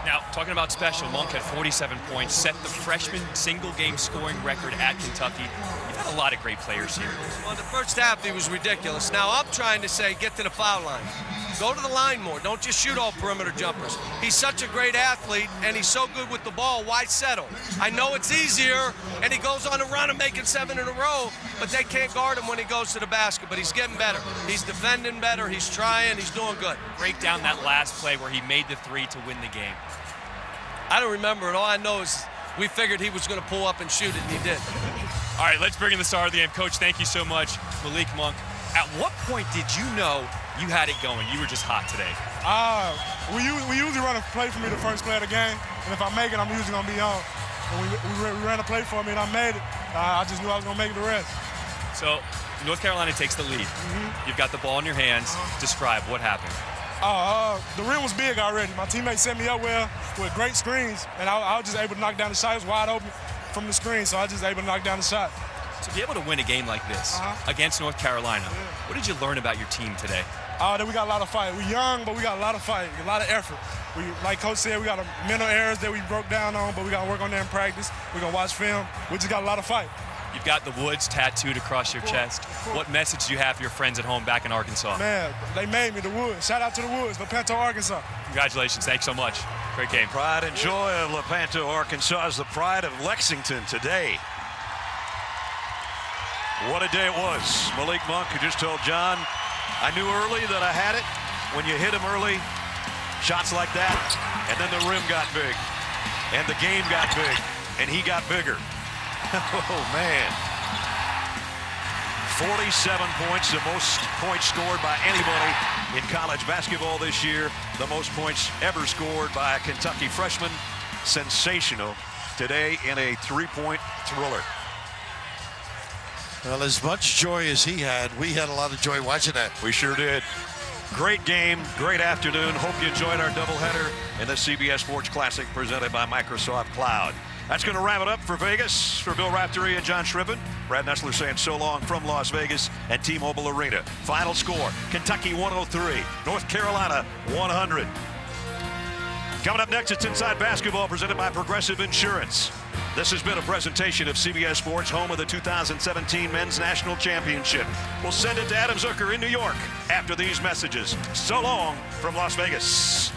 Now, talking about special, Monk had 47 points, set the freshman single-game scoring record at Kentucky. You've had a lot of great players here. Well, the first half, he was ridiculous. Now, I'm trying to say, get to the foul line. Go to the line more. Don't just shoot all perimeter jumpers. He's such a great athlete, and he's so good with the ball. Why settle? I know it's easier, and he goes on a run and making 7 in a row, but they can't guard him when he goes to the basket. But he's getting better. He's defending better. He's trying. He's doing good. Break down that last play where he made the 3 to win the game. I don't remember it. All I know is we figured he was going to pull up and shoot it, and he did. All right, let's bring in the star of the game. Coach, thank you so much. Malik Monk, at what point did you know you had it going? You were just hot today. We usually run a play for me the first play of the game, and if I make it, I'm usually going to be on. When we ran a play for me and I made it, I just knew I was going to make the rest. So North Carolina takes the lead. You've got the ball in your hands. Describe what happened. The rim was big already. My teammates set me up well with great screens, and I was just able to knock down the shot. It was wide open from the screen, so I was just able to knock down the shot. To be able to win a game like this against North Carolina, what did you learn about your team today? That we got a lot of fight. We're young, but we got a lot of fight, a lot of effort. Like Coach said, we got mental errors that we broke down on, but we got to work on that in practice. We're going to watch film. We just got a lot of fight. You've got the Woods tattooed across your chest. What message do you have for your friends at home back in Arkansas? Man, they made me the Woods. Shout out to the Woods, Lepanto, Arkansas. Congratulations. Thanks so much. Great game. Pride and joy of Lepanto, Arkansas is the pride of Lexington today. What a day it was. Malik Monk, who just told John, I knew early that I had it. When you hit him early, shots like that, and then the rim got big, and the game got big, and he got bigger. Oh, man. 47 points, the most points scored by anybody in college basketball this year. The most points ever scored by a Kentucky freshman. Sensational today in a three-point thriller. Well, as much joy as he had, we had a lot of joy watching that. We sure did. Great game, great afternoon. Hope you enjoyed our doubleheader in the CBS Sports Classic presented by Microsoft Cloud. That's going to wrap it up for Vegas. For Bill Raftery and John Shriven, Brad Nessler saying so long from Las Vegas and T-Mobile Arena. Final score, Kentucky 103, North Carolina 100. Coming up next, it's Inside Basketball presented by Progressive Insurance. This has been a presentation of CBS Sports, home of the 2017 Men's National Championship. We'll send it to Adam Zucker in New York after these messages. So long from Las Vegas.